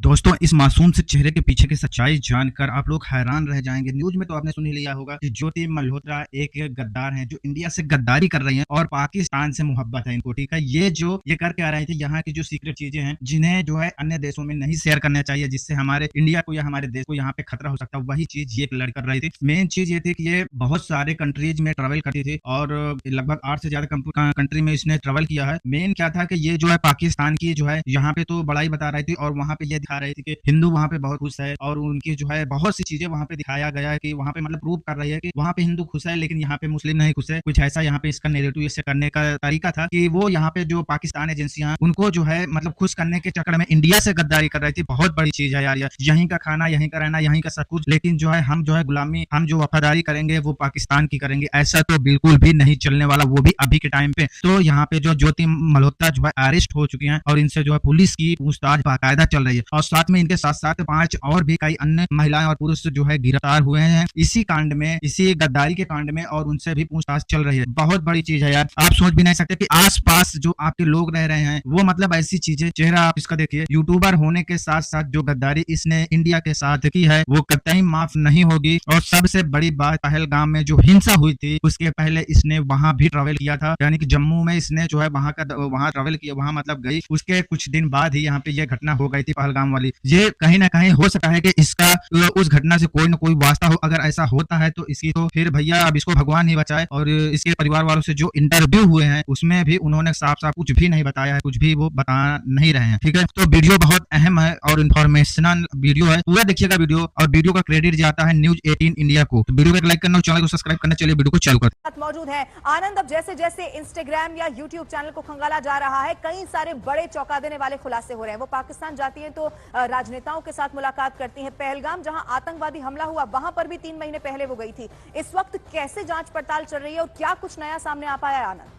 दोस्तों, इस मासूम से चेहरे के पीछे की सच्चाई जानकर आप लोग हैरान रह जाएँगे। न्यूज़ में तो आपने सुन ही लिया होगा कि ज्योति मल्होत्रा एक गद्दार हैं, जो इंडिया से गद्दारी कर रही हैं और पाकिस्तान से मोहब्बत है इनको, ठीक है? ये करके आ रही थी, यहाँ की जो सीक्रेट चीज़ें हैं, जिन्हें जो है अन्य देशों में नहीं शेयर करना चाहिए, जिससे हमारे इंडिया को या हमारे देश को यहाँ पे खतरा हो सकता है, वही चीज़ ये लड़की कर रही थी। मेन चीज़ ये थी कि ये बहुत सारे कंट्रीज़ में ट्रैवल करती थी और लगभग 8 से ज़्यादा कंट्री में इसने ट्रैवल किया है। मेन क्या था कि ये जो है पाकिस्तान की जो है यहाँ पे तो बड़ाई बता रही थी और वहाँ पे ये दिखा रही थी कि हिंदू वहाँ पे बहुत खुश है और उनकी जो है बहुत सी चीजें वहाँ पे दिखाया गया है कि वहाँ पे मतलब प्रूव कर रही है कि वहाँ पे हिंदू खुश है लेकिन यहाँ पे मुस्लिम नहीं खुश है। कुछ ऐसा यहाँ पे इसका नेगेटिव इससे करने का तरीका था कि वो यहाँ पे जो पाकिस्तान एजेंसियां उनको जो है मतलब खुश करने के चक्कर में इंडिया से गद्दारी कर रही थी। बहुत बड़ी चीज है यार, यहीं का खाना, यहीं का रहना, यहीं का सब कुछ, लेकिन जो है हम जो है गुलामी, हम जो वफादारी करेंगे वो पाकिस्तान की करेंगे। ऐसा तो बिल्कुल भी नहीं चलने वाला, वो भी अभी के टाइम पे। तो यहाँ पे जो ज्योति मल्होत्रा जो है अरेस्ट हो चुकी है और इनसे जो है पुलिस की पूछताछ बाकायदा चल रही है और साथ में इनके साथ साथ 5 और भी कई अन्य महिलाएं और पुरुष जो है गिरफ्तार हुए हैं इसी कांड में, इसी गद्दारी के कांड में, और उनसे भी पूछताछ चल रही है। बहुत बड़ी चीज है यार, आप सोच भी नहीं सकते कि आसपास जो आपके लोग रह रहे हैं वो मतलब ऐसी चीजें, चेहरा आप इसका देखिए, यूट्यूबर होने के साथ साथ जो गद्दारी इसने इंडिया के साथ की है वो कतई माफ नहीं होगी। और सबसे बड़ी बात, पहलगाम में जो हिंसा हुई थी उसके पहले इसने वहां भी ट्रैवल किया था, यानी कि जम्मू में इसने जो है वहां ट्रैवल किया, वहां मतलब गई, उसके कुछ दिन बाद ही यहाँ पे ये घटना हो गई थी पहलगाम वाली। ये कहीं ना कहीं हो सकता है कि इसका उस घटना से कोई ना कोई वास्ता हो। अगर ऐसा होता है तो इसकी तो फिर भैया अब इसको भगवान ही बचाए। और इसके परिवार वालों से जो इंटरव्यू हुए हैं उसमें भी उन्होंने साफ साफ कुछ भी नहीं बताया है, कुछ भी वो बता नहीं रहे हैं, ठीक है? तो वीडियो बहुत अहम है और इन्फॉर्मेशनल वीडियो है, पूरा देखिएगा वीडियो, और वीडियो का क्रेडिट जाता है न्यूज 18 इंडिया को। तो वीडियो को लाइक करना, चैनल को सब्सक्राइब करना। चलिए वीडियो को चालू करते। मौजूद है आनंद। अब जैसे जैसे इंस्टाग्राम या यूट्यूब चैनल को खंगाला जा रहा है, कई सारे बड़े चौंका देने वाले खुलासे हो रहे हैं। वो पाकिस्तान जाती है तो राजनेताओं के साथ मुलाकात करती है। पहलगाम जहां आतंकवादी हमला हुआ वहां पर भी 3 महीने पहले वो गई थी। इस वक्त कैसे जांच पड़ताल चल रही है और क्या कुछ नया सामने आ पाया है आनंद?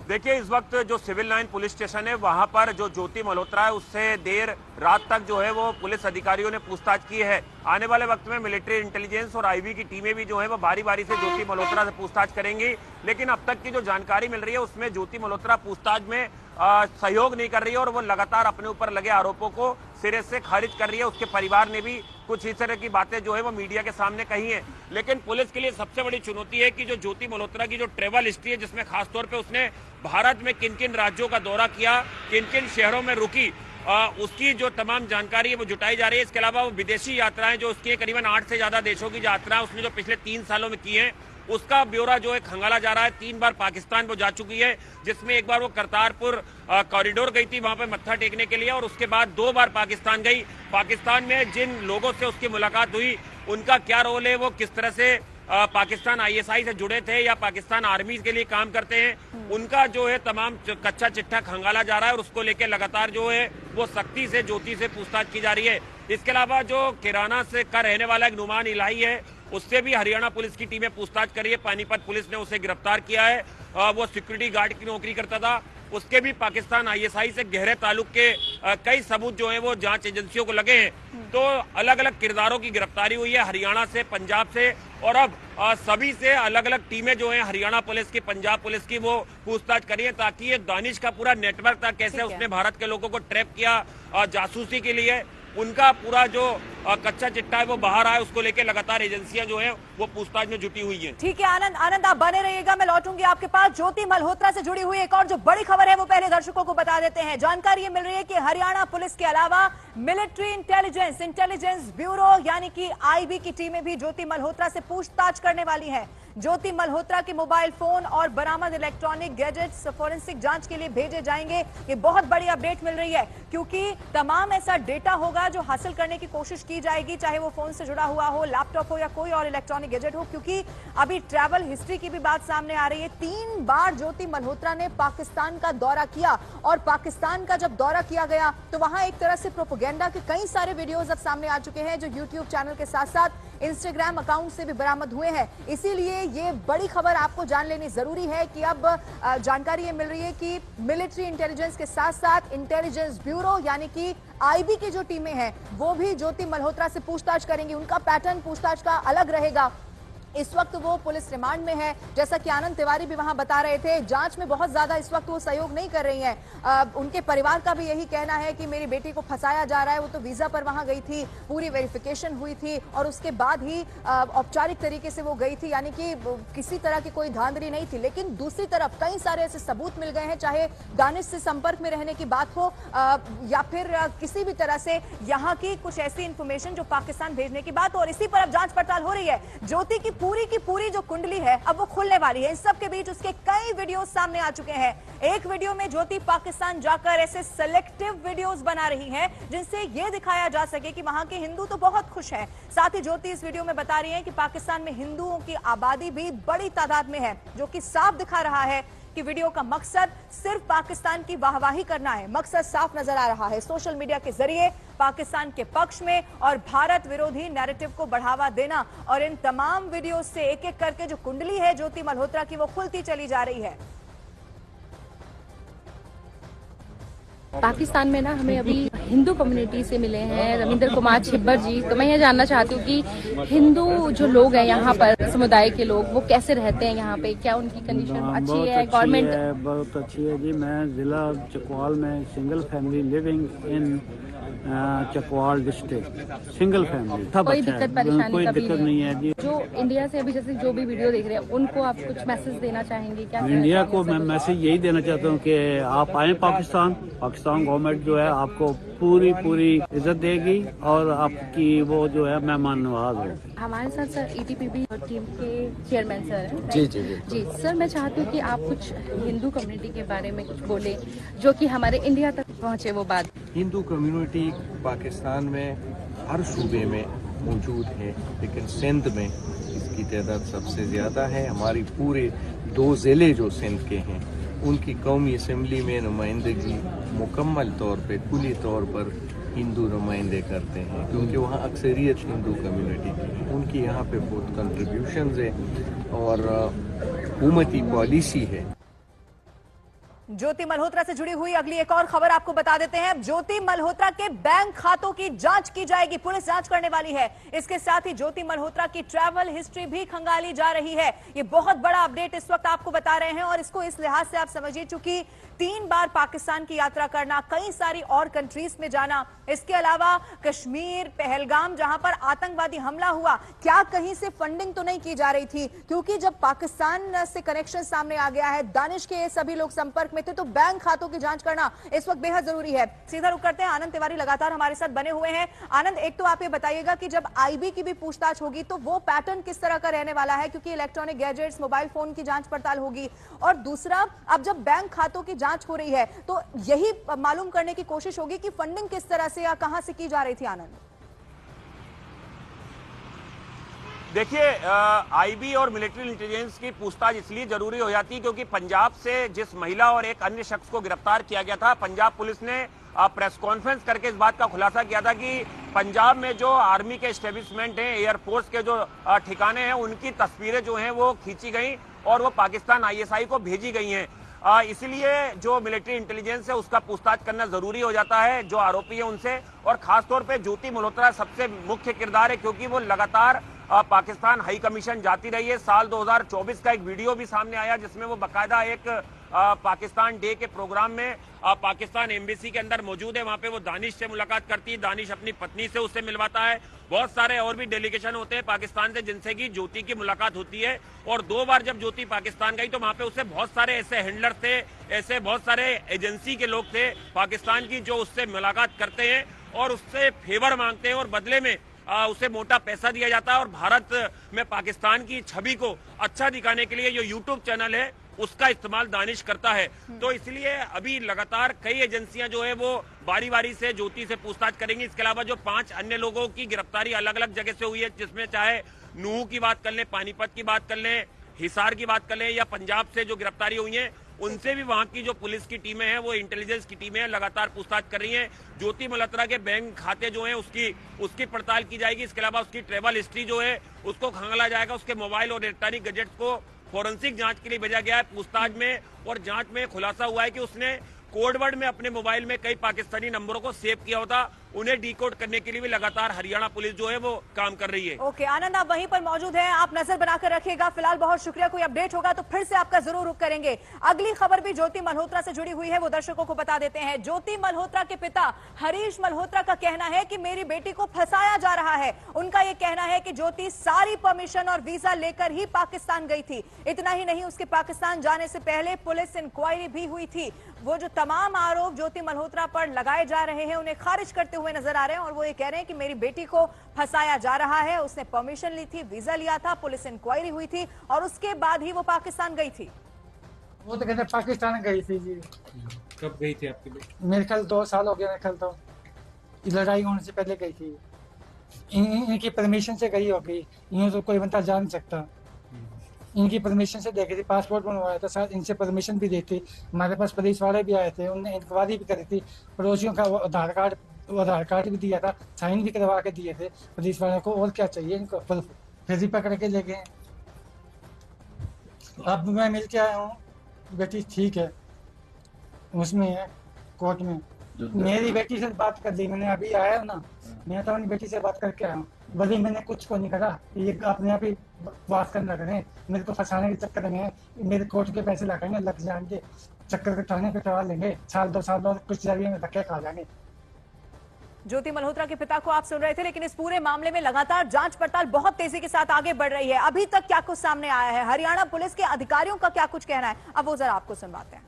देखिए, इस वक्त जो सिविल लाइन पुलिस स्टेशन है वहां पर जो ज्योति मल्होत्रा है उससे देर रात तक जो है वो पुलिस अधिकारियों ने पूछताछ की है। आने वाले वक्त में मिलिट्री इंटेलिजेंस और आईबी की टीमें भी जो है वो बारी बारी से ज्योति मल्होत्रा से पूछताछ करेंगी। लेकिन अब तक की जो जानकारी मिल रही है उसमें ज्योति मल्होत्रा पूछताछ में सहयोग नहीं कर रही है और वो लगातार अपने ऊपर लगे आरोपों को सिरे से खारिज कर रही है। उसके परिवार ने भी कुछ इस तरह की बातें जो है वो मीडिया के सामने कही है। लेकिन पुलिस के लिए सबसे बड़ी चुनौती है कि जो ज्योति मल्होत्रा की जो ट्रेवल हिस्ट्री है, जिसमें खासतौर पे उसने भारत में किन किन राज्यों का दौरा किया, किन किन शहरों में रुकी, उसकी जो तमाम जानकारी है वो जुटाई जा रही है। इसके अलावा वो विदेशी यात्राएं जो उसकी करीबन 8 से ज्यादा देशों की यात्राएं उसने जो पिछले 3 सालों में की है उसका ब्यौरा जो है खंगाला जा रहा है। 3 बार पाकिस्तान वो जा चुकी है, जिसमें एक बार वो करतारपुर कॉरिडोर गई थी वहां पे मत्था टेकने के लिए, और उसके बाद 2 बार पाकिस्तान गई। पाकिस्तान में जिन लोगों से उसकी मुलाकात हुई उनका क्या रोल है, वो किस तरह से पाकिस्तान आईएसआई से जुड़े थे या पाकिस्तान आर्मी के लिए काम करते हैं, उनका जो है तमाम कच्चा चिट्ठा खंगाला जा रहा है और उसको लेकर लगातार जो है वो सख्ती से ज्योति से पूछताछ की जा रही है। इसके अलावा जो किराना से का रहने वाला एक नुमान इलाही है उससे भी हरियाणा पुलिस की टीमें पूछताछ कर रही है। पानीपत पुलिस ने उसे गिरफ्तार किया है। वो सिक्योरिटी गार्ड की नौकरी करता था। उसके भी पाकिस्तान आईएसआई से गहरे ताल्लुक के कई सबूत जो हैं वो जांच एजेंसियों को लगे हैं। तो अलग अलग किरदारों की गिरफ्तारी हुई है हरियाणा से, पंजाब से, और अब सभी से अलग अलग टीमें जो हैं हरियाणा पुलिस की, पंजाब पुलिस की, वो पूछताछ करी है ताकि ये दानिश का पूरा नेटवर्क था, कैसे उसने भारत के लोगों को ट्रैप किया जासूसी के लिए, उनका पूरा जो कच्चा चिट्टा है वो बाहर आया। उसको लेकर लगातार एजेंसियां जो है वो पूछताछ में जुटी हुई हैं। ठीक है आनंद आप बने रहिएगा, मैं लौटूंगी आपके पास। ज्योति मल्होत्रा से जुड़ी हुई एक और जो बड़ी खबर है वो पहले दर्शकों को बता देते हैं। जानकारी ये मिल रही है कि हरियाणा पुलिस के अलावा मिलिट्री इंटेलिजेंस ब्यूरो यानी कि आईबी की टीमें भी ज्योति मल्होत्रा से पूछताछ करने वाली है। ज्योति मल्होत्रा के मोबाइल फोन और बरामद इलेक्ट्रॉनिक गैजेट्स फोरेंसिक जांच के लिए भेजे जाएंगे। ये बहुत बड़ी अपडेट मिल रही है क्योंकि तमाम ऐसा डेटा होगा जो हासिल करने की कोशिश की जाएगी, चाहे वो फोन से जुड़ा हुआ हो, लैपटॉप हो या कोई और इलेक्ट्रॉनिक गैजेट हो, क्योंकि अभी ट्रैवल हिस्ट्री की भी बात सामने आ रही है। 3 बार ज्योति मल्होत्रा ने पाकिस्तान का दौरा किया और पाकिस्तान का जब दौरा किया गया तो वहां एक तरह से प्रोपेगेंडा के कई सारे वीडियोज अब सामने आ चुके हैं जो यूट्यूब चैनल के साथ साथ इंस्टाग्राम अकाउंट से भी बरामद हुए हैं। इसीलिए ये बड़ी खबर आपको जान लेनी जरूरी है कि अब जानकारी ये मिल रही है कि मिलिट्री इंटेलिजेंस के साथ साथ इंटेलिजेंस ब्यूरो यानी कि आईबी की जो टीमें हैं वो भी ज्योति मल्होत्रा से पूछताछ करेंगी। उनका पैटर्न पूछताछ का अलग रहेगा इस वक्त वो पुलिस रिमांड में है। जैसा कि आनंद तिवारी भी वहां बता रहे थे, जांच में बहुत ज्यादा इस वक्त वो सहयोग नहीं कर रही हैं। उनके परिवार का भी यही कहना है कि मेरी बेटी को फंसाया जा रहा है। वो तो वीजा पर वहां गई थी, पूरी वेरिफिकेशन हुई थी और उसके बाद ही औपचारिक तरीके से वो गई थी, यानी कि किसी तरह की कोई धांधली नहीं थी। लेकिन दूसरी तरफ कई सारे ऐसे सबूत मिल गए हैं, चाहे दानिश से संपर्क में रहने की बात हो या फिर किसी भी तरह से यहाँ की कुछ ऐसी इंफॉर्मेशन जो पाकिस्तान भेजने की बात हो। और इसी पर अब जांच पड़ताल हो रही है। ज्योति की पूरी जो कुंडली है अब वो खुलने वाली है। इन सब के बीच उसके कई वीडियो सामने आ चुके हैं। एक वीडियो में ज्योति पाकिस्तान जाकर ऐसे सिलेक्टिव वीडियोस बना रही है जिनसे ये दिखाया जा सके कि वहां के हिंदू तो बहुत खुश हैं। साथ ही ज्योति इस वीडियो में बता रही है कि पाकिस्तान में हिंदुओं की आबादी भी बड़ी तादाद में है, जो कि साफ दिखा रहा है कि वीडियो का मकसद सिर्फ पाकिस्तान की वाहवाही करना है। मकसद साफ नजर आ रहा है, सोशल मीडिया के जरिए पाकिस्तान के पक्ष में और भारत विरोधी नैरेटिव को बढ़ावा देना। और इन तमाम वीडियो से एक एक करके जो कुंडली है ज्योति मल्होत्रा की, वो खुलती चली जा रही है। पाकिस्तान में ना हमें अभी हिंदू कम्युनिटी से मिले हैं रविंद्र कुमार छिब्बर जी। तो मैं ये जानना चाहती हूँ कि हिंदू जो लोग हैं यहाँ पर, समुदाय के लोग, वो कैसे रहते हैं यहाँ पे, क्या उनकी कंडीशन अच्छी है? गवर्नमेंट बहुत अच्छी है जी। मैं जिला चकवाल में single family living in Chakwal district, single family. कोई दिक्कत परेशानी कोई कभी दिक्कत नहीं है जी। जो इंडिया से अभी जैसे जो भी वीडियो देख रहे हैं उनको आप कुछ मैसेज देना चाहेंगे क्या? इंडिया को मैं मैसेज यही देना चाहता हूँ कि आप आए पाकिस्तान गवर्नमेंट जो है आपको पूरी इज्जत देगी और आपकी वो जो है मेहमान नवाज होगी। हमारे साथ सर ETPB टीम के चेयरमैन सर हैं। जी सर, मैं चाहती हूँ कि आप कुछ हिंदू कम्युनिटी के बारे में कुछ बोले जो कि हमारे इंडिया तक पहुँचे वो बात। हिंदू कम्युनिटी पाकिस्तान में हर सूबे में मौजूद है, लेकिन सिंध में इसकी तादाद सबसे ज़्यादा है। हमारी पूरे 2 ज़िले जो सिंध के हैं उनकी कौमी असम्बली में नुमाइंदगी मुकम्मल तौर पे, कुली तौर पर हिंदू नुमाइंदे करते हैं, क्योंकि वहाँ अक्सरियत हिंदू कम्युनिटी की है। उनकी यहाँ पे बहुत कंट्रीब्यूशंस है और हुकूमती पॉलिसी है। ज्योति मल्होत्रा से जुड़ी हुई अगली एक और खबर आपको बता देते हैं। ज्योति मल्होत्रा के बैंक खातों की जांच की जाएगी, पुलिस जांच करने वाली है। इसके साथ ही ज्योति मल्होत्रा की ट्रैवल हिस्ट्री भी खंगाली जा रही है। ये बहुत बड़ा अपडेट इस वक्त आपको बता रहे हैं और इसको इस लिहाज से आप समझिए, चूंकि 3 बार पाकिस्तान की यात्रा करना, कई सारी और कंट्रीज में जाना, इसके अलावा कश्मीर, पहलगाम जहां पर आतंकवादी हमला हुआ, क्या कहीं से फंडिंग तो नहीं की जा रही थी? क्योंकि जब पाकिस्तान से कनेक्शन सामने आ गया है, दानिश के ये सभी लोग संपर्क में थे, तो बैंक खातों की जांच करना इस वक्त बेहद जरूरी है। सीधा रुक करते हैं, आनंद तिवारी लगातार हमारे साथ बने हुए हैं। आनंद, एक तो आप ये बताइएगा कि जब IB की भी पूछताछ होगी तो वो पैटर्न किस तरह का रहने वाला है, क्योंकि इलेक्ट्रॉनिक गैजेट्स, मोबाइल फोन की जांच पड़ताल होगी। और दूसरा, अब जब बैंक खातों की जांच हो रही है तो यही मालूम करने की कोशिश होगी कि फंडिंग किस तरह से या कहां से की जा रही थी। आनंद, देखिए, IB और मिलिट्री इंटेलिजेंस की पूछताछ इसलिए जरूरी हो जाती है क्योंकि पंजाब से जिस महिला और एक अन्य शख्स को गिरफ्तार किया गया था, पंजाब पुलिस ने प्रेस कॉन्फ्रेंस करके इस बात का खुलासा किया था कि पंजाब में जो आर्मी के एस्टेब्लिशमेंट हैं, एयरफोर्स के जो ठिकाने हैं, उनकी तस्वीरें जो हैं वो खींची गई और वो पाकिस्तान ISI को भेजी गई हैं। इसलिए जो मिलिट्री इंटेलिजेंस है उसका पूछताछ करना जरूरी हो जाता है जो आरोपी है उनसे, और खासतौर पे ज्योति मल्होत्रा सबसे मुख्य किरदार है क्योंकि वो लगातार पाकिस्तान हाई कमीशन जाती रही है। साल 2024 का एक वीडियो भी सामने आया जिसमें वो बाकायदा एक पाकिस्तान डे के प्रोग्राम में पाकिस्तान एम्बेसी के अंदर मौजूद है। वहां पे वो दानिश से मुलाकात करती है, दानिश अपनी पत्नी से उससे मिलवाता है। बहुत सारे और भी डेलीगेशन होते हैं पाकिस्तान से जिनसे की ज्योति की मुलाकात होती है। और 2 बार जब ज्योति पाकिस्तान गई तो वहां पे उससे बहुत सारे ऐसे हैंडलर थे, ऐसे बहुत सारे एजेंसी के लोग थे पाकिस्तान की जो उससे मुलाकात करते हैं और उससे फेवर मांगते हैं और बदले में उसे मोटा पैसा दिया जाता है। और भारत में पाकिस्तान की छवि को अच्छा दिखाने के लिए जो YouTube चैनल है उसका इस्तेमाल दानिश करता है। तो इसलिए अभी लगातार कई एजेंसियां जो है वो बारी बारी से ज्योति से पूछताछ करेंगी। इसके अलावा जो 5 अन्य लोगों की गिरफ्तारी अलग अलग जगह से हुई है, जिसमें चाहे नूह की बात कर लें, पानीपत की बात कर लें, हिसार की बात कर लें या पंजाब से जो गिरफ्तारी हुई है, उनसे भी वहां की जो पुलिस की टीमें हैं, वो इंटेलिजेंस की टीमें हैं, लगातार पूछताछ कर रही हैं। ज्योति मल्होत्रा के बैंक खाते जो हैं उसकी पड़ताल की जाएगी। इसके अलावा उसकी ट्रेवल हिस्ट्री जो है उसको खंगाला जाएगा। उसके मोबाइल और इलेक्ट्रॉनिक गैजेट्स को फोरेंसिक जांच के लिए भेजा गया है। पूछताछ में और जांच में खुलासा हुआ है कि उसने कोडवर्ड में अपने मोबाइल में कई पाकिस्तानी नंबरों को सेव किया होता। उन्हें डिकोड करने के लिए भी लगातार हरियाणा पुलिस जो है वो काम कर रही है। ओके आनंद, आप वहीं पर मौजूद हैं, आप नजर बनाकर रखिएगा। फिलहाल बहुत शुक्रिया, कोई अपडेट होगा तो फिर से आपका जरूर रुख करेंगे। अगली खबर भी ज्योति मल्होत्रा से जुड़ी हुई है, वो दर्शकों को बता देते हैं। ज्योति मल्होत्रा के पिता हरीश मल्होत्रा का कहना है कि मेरी बेटी को फंसाया जा रहा है। उनका यह कहना है कि ज्योति सारी परमिशन और वीजा लेकर ही पाकिस्तान गई थी। इतना ही नहीं, उसके पाकिस्तान जाने से पहले पुलिस इंक्वायरी भी हुई थी। वो जो तमाम आरोप ज्योति मल्होत्रा पर लगाए जा रहे हैं उन्हें खारिज करते हुए नजर आ रहे हैं और वो ये कह रहे हैं कि मेरी बेटी को फंसाया जा रहा है। उसने परमिशन ली थी, वीजा लिया था, पुलिस इंक्वायरी हुई थी और उसके बाद ही वो पाकिस्तान गई थी। वो तो कहते पाकिस्तान गई थी जी। कब गई थी आपकी बेटी? मेरे ख्याल 2 साल हो गया, मेरे ख्याल तो लड़ाई होने से पहले गई थी। इनकी परमिशन से गई होगी, इन्हें तो कोई बंदा जा नहीं सकता। इनकी परमिशन से देखी थी, पासपोर्ट बनवाया था, साथ इनसे परमिशन भी दी थी। हमारे पास पुलिस वाले भी आए थे, उन्होंने इंक्वायरी भी करी थी। पड़ोसियों का आधार कार्ड भी दिया था, साइन भी करवा के दिए थे पुलिस वालों को। और क्या चाहिए इनको, फिर ही पकड़ के ले गए। अब मैं मिल के आया हूँ, बेटी ठीक है, उसमें है कोर्ट में। मेरी बेटी से बात कर ली मैंने, अभी आया ना, मैं तो अपनी बेटी से बात करके आया हूँ। भले मैंने कुछ को नहीं करा, ये अपने आप ही बात करना करें। मेरे को फंसाने के चक्कर में मेरे कोर्ट के पैसे लगाएंगे, लग जाएंगे, चक्कर कटाने पे करवा लेंगे, 1-2 साल और कुछ जरिए में धक्के खा जाएंगे। ज्योति मल्होत्रा के पिता को आप सुन रहे थे, लेकिन इस पूरे मामले में लगातार जांच पड़ताल बहुत तेजी के साथ आगे बढ़ रही है। अभी तक क्या कुछ सामने आया है, हरियाणा पुलिस के अधिकारियों का क्या कुछ कहना है, अब वो जरा आपको सुनवाते हैं।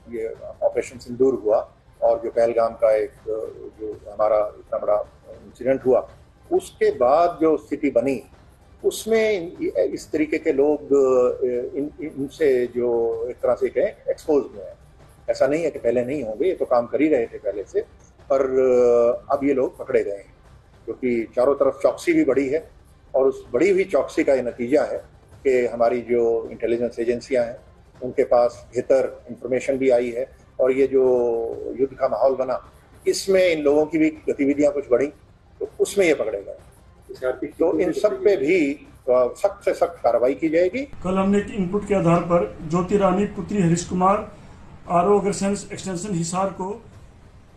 ये ऑपरेशन सिंदूर हुआ और जो पहलगाम का एक जो हमारा इतना बड़ा इंसिडेंट हुआ, उसके बाद जो स्थिति बनी उसमें इस तरीके के लोग इनसे जो एक तरह से कहें एक्सपोज हुए हैं। ऐसा नहीं है कि पहले नहीं होंगे, ये तो काम कर ही रहे थे पहले से, पर अब ये लोग पकड़े गए हैं क्योंकि चारों तरफ चौकसी भी बढ़ी है। और उस बढ़ी हुई चौकसी का ये नतीजा है कि हमारी जो इंटेलिजेंस एजेंसियां हैं उनके पास बेहतर इंफॉर्मेशन भी आई है और ये जो युद्ध का माहौल बना इसमें इन लोगों की भी गतिविधियां कुछ बढ़ी, तो उसमें ये पकड़े गए। तो इन सब पे भी सख्त से सख्त कार्रवाई की जाएगी। कल हमने एक इनपुट के आधार पर ज्योति रानी पुत्री हरीश कुमार आरओ अग्रसेन एक्सटेंशन हिसार को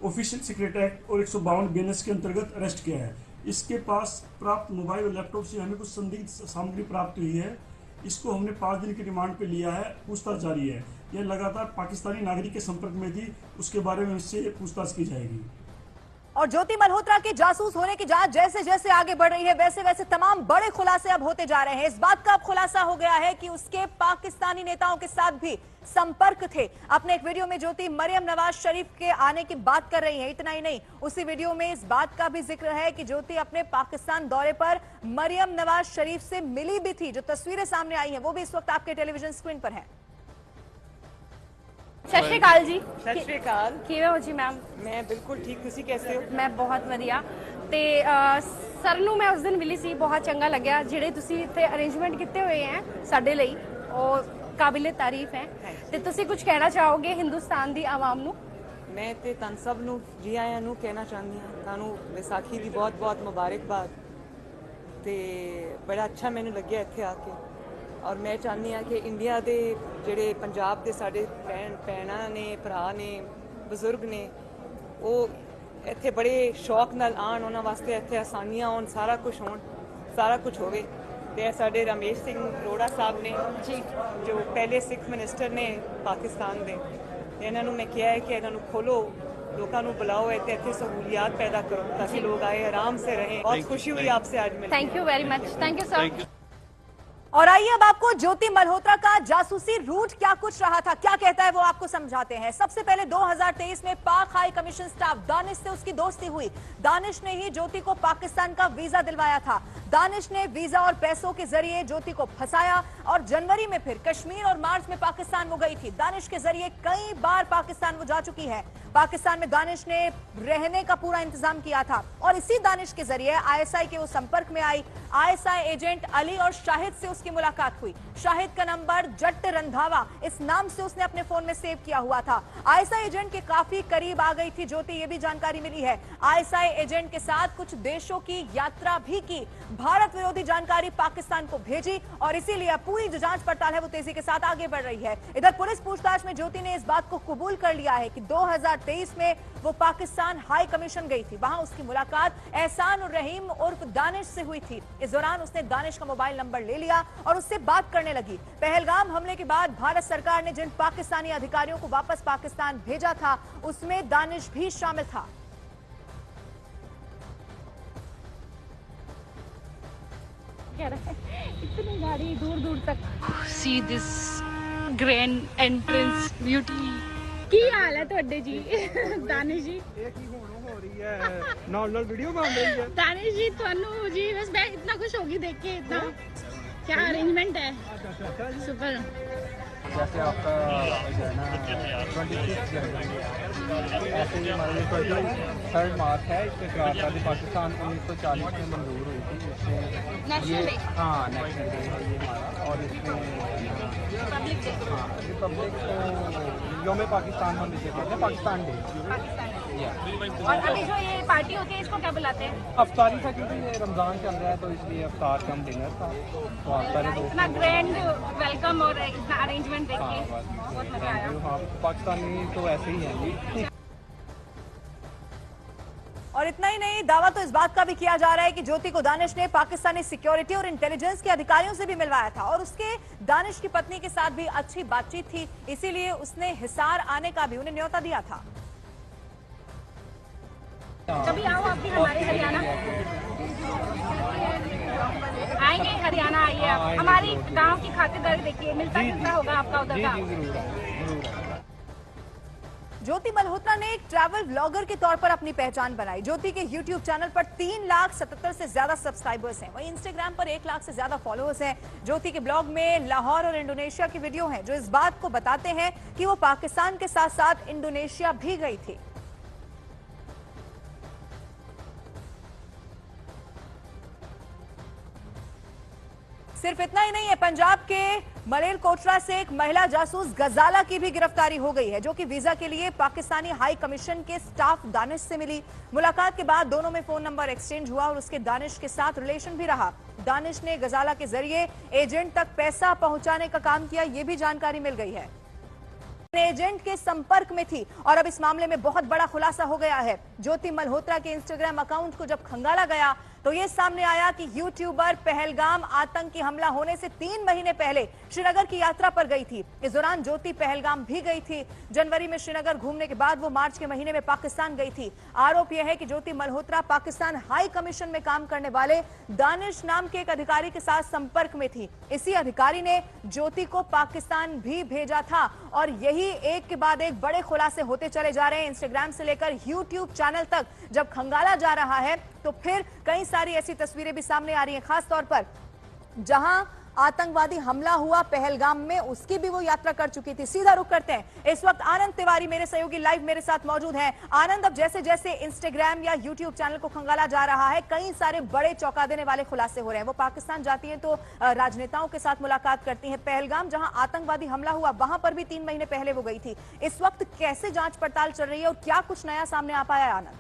ऑफिशियल सीक्रेट एक्ट और 152 BNS के अंतर्गत अरेस्ट किया है। इसके पास प्राप्त मोबाइल और लैपटॉप से हमें कुछ संदिग्ध सामग्री प्राप्त हुई है। इसको हमने 5 दिन की रिमांड पे लिया है, पूछताछ जारी है। यह लगातार पाकिस्तानी नागरिक के संपर्क में थी, उसके बारे में इससे पूछताछ की जाएगी। और ज्योति मल्होत्रा के जासूस होने की जांच जैसे जैसे आगे बढ़ रही है वैसे वैसे तमाम बड़े खुलासे अब होते जा रहे हैं। इस बात का अब खुलासा हो गया है कि उसके पाकिस्तानी नेताओं के साथ भी संपर्क थे। अपने एक वीडियो में ज्योति मरियम नवाज शरीफ के आने की बात कर रही है। इतना ही नहीं, उसी वीडियो में इस बात का भी जिक्र है कि ज्योति अपने पाकिस्तान दौरे पर मरियम नवाज शरीफ से मिली भी थी। जो तस्वीरें सामने आई हैं वो भी इस वक्त आपके टेलीविजन स्क्रीन पर है। सत श्री अकाल जी। सत श्री अकाल। किवें हो जी मैम? मैं बिल्कुल ठीक, ਤੁਸੀਂ कैसे हो? मैं बहुत ਵਧੀਆ। ਤੇ ਸਰ ਨੂੰ ਮੈਂ ਉਸ ਦਿਨ ਮਿਲੀ ਸੀ, ਬਹੁਤ ਚੰਗਾ ਲੱਗਿਆ। ਜਿਹੜੇ ਤੁਸੀਂ ਇੱਥੇ ਅਰੇਂਜਮੈਂਟ ਕੀਤੇ ਹੋਏ ਹੈ ਸਾਡੇ ਲਈ ਉਹ ਕਾਬਿਲੇ ਤਾਰੀਫ ਹੈ। ਤੇ ਤੁਸੀਂ ਕੁਝ ਕਹਿਣਾ ਚਾਹੋਗੇ ਹਿੰਦੁਸਤਾਨ ਦੀ ਆਵਾਮ ਨੂੰ? ਮੈਂ ਤੇ ਤੁਹਾਨੂੰ ਸਭ ਨੂੰ ਜੀ ਆਇਆਂ ਨੂੰ ਕਹਿਣਾ ਚਾਹੁੰਦੀ ਹਾਂ। ਤੁਹਾਨੂੰ ਵਿਸਾਖੀ ਦੀ ਬਹੁਤ-ਬਹੁਤ ਮੁਬਾਰਕਬਾਦ। ਤੇ ਬੜਾ ਅੱਛਾ ਮੈਨੂੰ ਲੱਗਿਆ ਇੱਥੇ ਆ ਕੇ। और मैं चाहती हाँ कि इंडिया के जोड़े पंजाब के साढ़े भैन ने भरा ने बजुर्ग ने वो इत्थे बड़े शौक नाल आन, उन्होंने वास्ते इत्थे आसानियां होन, सारा कुछ होन, सारा कुछ होवे। ते साढ़े रमेश सिंह अरोड़ा साहब ने जी जो पहले सिख मिनिस्टर ने पाकिस्तान के, इन्होंने मैं कहा है कि इन्होंने खोलो, लोगों को बुलाओ, इत्थे सहूलियात पैदा करो ताकि लोग आए आराम से रहें। बहुत खुशी हुई आपसे आज मिलकर। Thank you very much. Thank you sir. और आइए अब आपको ज्योति मल्होत्रा का जासूसी रूट क्या कुछ रहा था, क्या कहता है वो आपको समझाते हैं। सबसे पहले 2023 में पाक हाई कमीशन स्टाफ दानिश से उसकी दोस्ती हुई। दानिश ने ही ज्योति को पाकिस्तान का वीजा दिलवाया था। दानिश ने वीजा और पैसों के जरिए ज्योति को फंसाया और जनवरी में फिर कश्मीर और मार्च में पाकिस्तान वो गई थी। दानिश के जरिए कई बार पाकिस्तान वो जा चुकी है। पाकिस्तान में दानिश ने रहने का पूरा इंतजाम किया था और इसी दानिश के जरिए आईएसआई के वो संपर्क में आई। आईएसआई एजेंट अली और शाहिद से उसकी मुलाकात हुई। शाहिद का नंबर जट्ट रंधावा इस नाम से उसने अपने फोन में सेव किया हुआ था। आईएसआई एजेंट के काफी करीब आ गई थी ज्योति, ये भी जानकारी मिली है। आईएसआई एजेंट के साथ कुछ देशों की यात्रा भी की, भारत विरोधी जानकारी पाकिस्तान को भेजी और इसीलिए पूरी जो जांच पड़ताल है वो तेजी के साथ आगे बढ़ रही है। इधर पुलिस पूछताछ में ज्योति ने इस बात को कबूल कर लिया है कि 2023 2023 में वो पाकिस्तान हाई कमीशन गई थी। वहां उसकी मुलाकात एहसान उर रहीम उर्फ दानिश से हुई थी। इस दौरान उसने दानिश का मोबाइल नंबर ले लिया और उससे बात करने लगी। पहलगाम हमले के बाद भारत सरकार ने जिन पाकिस्तानी अधिकारियों को वापस पाकिस्तान भेजा था उसमें दानिश भी शामिल था। इतनी गाड़ी दूर दूर तक। See this grand entrance beauty. की हाल है ਤੁਹਾਡੇ जी दानिश जी? हो रही है नॉर्मल वीडियो बन रही है। दानिश जी ਤੁਹਾਨੂੰ जी बस मैं इतना खुश होगी देख के। इतना क्या अरेंजमेंट है? सुपर। जैसे आपका जो है ना 26 जनवरी ऐसे ही हमारे लिए 23 मार्च है। इसके खिलाफ आज़ादी पाकिस्तान 1940 में मंजूर हुई थी। इसमें ये हाँ नेशनल डे है ये हमारा। और इसमें हाँ रिपब्लिक को यौम पाकिस्तान हम इसे कहते हैं, पाकिस्तान डे। और अभी जो ये पार्टी होती है इसको क्या बुलाते हैं? अफ्तारी था क्योंकि ये रमज़ान चल रहा है तो इसलिए अफ्तार कम डिनर था। तो आप सारे दोस्त इतना ग्रैंड वेलकम और इतना अरेंजमेंट देख के बहुत मजा आया। हाँ पाकिस्तानी तो ऐसे ही हैं जी। और इतना ही नहीं, दावा तो इस बात का भी किया जा रहा है कि ज्योति को दानिश ने पाकिस्तानी सिक्योरिटी और इंटेलिजेंस के अधिकारियों से भी मिलवाया था और उसके दानिश की पत्नी के साथ भी अच्छी बातचीत थी, इसीलिए उसने हिसार आने का भी उन्हें न्योता दिया था। कभी आओ आप भी हमारे हरियाणा। आएंगे हरियाणा, आइए आप हमारी गांव की खातिरदारी देखिए, मिलता जुलता होगा आपका उधर का। ज्योति मल्होत्रा ने एक ट्रैवल व्लॉगर के तौर पर अपनी पहचान बनाई। ज्योति के YouTube चैनल पर 3,77,000 से ज्यादा सब्सक्राइबर्स हैं। वहीं इंस्टाग्राम पर 1 लाख से ज्यादा फॉलोअर्स हैं। ज्योति के ब्लॉग में लाहौर और इंडोनेशिया की वीडियो हैं जो इस बात को बताते हैं कि वो पाकिस्तान के साथ साथ इंडोनेशिया भी गई थी। सिर्फ इतना ही नहीं है, पंजाब के मलेरकोटरा से एक महिला जासूस गजाला की भी गिरफ्तारी हो गई है जो कि वीजा के लिए पाकिस्तानी हाई कमीशन के स्टाफ दानिश से मिली। मुलाकात के बाद दोनों में फोन नंबर एक्सचेंज हुआ और उसके दानिश के साथ रिलेशन भी रहा। दानिश ने गजाला के जरिए एजेंट तक पैसा पहुंचाने का काम किया, यह भी जानकारी मिल गई है। एजेंट के संपर्क में थी और अब इस मामले में बहुत बड़ा खुलासा हो गया है। ज्योति मल्होत्रा के इंस्टाग्राम अकाउंट को जब खंगाला गया तो यह सामने आया कि यूट्यूबर पहलगाम आतंकी हमला होने से 3 महीने पहले श्रीनगर की यात्रा पर गई थी। इस दौरान ज्योति पहलगाम भी गई थी। जनवरी में श्रीनगर घूमने के बाद वो मार्च के महीने में पाकिस्तान गई थी। आरोप यह है कि ज्योति मल्होत्रा पाकिस्तान हाई कमीशन में काम करने वाले दानिश नाम के एक अधिकारी के साथ संपर्क में थी। इसी अधिकारी ने ज्योति को पाकिस्तान भी भेजा था और यही एक के बाद एक बड़े खुलासे होते चले जा रहे हैं। इंस्टाग्राम से लेकर यूट्यूब चैनल तक जब खंगाला जा रहा है तो फिर कई सारी ऐसी तस्वीरें भी सामने आ रही हैं, खास तौर पर जहां आतंकवादी हमला हुआ पहलगाम में उसकी भी वो यात्रा कर चुकी थी। सीधा रुख करते हैं, इस वक्त आनंद तिवारी मेरे सहयोगी लाइव मेरे साथ मौजूद हैं। आनंद, अब जैसे जैसे इंस्टाग्राम या यूट्यूब चैनल को खंगाला जा रहा है, कई सारे बड़े चौंका देने वाले खुलासे हो रहे हैं। वो पाकिस्तान जाती हैं तो राजनेताओं के साथ मुलाकात करती हैं। पहलगाम जहां आतंकवादी हमला हुआ वहां पर भी 3 महीने पहले वो गई थी। इस वक्त कैसे जांच पड़ताल चल रही है और क्या कुछ नया सामने आ पाया है? आनंद,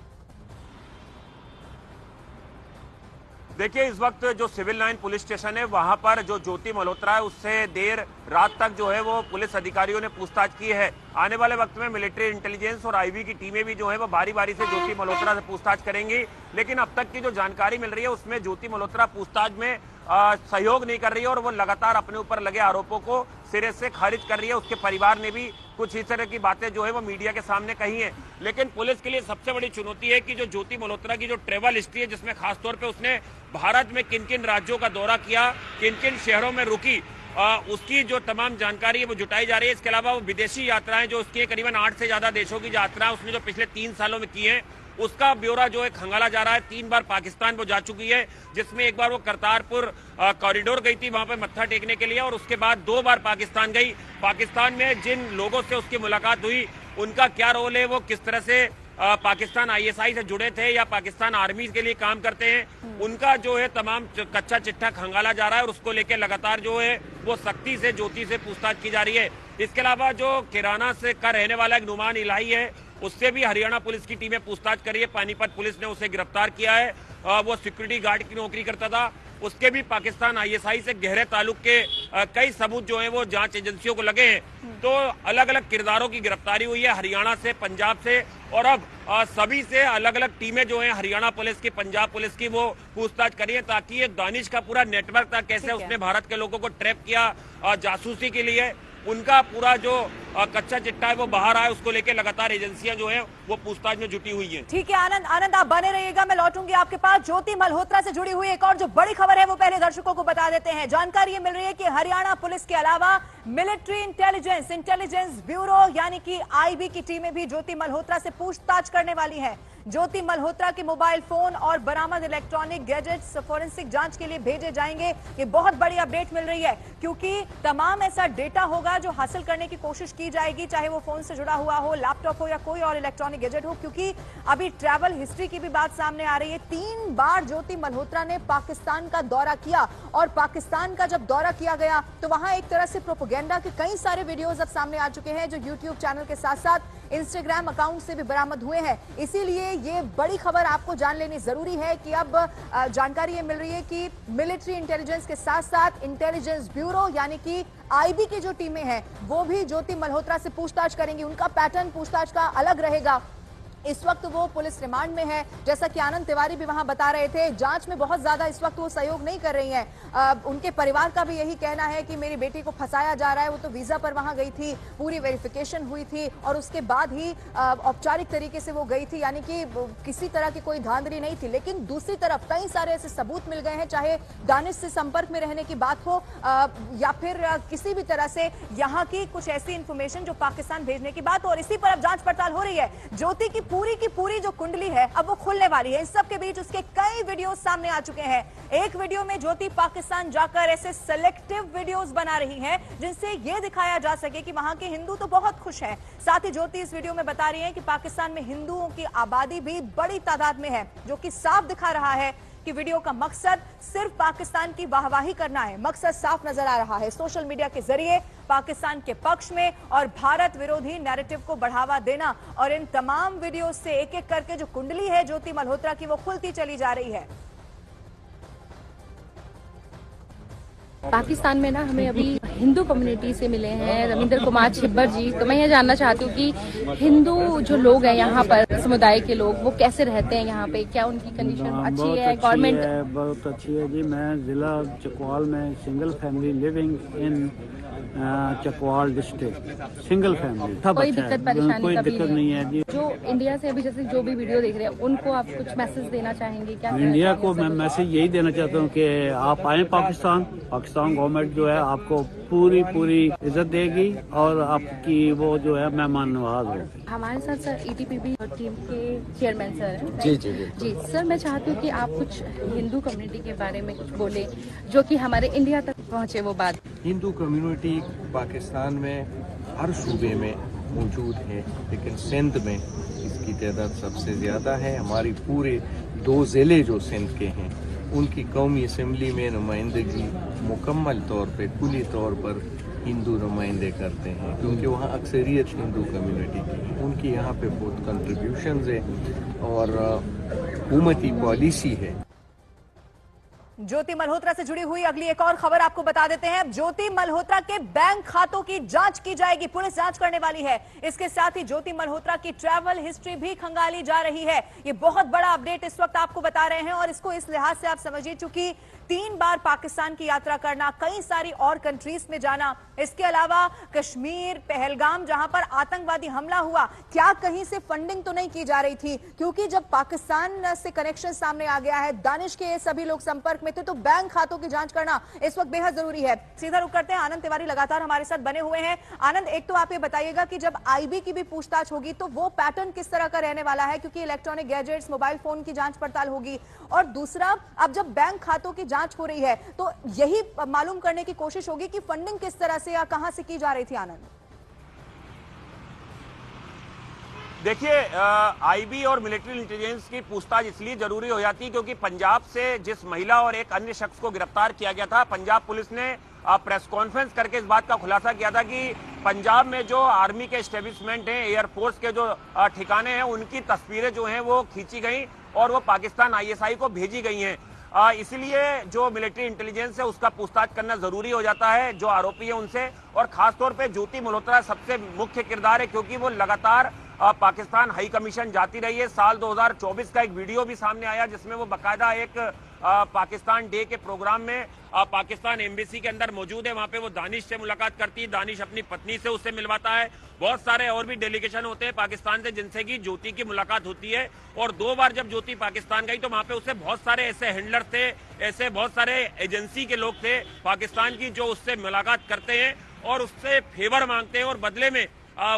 देखिए, इस वक्त जो सिविल लाइन पुलिस स्टेशन है वहां पर जो ज्योति मल्होत्रा है उससे देर रात तक जो है वो पुलिस अधिकारियों ने पूछताछ की है। आने वाले वक्त में मिलिट्री इंटेलिजेंस और आईबी की टीमें भी जो है वो बारी बारी से ज्योति मल्होत्रा से पूछताछ करेंगी। लेकिन अब तक की जो जानकारी मिल रही है उसमें ज्योति मल्होत्रा पूछताछ में सहयोग नहीं कर रही है और वो लगातार अपने ऊपर लगे आरोपों को सिरे से खारिज कर रही है। उसके परिवार ने भी कुछ इस तरह की बातें जो है वो मीडिया के सामने कही हैं। लेकिन पुलिस के लिए सबसे बड़ी चुनौती है कि जो ज्योति मल्होत्रा की जो ट्रेवल हिस्ट्री है, जिसमें खासतौर पे उसने भारत में किन किन राज्यों का दौरा किया, किन किन शहरों में रुकी, उसकी जो तमाम जानकारी है वो जुटाई जा रही है। इसके अलावा वो विदेशी यात्राएं जो उसकी करीबन 8 से ज्यादा देशों की यात्राएं उसने जो पिछले 3 सालों में की हैं उसका ब्यौरा जो है खंगाला जा रहा है। 3 बार पाकिस्तान वो जा चुकी है, जिसमें एक बार वो करतारपुर कॉरिडोर गई थी वहां पे मत्था टेकने के लिए और उसके बाद 2 बार पाकिस्तान गई। पाकिस्तान में जिन लोगों से उसकी मुलाकात हुई उनका क्या रोल है, वो किस तरह से पाकिस्तान ISI से जुड़े थे या पाकिस्तान आर्मी के लिए काम करते हैं, उनका जो है तमाम कच्चा चिट्ठा खंगाला जा रहा है और उसको लेकर लगातार जो है वो सख्ती से ज्योति से पूछताछ की जा रही है। इसके अलावा जो किराना से का रहने वाला एक नुमान इलाही है उससे भी हरियाणा पुलिस की टीमें पूछताछ कर रही है। पानीपत पुलिस ने उसे गिरफ्तार किया है। वो सिक्योरिटी गार्ड की नौकरी करता था उसके भी पाकिस्तान आईएसआई से गहरे ताल्लुक के कई सबूत जो हैं वो जांच एजेंसियों को लगे हैं। तो अलग अलग किरदारों की गिरफ्तारी हुई है हरियाणा से, पंजाब से, और अब सभी से अलग अलग टीमें जो हैं हरियाणा पुलिस की, पंजाब पुलिस की, वो पूछताछ करी है ताकि ये दानिश का पूरा नेटवर्क था, कैसे उसने भारत के लोगों को ट्रैप किया जासूसी के लिए, उनका पूरा जो कच्चा चिट्टा है वो बाहर आया, उसको लेकर लगातार एजेंसियां जो हैं वो पूछताछ में जुटी हुई हैं। ठीक है आनंद आप बने रहिएगा, मैं लौटूंगी आपके पास। ज्योति मल्होत्रा से जुड़ी हुई एक और जो बड़ी खबर है वो पहले दर्शकों को बता देते हैं। जानकारी ये मिल रही है कि हरियाणा पुलिस के अलावा मिलिट्री इंटेलिजेंस ब्यूरो यानी कि आईबी की टीमें भी ज्योति मल्होत्रा से पूछताछ करने वाली है। ज्योति मल्होत्रा के मोबाइल फोन और बरामद इलेक्ट्रॉनिक गैजेट्स फॉरेंसिक जांच के लिए भेजे जाएंगे। ये बहुत बड़ी अपडेट मिल रही है क्योंकि तमाम ऐसा डेटा होगा जो हासिल करने की कोशिश की जाएगी, चाहे वो फोन से जुड़ा हुआ हो, लैपटॉप हो या कोई और इलेक्ट्रॉनिक गैजेट हो, क्योंकि अभी ट्रैवल हिस्ट्री की भी बात सामने आ रही है। 3 बार ज्योति मल्होत्रा ने पाकिस्तान का दौरा किया और पाकिस्तान का जब दौरा किया गया तो वहां एक तरह से प्रोपेगेंडा के कई सारे वीडियोज अब सामने आ चुके हैं जो यूट्यूब चैनल के साथ साथ इंस्टाग्राम अकाउंट से भी बरामद हुए हैं। इसीलिए ये बड़ी खबर आपको जान लेनी जरूरी है कि अब जानकारी ये मिल रही है कि मिलिट्री इंटेलिजेंस के साथ साथ इंटेलिजेंस ब्यूरो यानी कि आईबी की जो टीमें हैं वो भी ज्योति मल्होत्रा से पूछताछ करेंगी। उनका पैटर्न पूछताछ का अलग रहेगा। इस वक्त वो पुलिस रिमांड में है, जैसा कि आनंद तिवारी भी वहां बता रहे थे। जांच में बहुत ज्यादा इस वक्त वो सहयोग नहीं कर रही हैं। उनके परिवार का भी यही कहना है कि मेरी बेटी को फंसाया जा रहा है। वो तो वीजा पर वहां गई थी, पूरी वेरिफिकेशन हुई थी और उसके बाद ही औपचारिक तरीके से वो गई थी, यानी कि किसी तरह की कोई धांधली नहीं थी। लेकिन दूसरी तरफ कई सारे ऐसे सबूत मिल गए हैं, चाहे दानिश से संपर्क में रहने की बात हो या फिर किसी भी तरह से यहाँ की कुछ ऐसी इंफॉर्मेशन जो पाकिस्तान भेजने की बात हो। और इसी पर अब जांच पड़ताल हो रही है। ज्योति की पूरी जो कुंडली है अब वो खुलने वाली है। इन सब के बीच उसके कई वीडियोस सामने आ चुके हैं। एक वीडियो में ज्योति पाकिस्तान जाकर ऐसे सिलेक्टिव वीडियोस बना रही हैं जिनसे ये दिखाया जा सके कि वहां के हिंदू तो बहुत खुश हैं। साथ ही ज्योति इस वीडियो में बता रही है कि पाकिस्तान में हिंदुओं की आबादी भी बड़ी तादाद में है, जो कि साफ दिखा रहा है कि वीडियो का मकसद सिर्फ पाकिस्तान की वाहवाही करना है। मकसद साफ नजर आ रहा है, सोशल मीडिया के जरिए पाकिस्तान के पक्ष में और भारत विरोधी नैरेटिव को बढ़ावा देना। और इन तमाम वीडियो से एक एक करके जो कुंडली है ज्योति मल्होत्रा की वो खुलती चली जा रही है। पाकिस्तान में ना हमें अभी हिंदू कम्युनिटी से मिले हैं रविंद्र कुमार छिब्बर जी। तो मैं ये जानना चाहती हूँ कि हिंदू जो लोग हैं यहाँ पर, समुदाय के लोग, वो कैसे रहते हैं यहाँ पे, क्या उनकी कंडीशन अच्छी है? गवर्नमेंट बहुत अच्छी है जी। मैं जिला चकवाल में single family living in Chakwal district, single family. कोई दिक्कत परेशानी कोई दिक्कत नहीं है जी। जो इंडिया से अभी जैसे जो भी वीडियो देख रहे हैं उनको आप कुछ मैसेज देना चाहेंगे क्या? इंडिया को मैं मैसेज यही देना चाहता हूँ कि आप आए पाकिस्तान गवर्नमेंट जो है आपको पूरी इज्जत देगी और आपकी वो जो है मेहमान नवाज होगी। हमारे साथ सर ईटीपीबी टीम के चेयरमैन सर हैं। जी सर, मैं चाहती हूँ कि आप कुछ हिंदू कम्युनिटी के बारे में कुछ बोले जो कि हमारे इंडिया तक पहुँचे वो बात। हिंदू कम्युनिटी पाकिस्तान में हर सूबे में मौजूद है, लेकिन सिंध में इसकी तादाद सबसे ज़्यादा है। हमारी पूरे 2 ज़िले जो सिंध के हैं उनकी कौमी असम्बली में नुमाइंदगी मुकम्मल तौर पे, कुली तौर पर हिंदू नुमाइंदे करते हैं, क्योंकि वहाँ अक्सरियत हिंदू कम्युनिटी की है। उनकी यहाँ पे बहुत कंट्रीब्यूशंस है और हुकूमती पॉलिसी है। ज्योति मल्होत्रा से जुड़ी हुई अगली एक और खबर आपको बता देते हैं। ज्योति मल्होत्रा के बैंक खातों की जांच की जाएगी, पुलिस जांच करने वाली है। इसके साथ ही ज्योति मल्होत्रा की ट्रैवल हिस्ट्री भी खंगाली जा रही है। ये बहुत बड़ा अपडेट इस वक्त आपको बता रहे हैं और इसको इस लिहाज से आप समझिए, चूंकि 3 बार पाकिस्तान की यात्रा करना, कई सारी और कंट्रीज में जाना, इसके अलावा कश्मीर, पहलगाम जहां पर आतंकवादी हमला हुआ, क्या कहीं से फंडिंग तो नहीं की जा रही थी? क्योंकि जब पाकिस्तान से कनेक्शन सामने आ गया है, दानिश के सभी लोग संपर्क में थे, तो बैंक खातों की जांच करना इस वक्त बेहद जरूरी है। सीधा रुक करते हैं, आनंद तिवारी लगातार हमारे साथ बने हुए हैं। आनंद, एक तो आप ये बताइएगा कि जब आईबी की भी पूछताछ होगी तो वो पैटर्न किस तरह का रहने वाला है, क्योंकि इलेक्ट्रॉनिक गैजेट्स, मोबाइल फोन की जांच पड़ताल होगी। और दूसरा, अब जब बैंक खातों की जांच हो रही है तो यही मालूम करने की कोशिश होगी कि फंडिंग किस तरह से या कहां से की जा रही थी। आनंद, देखिए, आईबी और मिलिट्री इंटेलिजेंस की पूछताछ इसलिए जरूरी हो जाती है क्योंकि पंजाब से जिस महिला और एक अन्य शख्स को गिरफ्तार किया गया था, पंजाब पुलिस ने प्रेस कॉन्फ्रेंस करके इस बात का खुलासा किया था कि पंजाब में जो आर्मी के एस्टेब्लिशमेंट हैं, एयरफोर्स के जो ठिकाने हैं, उनकी तस्वीरें जो हैं वो खींची गई और वो पाकिस्तान आईएसआई को भेजी गई हैं। इसलिए जो मिलिट्री इंटेलिजेंस है उसका पूछताछ करना जरूरी हो जाता है जो आरोपी है उनसे, और खासतौर पे ज्योति मल्होत्रा सबसे मुख्य किरदार है क्योंकि वो लगातार पाकिस्तान हाई कमीशन जाती रही है। साल 2024 का एक वीडियो भी सामने आया जिसमें वो बाकायदा एक पाकिस्तान डे के प्रोग्राम में पाकिस्तान एम्बेसी के अंदर मौजूद है। वहां पे वो दानिश से मुलाकात करती है, दानिश अपनी पत्नी से उससे मिलवाता है। बहुत सारे और भी डेलीगेशन होते हैं पाकिस्तान से जिनसे की ज्योति की मुलाकात होती है, और 2 बार जब ज्योति पाकिस्तान गई तो वहां पे उससे बहुत सारे ऐसे हैंडलर थे, ऐसे बहुत सारे एजेंसी के लोग थे पाकिस्तान की जो उससे मुलाकात करते हैं और उससे फेवर मांगते हैं और बदले में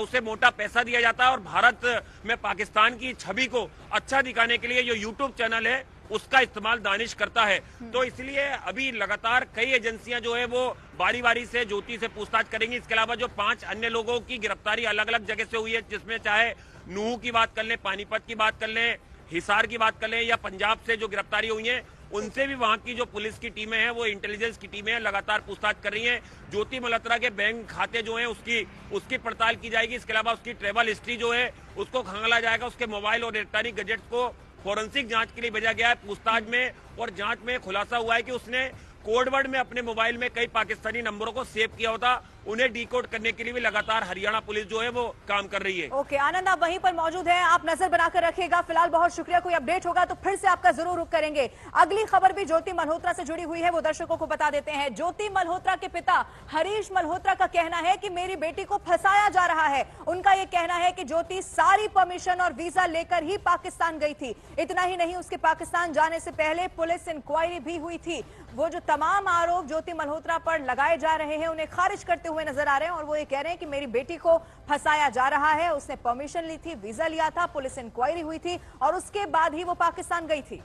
उसे मोटा पैसा दिया जाता है। और भारत में पाकिस्तान की छवि को अच्छा दिखाने के लिए जो यूट्यूब चैनल है उसका इस्तेमाल दानिश करता है। तो इसलिए अभी लगातार कई एजेंसियां जो है वो बारी बारी से ज्योति से पूछताछ करेंगी। इसके अलावा जो 5 अन्य लोगों की गिरफ्तारी अलग अलग जगह से हुई है, जिसमें चाहे नूह की बात कर लें, पानीपत की बात कर लें, हिसार की बात कर लें, या पंजाब से जो गिरफ्तारी हुई है उनसे भी वहां की जो पुलिस की टीमें हैं, वो इंटेलिजेंस की टीमें हैं, लगातार पूछताछ कर रही हैं। ज्योति मल्होत्रा के बैंक खाते जो हैं उसकी पड़ताल की जाएगी। इसके अलावा उसकी ट्रेवल हिस्ट्री जो है उसको खंगाला जाएगा। उसके मोबाइल और इलेक्ट्रॉनिक गैजेट्स को फोरेंसिक जांच के लिए भेजा गया है। पूछताछ में और जांच में खुलासा हुआ है कि उसने कोडवर्ड में अपने मोबाइल में कई पाकिस्तानी नंबरों को सेव किया होता। उन्हें डिकोड करने के लिए भी लगातार हरियाणा पुलिस जो है वो काम कर रही है। ओके आनंद, आप वहीं पर मौजूद हैं, आप नजर बनाकर रखिएगा। फिलहाल बहुत शुक्रिया, कोई अपडेट होगा तो फिर से आपका जरूर रुख करेंगे। अगली खबर भी ज्योति मल्होत्रा से जुड़ी हुई है, वो दर्शकों को बता देते हैं। ज्योति मल्होत्रा के पिता हरीश मल्होत्रा का कहना है कि मेरी बेटी को फंसाया जा रहा है। उनका यह कहना है कि ज्योति सारी परमिशन और वीजा लेकर ही पाकिस्तान गई थी। इतना ही नहीं, उसके पाकिस्तान जाने से पहले पुलिस इंक्वायरी भी हुई थी। वो जो तमाम आरोप ज्योति मल्होत्रा पर लगाए जा रहे हैं उन्हें खारिज करते हुए नजर आ रहे हैं, और वो ये कह रहे हैं कि मेरी बेटी को फंसाया जा रहा है। उसने परमिशन ली थी, वीजा लिया था, पुलिस इंक्वायरी हुई थी और उसके बाद ही वो पाकिस्तान गई थी।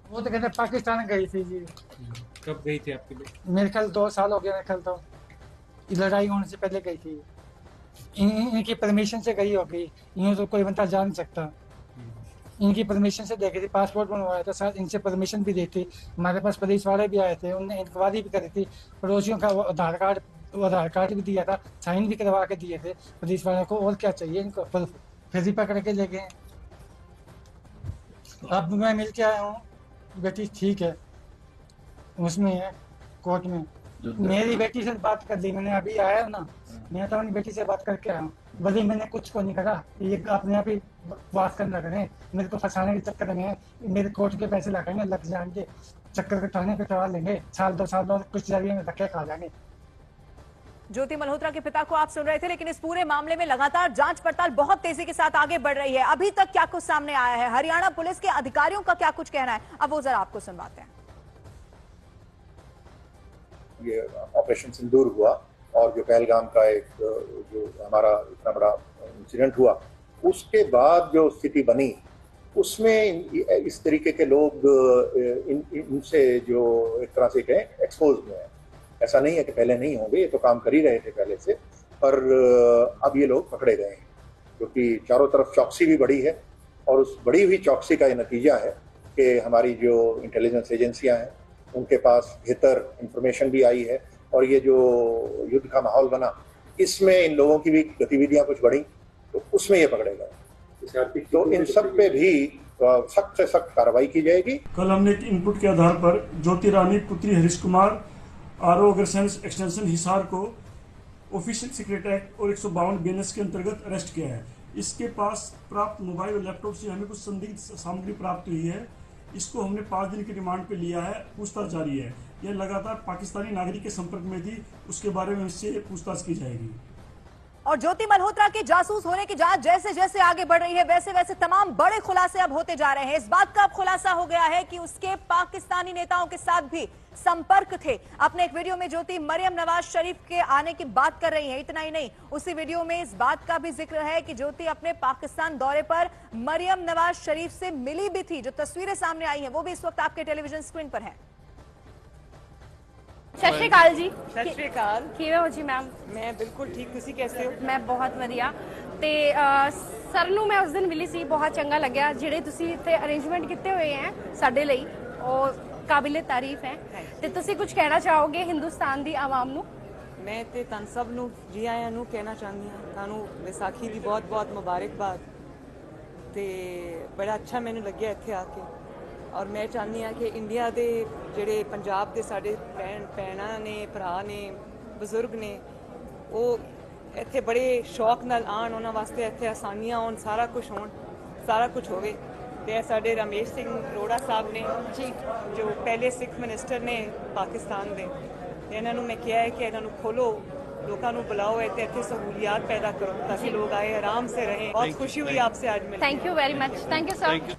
वो तो कहते पाकिस्तान गई थी जी। कब गई थी आपकी बेटी? मेरे ख्याल 2 साल हो गया, मेरे ख्याल तो लड़ाई होने से पहले गई थी। इनकी परमिशन से गई होगी, यूँ तो कोई बंदा जा नहीं सकता। इनकी परमिशन से देखी थी, पासपोर्ट बनवाया था, साथ इनसे परमिशन भी दी थी। हमारे पास पुलिस वाले भी आए थे, उनने इंक्वायरी भी करी थी। पड़ोसियों का आधार कार्ड भी दिया था, साइन भी करवा के दिए थे पुलिस वालों को। और क्या चाहिए इनको, फिर ही पकड़ के ले गए। अब मैं मिल के आया हूँ, बेटी ठीक है, उसमें है कोर्ट में। मेरी बेटी से बात कर ली मैंने, अभी आया ना, मैं तो अपनी बेटी से बात करके आया हूँ। भले मैंने कुछ को नहीं करा, ये अपने आप ही बात करना करें। मेरे को फंसाने के चक्कर में मेरे कोर्ट के पैसे लगाएंगे, लग जाएंगे, चक्कर कटाने पे करवा लेंगे, 1-2 साल और कुछ जरिए में धक्के खा जाएंगे। ज्योति मल्होत्रा के पिता को आप सुन रहे थे, लेकिन इस पूरे मामले में लगातार जांच पड़ताल बहुत तेजी के साथ आगे बढ़ रही है। अभी तक क्या कुछ सामने आया है, हरियाणा पुलिस के अधिकारियों का क्या कुछ कहना है, अब वो जरा आपको सुनवाते हैं। ये ऑपरेशन सिंदूर हुआ और जो पहलगाम का एक जो हमारा इतना बड़ा इंसिडेंट हुआ, उसके बाद जो स्थिति बनी उसमें इस तरीके के लोग इनसे जो एक तरह से कहें एक्सपोज हुए हैं। ऐसा नहीं है कि पहले नहीं होंगे, ये तो काम कर ही रहे थे पहले से, पर अब ये लोग पकड़े गए हैं क्योंकि चारों तरफ चौकसी भी बढ़ी है। और उस बढ़ी हुई चौकसी का ये नतीजा है कि हमारी जो इंटेलिजेंस एजेंसियां हैं उनके पास बेहतर इंफॉर्मेशन भी आई है, और ये जो युद्ध का माहौल बना इसमें इन लोगों की भी गतिविधियां कुछ बढ़ी, तो उसमें ये पकड़े गए। तो इन सब पे भी सख्त से सख्त कार्रवाई की जाएगी। कल हमने एक इनपुट के आधार पर ज्योति रानी पुत्री हरीश कुमार आरओ अग्रसेन एक्सटेंशन हिसार को ऑफिशियल सीक्रेट एक्ट और 152 BNS के अंतर्गत अरेस्ट किया है। इसके पास प्राप्त मोबाइल और लैपटॉप से हमें कुछ संदिग्ध सामग्री प्राप्त हुई है। इसको हमने 5 दिन के रिमांड पे लिया है, पूछताछ जारी है। यह लगातार पाकिस्तानी नागरिक के संपर्क में थी, उसके बारे में इससे पूछताछ की जाएगी। और ज्योति मल्होत्रा के जासूस होने की जांच जैसे जैसे आगे बढ़ रही है वैसे वैसे तमाम बड़े खुलासे अब होते जा रहे हैं। इस बात का अब खुलासा हो गया है कि उसके पाकिस्तानी नेताओं के साथ भी संपर्क थे। अपने एक वीडियो में ज्योति मरियम नवाज शरीफ के आने की बात कर रही है। इतना ही नहीं, उसी वीडियो में इस बात का भी जिक्र है कि ज्योति अपने पाकिस्तान दौरे पर मरियम नवाज शरीफ से मिली भी थी। जो तस्वीरें सामने आई हैं वो भी इस वक्त आपके टेलीविजन स्क्रीन पर है। सत श्री अकाल जी। सत श्री अकाल। किवें हो जी मैम? मैं बिल्कुल ठीक, ਤੁਸੀਂ कैसे हो? मैं बहुत ਵਧੀਆ। ਤੇ ਸਰ ਨੂੰ ਮੈਂ ਉਸ ਦਿਨ ਮਿਲੀ ਸੀ, ਬਹੁਤ ਚੰਗਾ ਲੱਗਿਆ। ਜਿਹੜੇ ਤੁਸੀਂ ਇੱਥੇ ਅਰੇਂਜਮੈਂਟ ਕੀਤੇ ਹੋਏ ਹੈ ਸਾਡੇ ਲਈ ਉਹ ਕਾਬਿਲੇ ਤਾਰੀਫ ਹੈ। ਤੇ ਤੁਸੀਂ ਕੁਝ ਕਹਿਣਾ ਚਾਹੋਗੇ ਹਿੰਦੁਸਤਾਨ ਦੀ ਆਵਾਮ ਨੂੰ? ਮੈਂ ਤੇ ਤਨ ਸਭ ਨੂੰ ਜੀ ਆਇਆਂ ਨੂੰ ਕਹਿਣਾ ਚਾਹੁੰਦੀ ਹਾਂ। ਤੁਹਾਨੂੰ ਵਿਸਾਖੀ ਦੀ ਬਹੁਤ ਬਹੁਤ ਮੁਬਾਰਕਬਾਦ। ਤੇ ਬੜਾ ਅੱਛਾ ਮੈਨੂੰ ਲੱਗਿਆ ਇੱਥੇ ਆ ਕੇ, और मैं चाहती हाँ कि इंडिया के ਜਿਹੜੇ पंजाब के साढ़े भैन ने भरा ने बजुर्ग ने वो इत्थे बड़े शौक नाल आन, उन्होंने वास्ते इत्थे आसानियां होन, सारा कुछ होवे। ते साढ़े रमेश सिंह अरोड़ा साहब ने जी जो पहले सिख मिनिस्टर ने पाकिस्तान के, इन्होंने मैं किया है कि इन्होंने खोलो, लोगों को बुलाओ, इतने सहूलियात पैदा करो ताकि लोग आए आराम से रहें। बहुत खुशी हुई आपसे आज मिलकर। Thank you very much. Thank you sir.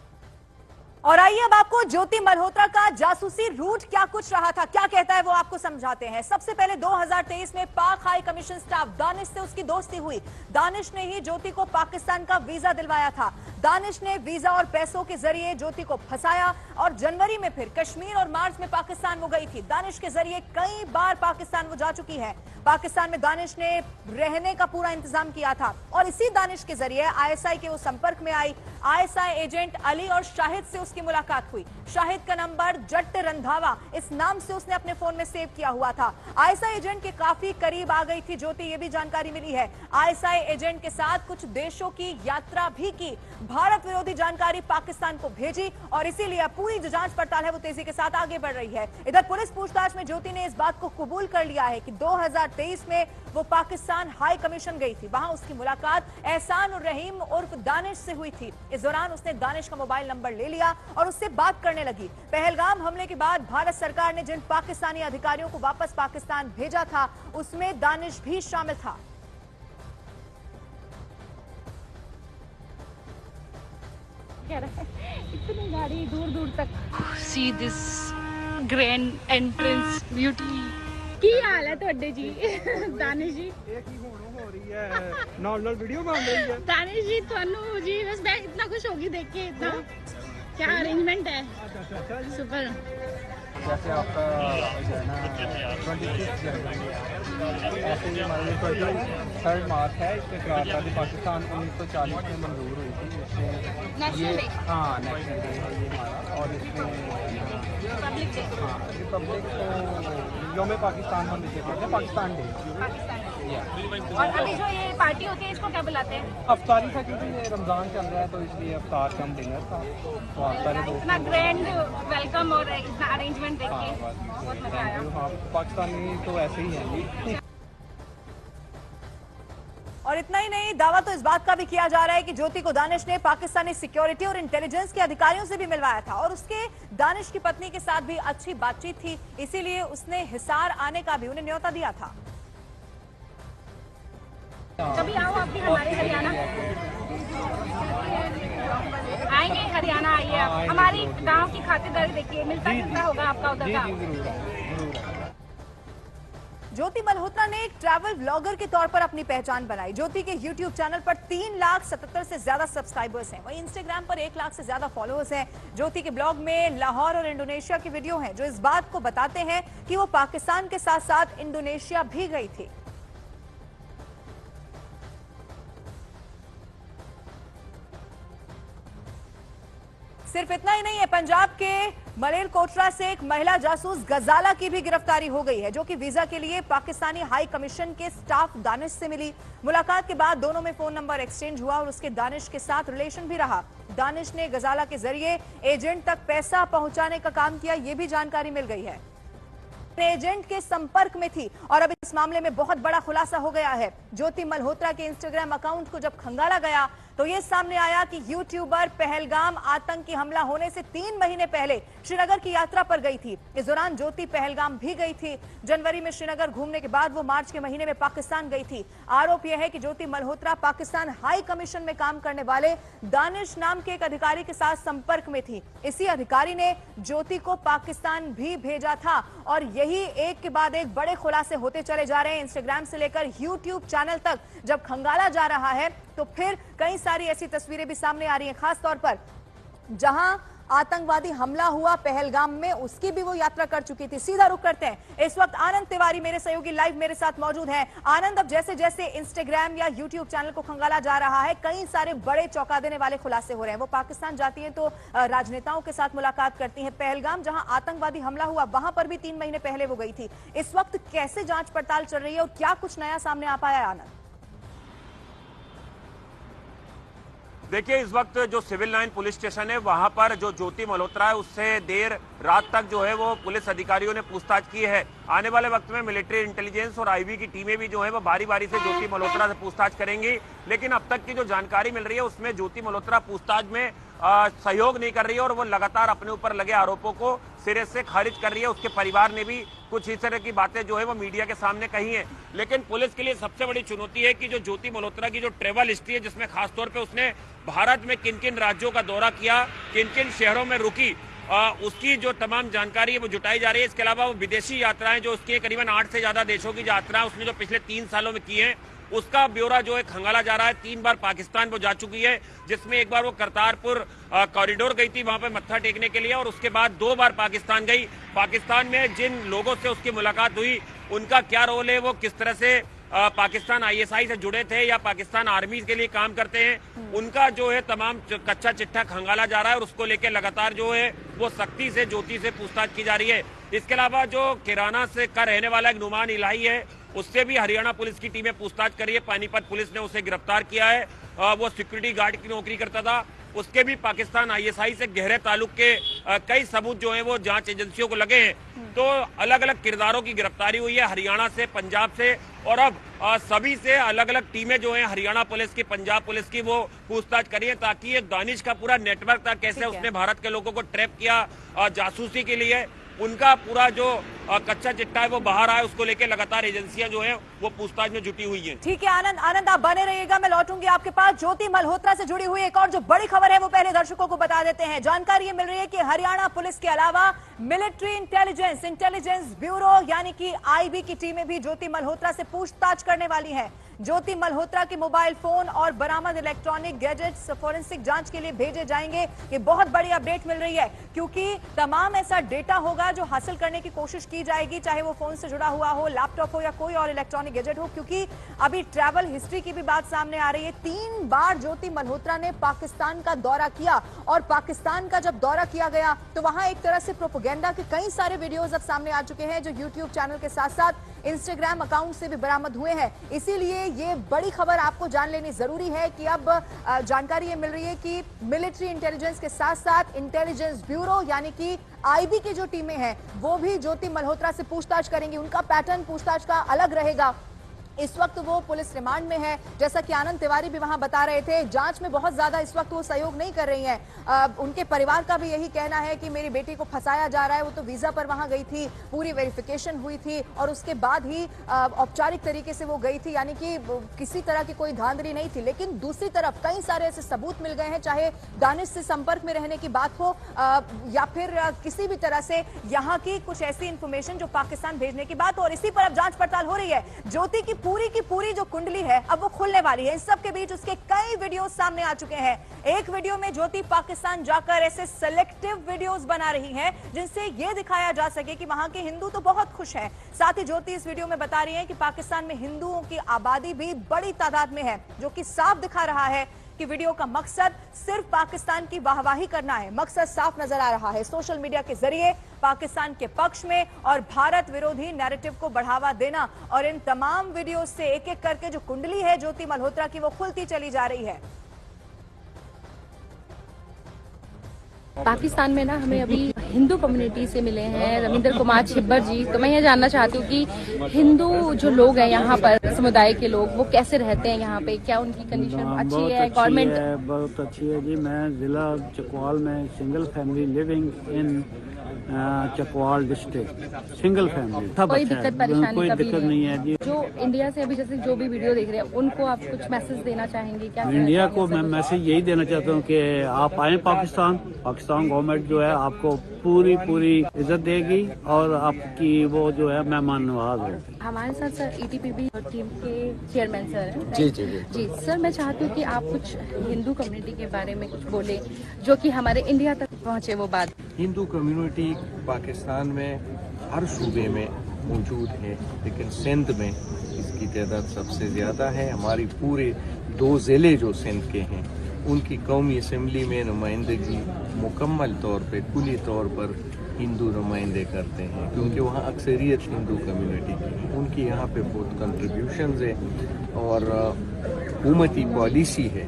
और आइए अब आपको ज्योति मल्होत्रा का जासूसी रूट क्या कुछ रहा था, क्या कहता है वो आपको समझाते हैं। सबसे पहले 2023 में पाक हाई कमीशन स्टाफ दानिश से उसकी दोस्ती हुई। दानिश ने ही ज्योति को पाकिस्तान का वीजा दिलवाया था। दानिश ने वीजा और पैसों के जरिए ज्योति को फंसाया और जनवरी में फिर कश्मीर और मार्च में पाकिस्तान वो गई थी। दानिश के जरिए कई बार पाकिस्तान वो जा चुकी है। पाकिस्तान में दानिश ने रहने का पूरा इंतजाम किया था और इसी दानिश के जरिए आईएसआई के वो संपर्क में आई। आईएसआई एजेंट अली और शाहिद से उसकी मुलाकात हुई। शाहिद का नंबर जट्ट रंधावा इस नाम से उसने अपने फोन में सेव किया हुआ था। आईएसआई एजेंट के काफी करीब आ गई थी ज्योति, ये भी जानकारी मिली है। आईएसआई एजेंट के साथ कुछ देशों की यात्रा भी की। भारत विरोधी जानकारी पाकिस्तान को भेजी और इसीलिए पूरी जो जांच पड़ताल है वो तेजी के साथ आगे बढ़ रही है। इधर पुलिस पूछताछ में ज्योति ने इस बात को कबूल कर लिया है कि 2023 में वो पाकिस्तान हाई कमीशन गई थी। वहां उसकी मुलाकात एहसान उर रहीम उर्फ दानिश से हुई थी। इस दौरान उसने दानिश का मोबाइल नंबर ले लिया और उससे बात करने लगी। पहलगाम हमले के बाद भारत सरकार ने जिन पाकिस्तानी अधिकारियों को वापस पाकिस्तान भेजा था उसमें दानिश भी शामिल था। इतनी गाड़ी दूर दूर तक। See this grand entrance beauty. की हाल है ਤੁਹਾਡੇ जी दानिश जी? ਇਹ ਕੀ ਹੋ ਰਹੀ ਹੈ? ਨਾਲ ਵੀਡੀਓ ਬਣ ਰਹੀ ਹੈ। दानिश जी ਤੁਹਾਨੂੰ जी बस मैं इतना खुश होगी देख के। इतना क्या अरेंजमेंट है? सुपर। जैसे आपका जो है ना 26 जनवरी ऐसे ही हमारे 23 मार्च है, इसके करारदादी पाकिस्तान 1940 में मंजूर हुई थी। इसमें ये हाँ नेशनल डे है ये हमारा, और इसमें रिपब्लिक को योम पाकिस्तान हम जिसे कहते हैं, पाकिस्तान डे। और अभी जो ये पार्टी होती है इसको क्या बुलाते हैं? अफ्तारी था, क्योंकि ये रमजान चल रहा है तो इसलिए अफ्तार कम डिनर था। तो आप सारे दोस्त इतना ग्रैंड वेलकम और इतना अरेंजमेंट देख के बहुत मजा आया। हाँ, पाकिस्तानी तो ऐसे ही है। और इतना ही नहीं, दावा तो इस बात का भी किया जा रहा है कि ज्योति को दानिश ने पाकिस्तानी सिक्योरिटी और इंटेलिजेंस के अधिकारियों से भी मिलवाया था और उसके दानिश की पत्नी के साथ भी अच्छी बातचीत थी, इसीलिए उसने हिसार आने का भी उन्हें न्योता दिया था। कभी आओ आप भी हमारे हरियाणा, आएंगे हरियाणा, आइए आप हमारी गांव की खातिरदारी देखिए, मिलता जुलता होगा आपका उधर का। ज्योति मल्होत्रा ने एक ट्रैवल ब्लॉगर के तौर पर अपनी पहचान बनाई। ज्योति के YouTube चैनल पर 3,77,000 से ज्यादा सब्सक्राइबर्स हैं। वहीं इंस्टाग्राम पर 1 लाख से ज्यादा फॉलोअर्स हैं। ज्योति के ब्लॉग में लाहौर और इंडोनेशिया की वीडियो हैं जो इस बात को बताते हैं कि वो पाकिस्तान के साथ साथ इंडोनेशिया भी गई थी। सिर्फ इतना ही नहीं है, पंजाब के मलेरकोटला से एक महिला जासूस गजाला की भी गिरफ्तारी हो गई है जो कि वीजा के लिए पाकिस्तानी हाई कमीशन के स्टाफ दानिश से मिली। मुलाकात के बाद दोनों में फोन नंबर एक्सचेंज हुआ और उसके दानिश के साथ रिलेशन भी रहा। दानिश ने गजाला के जरिए एजेंट तक पैसा पहुंचाने का काम किया, यह भी जानकारी मिल गई है। एजेंट के संपर्क में थी और अब इस मामले में बहुत बड़ा खुलासा हो गया है। ज्योति मल्होत्रा के इंस्टाग्राम अकाउंट को जब खंगाला गया तो यह सामने आया कि यूट्यूबर पहलगाम आतंकी हमला होने से 3 महीने पहले श्रीनगर की यात्रा पर गई थी। इस दौरान ज्योति पहलगाम भी गई थी। जनवरी में श्रीनगर घूमने के बाद वो मार्च के महीने में पाकिस्तान गई थी। आरोप यह है कि ज्योति मल्होत्रा पाकिस्तान हाई कमीशन में काम करने वाले दानिश नाम के एक अधिकारी के साथ संपर्क में थी। इसी अधिकारी ने ज्योति को पाकिस्तान भी भेजा था और यही एक के बाद एक बड़े खुलासे होते चले जा रहे हैं। इंस्टाग्राम से लेकर यूट्यूब चैनल तक जब खंगाला जा रहा है तो फिर कई सारी ऐसी तस्वीरें भी सामने आ रही हैं, खास तौर पर जहां आतंकवादी हमला हुआ पहलगाम में उसकी भी वो यात्रा कर चुकी थी। सीधा रुख करते हैं, इस वक्त आनंद तिवारी मेरे सहयोगी लाइव मेरे साथ मौजूद हैं। आनंद, अब जैसे जैसे इंस्टाग्राम या यूट्यूब चैनल को खंगाला जा रहा है, कई सारे बड़े चौंका देने वाले खुलासे हो रहे हैं। वो पाकिस्तान जाती हैं तो राजनेताओं के साथ मुलाकात करती हैं। पहलगाम जहां आतंकवादी हमला हुआ वहां पर भी 3 महीने पहले वो गई थी। इस वक्त कैसे जांच पड़ताल चल रही है और क्या कुछ नया सामने आ पाया है? आनंद, देखिए, इस वक्त जो सिविल लाइन पुलिस स्टेशन है वहां पर जो ज्योति मल्होत्रा है उससे देर रात तक जो है वो पुलिस अधिकारियों ने पूछताछ की है। आने वाले वक्त में मिलिट्री इंटेलिजेंस और आईबी की टीमें भी जो है वो बारी बारी से ज्योति मल्होत्रा से पूछताछ करेंगी। लेकिन अब तक की जो जानकारी मिल रही है उसमें ज्योति मल्होत्रा पूछताछ में सहयोग नहीं कर रही है और वो लगातार अपने ऊपर लगे आरोपों को सिरे से खारिज कर रही है। उसके परिवार ने भी कुछ इस तरह की बातें जो है वो मीडिया के सामने कही है। लेकिन पुलिस के लिए सबसे बड़ी चुनौती है कि जो ज्योति मल्होत्रा की जो ट्रेवल हिस्ट्री है, जिसमें खासतौर पे उसने भारत में किन किन राज्यों का दौरा किया, किन किन शहरों में रुकी, उसकी जो तमाम जानकारी है वो जुटाई जा रही है। इसके अलावा वो विदेशी यात्राएं जो उसकी करीबन 8 से ज्यादा देशों की यात्राएं उसने जो पिछले 3 सालों में की है उसका ब्यौरा जो है खंगाला जा रहा है। 3 बार पाकिस्तान वो जा चुकी है, जिसमें एक बार वो करतारपुर कॉरिडोर गई थी वहां पे मत्था टेकने के लिए, और उसके बाद 2 बार पाकिस्तान गई। पाकिस्तान में जिन लोगों से उसकी मुलाकात हुई उनका क्या रोल है, वो किस तरह से पाकिस्तान आईएसआई से जुड़े थे या पाकिस्तान आर्मी के लिए काम करते हैं, उनका जो है तमाम कच्चा चिट्ठा खंगाला जा रहा है और उसको लेकर लगातार जो है वो सख्ती से ज्योति से पूछताछ की जा रही है। इसके अलावा जो किराना से का रहने वाला एक नुमान इलाही है, उससे भी हरियाणा पुलिस की टीमें पूछताछ कर रही है। पानीपत पुलिस ने उसे गिरफ्तार किया है। वो सिक्योरिटी गार्ड की नौकरी करता था। उसके भी पाकिस्तान आईएसआई से गहरे ताल्लुक के कई सबूत जो हैं वो जांच एजेंसियों को लगे हैं। तो अलग अलग किरदारों की गिरफ्तारी हुई है हरियाणा से, पंजाब से, और अब सभी से अलग अलग टीमें जो हैं हरियाणा पुलिस की, पंजाब पुलिस की, वो पूछताछ करी है ताकि एक दानिश का पूरा नेटवर्क था, कैसे उसने भारत के लोगों को ट्रैप किया जासूसी के लिए, उनका पूरा जो कच्चा चिट्ठा है वो बाहर आया, उसको लेकर लगातार एजेंसियां जो हैं वो पूछताछ में जुटी हुई हैं। ठीक है आनंद आप बने रहिएगा, मैं लौटूंगी आपके पास। ज्योति मल्होत्रा से जुड़ी हुई एक और जो बड़ी खबर है वो पहले दर्शकों को बता देते हैं। जानकारी ये मिल रही है कि हरियाणा पुलिस के अलावा मिलिट्री इंटेलिजेंस ब्यूरो यानी कि आईबी की टीमें भी ज्योति मल्होत्रा से पूछताछ करने वाली है। ज्योति मल्होत्रा के मोबाइल फोन और बरामद इलेक्ट्रॉनिक गैजेट्स फोरेंसिक जांच के लिए भेजे जाएंगे। ये बहुत बड़ी अपडेट मिल रही है क्योंकि तमाम ऐसा डेटा होगा जो हासिल करने की कोशिश की जाएगी, चाहे वो फोन से जुड़ा हुआ हो, लैपटॉप हो या कोई और इलेक्ट्रॉनिक गैजेट हो, क्योंकि अभी ट्रैवल हिस्ट्री की भी बात सामने आ रही है। 3 बार ज्योति मल्होत्रा ने पाकिस्तान का दौरा किया और पाकिस्तान का जब दौरा किया गया तो वहां एक तरह से प्रोपेगेंडा के कई सारे वीडियोज अब सामने आ चुके हैं जो यूट्यूब चैनल के साथ साथ इंस्टाग्राम अकाउंट से भी बरामद हुए हैं। इसीलिए ये बड़ी खबर आपको जान लेनी जरूरी है कि अब जानकारी ये मिल रही है कि मिलिट्री इंटेलिजेंस के साथ साथ इंटेलिजेंस ब्यूरो यानी कि आईबी की जो टीमें हैं वो भी ज्योति मल्होत्रा से पूछताछ करेंगी। उनका पैटर्न पूछताछ का अलग रहेगा। इस वक्त वो पुलिस रिमांड में है, जैसा कि आनंद तिवारी भी वहां बता रहे थे। जांच में बहुत ज्यादा इस वक्त वो सहयोग नहीं कर रही हैं। उनके परिवार का भी यही कहना है कि मेरी बेटी को फंसाया जा रहा है। वो तो वीजा पर वहां गई थी, पूरी वेरिफिकेशन हुई थी और उसके बाद ही औपचारिक तरीके से वो गई थी, यानी कि किसी तरह की कोई धांधली नहीं थी। लेकिन दूसरी तरफ कई सारे ऐसे सबूत मिल गए हैं, चाहे दानिश से संपर्क में रहने की बात हो या फिर किसी भी तरह से यहाँ की कुछ ऐसी इंफॉर्मेशन जो पाकिस्तान भेजने की बात हो, और इसी पर अब जांच पड़ताल हो रही है। ज्योति की पूरी जो कुंडली है अब वो खुलने वाली है। इन सब के बीच उसके कई वीडियोस सामने आ चुके हैं। एक वीडियो में ज्योति पाकिस्तान जाकर ऐसे सिलेक्टिव वीडियोस बना रही है जिनसे ये दिखाया जा सके कि वहां के हिंदू तो बहुत खुश हैं। साथ ही ज्योति इस वीडियो में बता रही है कि पाकिस्तान में हिंदुओं की आबादी भी बड़ी तादाद में है, जो कि साफ दिखा रहा है कि वीडियो का मकसद सिर्फ पाकिस्तान की वाहवाही करना है। मकसद साफ नजर आ रहा है, सोशल मीडिया के जरिए पाकिस्तान के पक्ष में और भारत विरोधी नैरेटिव को बढ़ावा देना। और इन तमाम वीडियो से एक एक करके जो कुंडली है ज्योति मल्होत्रा की वो खुलती चली जा रही है। पाकिस्तान में ना हमें अभी हिंदू कम्युनिटी से मिले हैं रविंद्र कुमार छिब्बर जी। तो मैं ये जानना चाहती हूँ कि हिंदू जो लोग हैं यहाँ पर, समुदाय के लोग, वो कैसे रहते हैं यहाँ पे, क्या उनकी कंडीशन अच्छी है? गवर्नमेंट बहुत अच्छी है जी। मैं जिला चकवाल में single family living in Chakwal district, single family, कोई दिक्कत परेशानी कोई दिक्कत नहीं है जी। जो इंडिया से अभी जैसे जो भी वीडियो देख रहे हैं उनको आप कुछ मैसेज देना चाहेंगे क्या? इंडिया को मैं मैसेज यही देना चाहता हूँ कि आप आए पाकिस्तान गवर्नमेंट जो है आपको पूरी इज्जत देगी और आपकी वो जो है मेहमान नवाज होगी। हमारे साथ सर ईटीपीबी टीम के चेयरमैन सर हैं। जी सर, मैं चाहती हूँ कि आप कुछ हिंदू कम्युनिटी के बारे में कुछ बोले जो कि हमारे इंडिया तक पहुँचे वो बात। हिंदू कम्युनिटी पाकिस्तान में हर सूबे में मौजूद है, लेकिन सिंध में इसकी तादाद सबसे ज़्यादा है। हमारी पूरे 2 ज़िले जो सिंध के हैं उनकी कौमी असम्बली में नुमाइंदगी मुकम्मल तौर पे, कुली तौर पर हिंदू नुमाइंदे करते हैं, क्योंकि वहाँ अक्सरियत हिंदू कम्युनिटी की है। उनकी यहाँ पे बहुत कंट्रीब्यूशंस है और हुकूमती पॉलिसी है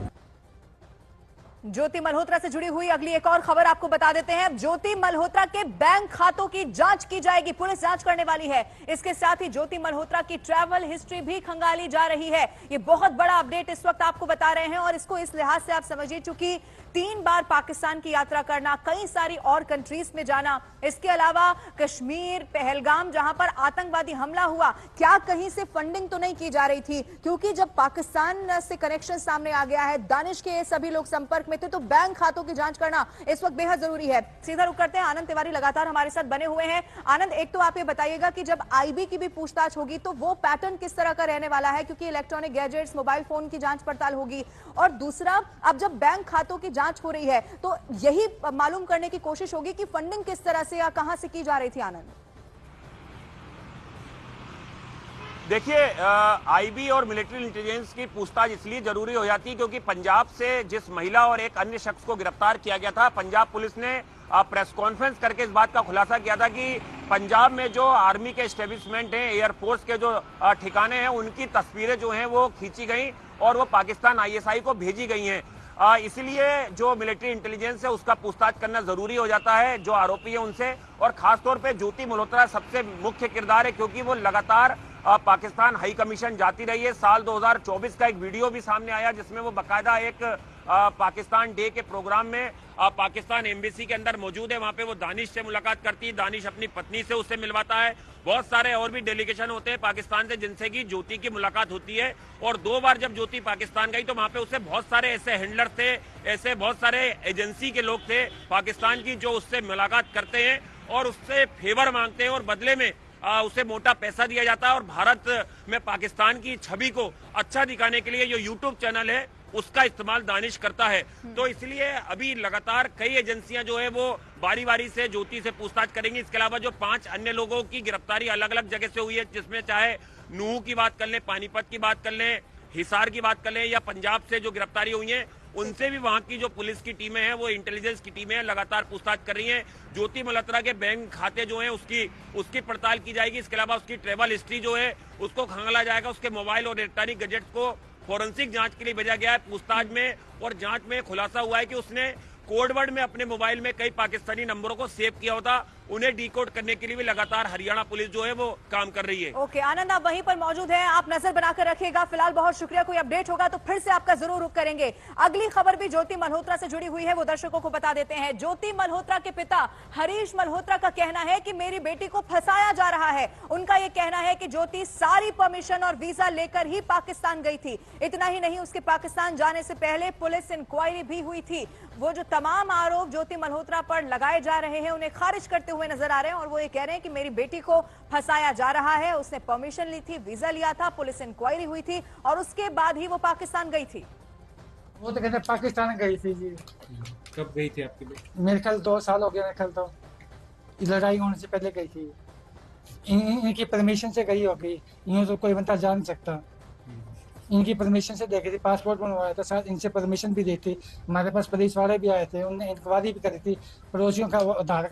ज्योति मल्होत्रा से जुड़ी हुई अगली एक और खबर आपको बता देते हैं। ज्योति मल्होत्रा के बैंक खातों की जांच की जाएगी, पुलिस जांच करने वाली है। इसके साथ ही ज्योति मल्होत्रा की ट्रैवल हिस्ट्री भी खंगाली जा रही है। ये बहुत बड़ा अपडेट इस वक्त आपको बता रहे हैं और इसको इस लिहाज से आप समझिए, चूंकि 3 बार पाकिस्तान की यात्रा करना, कई सारी और कंट्रीज में जाना, इसके अलावा कश्मीर, पहलगाम जहां पर आतंकवादी हमला हुआ, क्या कहीं से फंडिंग तो नहीं की जा रही थी? क्योंकि जब पाकिस्तान से कनेक्शन सामने आ गया है, दानिश के सभी लोग संपर्क में थे, तो बैंक खातों की जांच करना इस वक्त बेहद जरूरी है। सीधा रुख करते हैं, आनंद तिवारी लगातार हमारे साथ बने हुए हैं। आनंद, एक तो आप ये बताइएगा कि जब आईबी की भी पूछताछ होगी तो वो पैटर्न किस तरह का रहने वाला है, क्योंकि इलेक्ट्रॉनिक गैजेट्स, मोबाइल फोन की जांच पड़ताल होगी, और दूसरा अब जब बैंक खातों की जांच हो रही है तो यही मालूम करने की कोशिश होगी कि फंडिंग किस तरह से या कहां से की जा रही थी। आनंद, देखिए, आईबी और मिलिट्री इंटेलिजेंस की पूछताछ इसलिए जरूरी हो जाती है क्योंकि पंजाब से जिस महिला और एक अन्य शख्स को गिरफ्तार किया गया था, पंजाब पुलिस ने प्रेस कॉन्फ्रेंस करके इस बात का खुलासा किया था कि पंजाब में जो आर्मी के एस्टेब्लिशमेंट हैं, एयरफोर्स के जो ठिकाने हैं, उनकी तस्वीरें जो हैं वो खींची गई और वो पाकिस्तान आईएसआई को भेजी गई हैं। इसलिए जो मिलिट्री इंटेलिजेंस है उसका पूछताछ करना जरूरी हो जाता है जो आरोपी है उनसे, और खासतौर पे ज्योति मल्होत्रा सबसे मुख्य किरदार है क्योंकि वो लगातार पाकिस्तान हाई कमीशन जाती रही है। साल 2024 का एक वीडियो भी सामने आया जिसमें वो बाकायदा एक पाकिस्तान डे के प्रोग्राम में पाकिस्तान एम्बेसी के अंदर मौजूद है। वहां पे वो दानिश से मुलाकात करती है, दानिश अपनी पत्नी से उससे मिलवाता है। बहुत सारे और भी डेलीगेशन होते हैं पाकिस्तान से जिनसे की ज्योति की मुलाकात होती है, और 2 बार जब ज्योति पाकिस्तान गई तो वहां पे उससे बहुत सारे ऐसे हैंडलर थे, ऐसे बहुत सारे एजेंसी के लोग थे पाकिस्तान की जो उससे मुलाकात करते हैं और उससे फेवर मांगते हैं और बदले में उसे मोटा पैसा दिया जाता है। और भारत में पाकिस्तान की छवि को अच्छा दिखाने के लिए जो यूट्यूब चैनल है उसका इस्तेमाल दानिश करता है। तो इसलिए अभी लगातार कई एजेंसियां जो है वो बारी बारी से ज्योति से पूछताछ करेंगी। इसके अलावा जो 5 अन्य लोगों की गिरफ्तारी अलग अलग जगह से हुई है, जिसमें चाहे नूह की बात कर लें, पानीपत की बात कर लें, हिसार की बात कर लें, या पंजाब से जो गिरफ्तारी हुई है, उनसे भी वहां की जो पुलिस की टीमें हैं, वो इंटेलिजेंस की टीमें लगातार पूछताछ कर रही हैं। ज्योति मल्होत्रा के बैंक खाते जो हैं उसकी पड़ताल की जाएगी। इसके अलावा उसकी ट्रेवल हिस्ट्री जो है उसको खंगाला जाएगा। उसके मोबाइल और इलेक्ट्रॉनिक गैजेट्स को फोरेंसिक जांच के लिए भेजा गया है। पूछताछ में और जांच में खुलासा हुआ है कि उसने कोडवर्ड में अपने मोबाइल में कई पाकिस्तानी नंबरों को सेव किया होता। उन्हें डीकोड करने के लिए भी लगातार हरियाणा पुलिस जो है वो काम कर रही है। ओके आनंद, आप वहीं पर मौजूद हैं, आप नजर बनाकर रखिएगा। फिलहाल बहुत शुक्रिया, कोई अपडेट होगा तो फिर से आपका जरूर रुख करेंगे। अगली खबर भी ज्योति मल्होत्रा से जुड़ी हुई है, वो दर्शकों को बता देते हैं। ज्योति मल्होत्रा के पिता हरीश मल्होत्रा का कहना है कि मेरी बेटी को फंसाया जा रहा है। उनका यह कहना है कि ज्योति सारी परमिशन और वीजा लेकर ही पाकिस्तान गई थी। इतना ही नहीं, उसके पाकिस्तान जाने से पहले पुलिस इंक्वायरी भी हुई थी। वो जो तमाम आरोप ज्योति मल्होत्रा पर लगाए जा रहे हैं उन्हें खारिज करते हुए नजर आ रहे हैं, और वो ये कह रहे हैं कि मेरी बेटी को फंसाया जा रहा है। उसने परमिशन ली थी, वीजा लिया था, पुलिस इंक्वायरी हुई थी और उसके बाद ही वो पाकिस्तान गई थी। वो तो कहते पाकिस्तान गई थी जी। कब गई थी आपकी बेटी? मेरे ख्याल 2 साल हो गया, मेरे ख्याल तो लड़ाई होने से पहले गई थी। इनकी परमिशन से गई होगी, यूँ तो कोई बंदा जा नहीं सकता। इनकी परमिशन से देखी थी, पासपोर्ट बनवाया था, साथ इनसे परमिशन भी दी थी। हमारे पास पुलिस वाले भी आए थे, उनने इंक्वायरी भी करी थी, पड़ोसियों का आधार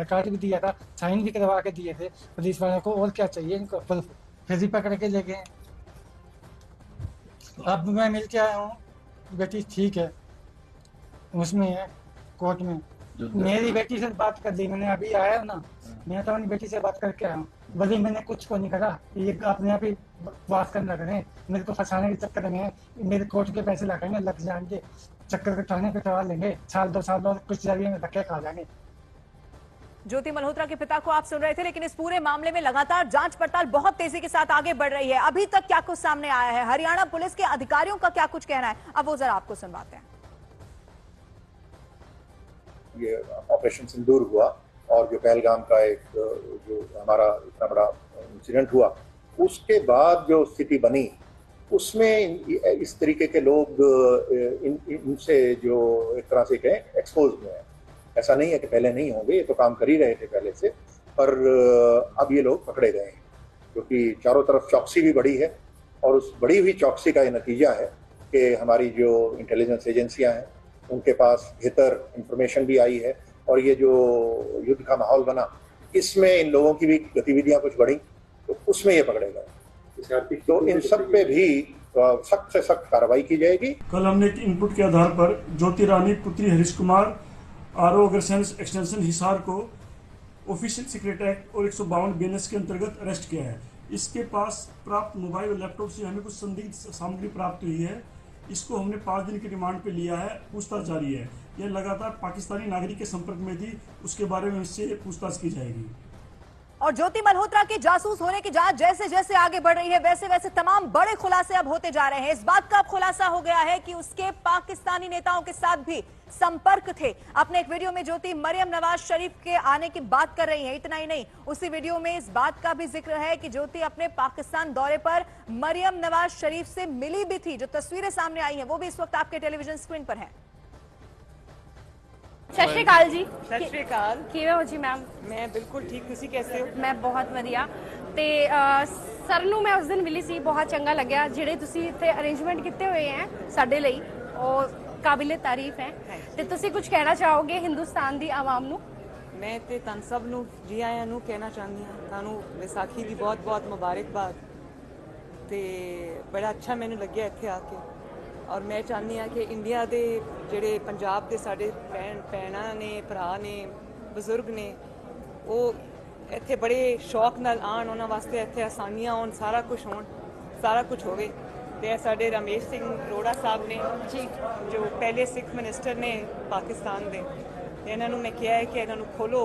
कार्ड भी दिया था, साइन भी करवा के दिए थे पुलिस वालों को। और क्या चाहिए इनको, फिर भी पकड़ के ले गए। अब मैं मिल के आया हूँ, बेटी ठीक है, उसमें है कोर्ट में। मेरी बेटी से बात कर ली मैंने, अभी आया ना, मैं तो अपनी बेटी से बात करके आया हूँ। बल्कि मैंने कुछ को नहीं करा, ये अपने आप ही बात करने लग रहे हैं। मेरे को फंसाने के चक्कर में मेरे कोर्ट के पैसे लगाएंगे, लग जाएंगे, चक्कर कटाने पे करवा लेंगे, 1-2 साल और कुछ जरिए में धक्के खा जाएंगे। ज्योति मल्होत्रा के पिता को आप सुन रहे थे, लेकिन इस पूरे मामले में लगातार जांच पड़ताल बहुत तेजी के साथ आगे बढ़ रही है। अभी तक क्या कुछ सामने आया है, हरियाणा पुलिस के अधिकारियों का क्या कुछ कहना है, अब वो जरा आपको सुनवाते हैं। ये ऑपरेशन सिंदूर हुआ और जो पहलगाम का एक जो हमारा इतना बड़ा इंसिडेंट हुआ, उसके बाद जो स्थिति बनी उसमें इस तरीके के लोग इनसे जो एक तरह से कहें एक्सपोज हुए हैं। ऐसा नहीं है कि पहले नहीं होंगे, ये तो काम कर ही रहे थे पहले से, पर अब ये लोग पकड़े गए हैं क्योंकि चारों तरफ चौकसी भी बढ़ी है। और उस बढ़ी हुई चौकसी का ये नतीजा है कि हमारी जो इंटेलिजेंस एजेंसियां हैं उनके पास बेहतर इंफॉर्मेशन भी आई है, और ये जो युद्ध का माहौल बना इसमें इन लोगों की भी गतिविधियां कुछ बढ़ी, तो उसमें ये पकड़े गए। तो इन सब पे भी सख्त से सख्त कार्रवाई की जाएगी। कल हमने एक इनपुट के आधार पर ज्योति रानी पुत्री हरीश कुमार आरओ अग्रसेंस एक्सटेंशन हिसार को ऑफिशियल सीक्रेट एक्ट और 152 BNS के अंतर्गत अरेस्ट किया है। इसके पास प्राप्त मोबाइल और लैपटॉप से हमें कुछ संदिग्ध सामग्री प्राप्त हुई है। इसको हमने 5 दिन की रिमांड पे लिया है, पूछताछ जारी है। यह लगातार पाकिस्तानी नागरिक के संपर्क में थी, उसके बारे में इससे पूछताछ की जाएगी। और ज्योति मल्होत्रा के जासूस होने की जांच जैसे जैसे आगे बढ़ रही है वैसे वैसे तमाम बड़े खुलासे अब होते जा रहे हैं। इस बात का अब खुलासा हो गया है कि उसके पाकिस्तानी नेताओं के साथ भी संपर्क थे। अपने एक वीडियो में ज्योति मरियम नवाज शरीफ के आने की बात कर रही है। इतना ही नहीं, उसी वीडियो में इस बात का भी जिक्र है कि ज्योति अपने पाकिस्तान दौरे पर मरियम नवाज शरीफ से मिली भी थी। जो तस्वीरें सामने आई हैं वो भी इस वक्त आपके टेलीविजन स्क्रीन पर हैं। सत श्री अकाल जी। सत श्री अकाल। किवें हो जी मैम? मैं बिल्कुल ठीक, ਤੁਸੀਂ कैसे हो? मैं बहुत ਵਧੀਆ ਤੇ ਸਰ ਨੂੰ ਮੈਂ ਉਸ ਦਿਨ ਮਿਲੀ ਸੀ, ਬਹੁਤ ਚੰਗਾ ਲੱਗਿਆ। ਜਿਹੜੇ ਤੁਸੀਂ ਇੱਥੇ ਅਰੇਂਜਮੈਂਟ ਕੀਤੇ ਹੋਏ ਹੈ ਸਾਡੇ ਲਈ ਉਹ ਕਾਬਿਲੇ ਤਾਰੀਫ ਹੈ। ਤੇ ਤੁਸੀਂ ਕੁਝ ਕਹਿਣਾ ਚਾਹੋਗੇ ਹਿੰਦੁਸਤਾਨ ਦੀ ਆਵਾਮ ਨੂੰ? ਮੈਂ ਤੇ ਤੁਹਾਨੂੰ ਸਭ ਨੂੰ ਜੀ ਆਇਆਂ ਨੂੰ ਕਹਿਣਾ ਚਾਹੁੰਦੀ ਹਾਂ। ਤੁਹਾਨੂੰ ਵਿਸਾਖੀ ਦੀ ਬਹੁਤ-ਬਹੁਤ ਮੁਬਾਰਕਬਾਦ ਤੇ ਬੜਾ ਅੱਛਾ ਮੈਨੂੰ ਲੱਗਿਆ ਇੱਥੇ ਆ ਕੇ। ਔਰ ਮੈਂ ਚਾਹੁੰਦੀ ਹਾਂ ਕਿ ਇੰਡੀਆ ਦੇ ਜਿਹੜੇ ਪੰਜਾਬ ਦੇ ਸਾਡੇ ਭੈਣਾਂ ਨੇ, ਭਰਾ ਨੇ, ਬਜ਼ੁਰਗ ਨੇ, ਉਹ ਇੱਥੇ ਬੜੇ ਸ਼ੌਕ ਨਾਲ ਆਉਣ, ਉਹਨਾਂ ਵਾਸਤੇ ਇੱਥੇ ਆਸਾਨੀਆਂ ਹੋਣ, ਸਾਰਾ ਕੁਝ ਹੋਣ, ਸਾਰਾ ਕੁਝ ਹੋਵੇ। ਤੇ ਸਾਡੇ ਰਮੇਸ਼ ਸਿੰਘ ਅਰੋੜਾ ਸਾਹਿਬ ਨੇ ਜੀ, ਜੋ ਪਹਿਲੇ ਸਿੱਖ ਮਿਨਿਸਟਰ ਨੇ ਪਾਕਿਸਤਾਨ ਦੇ, ਇਹਨਾਂ ਨੂੰ ਮੈਂ ਕਿਹਾ ਹੈ ਕਿ ਇਹਨਾਂ ਨੂੰ ਖੋਲੋ,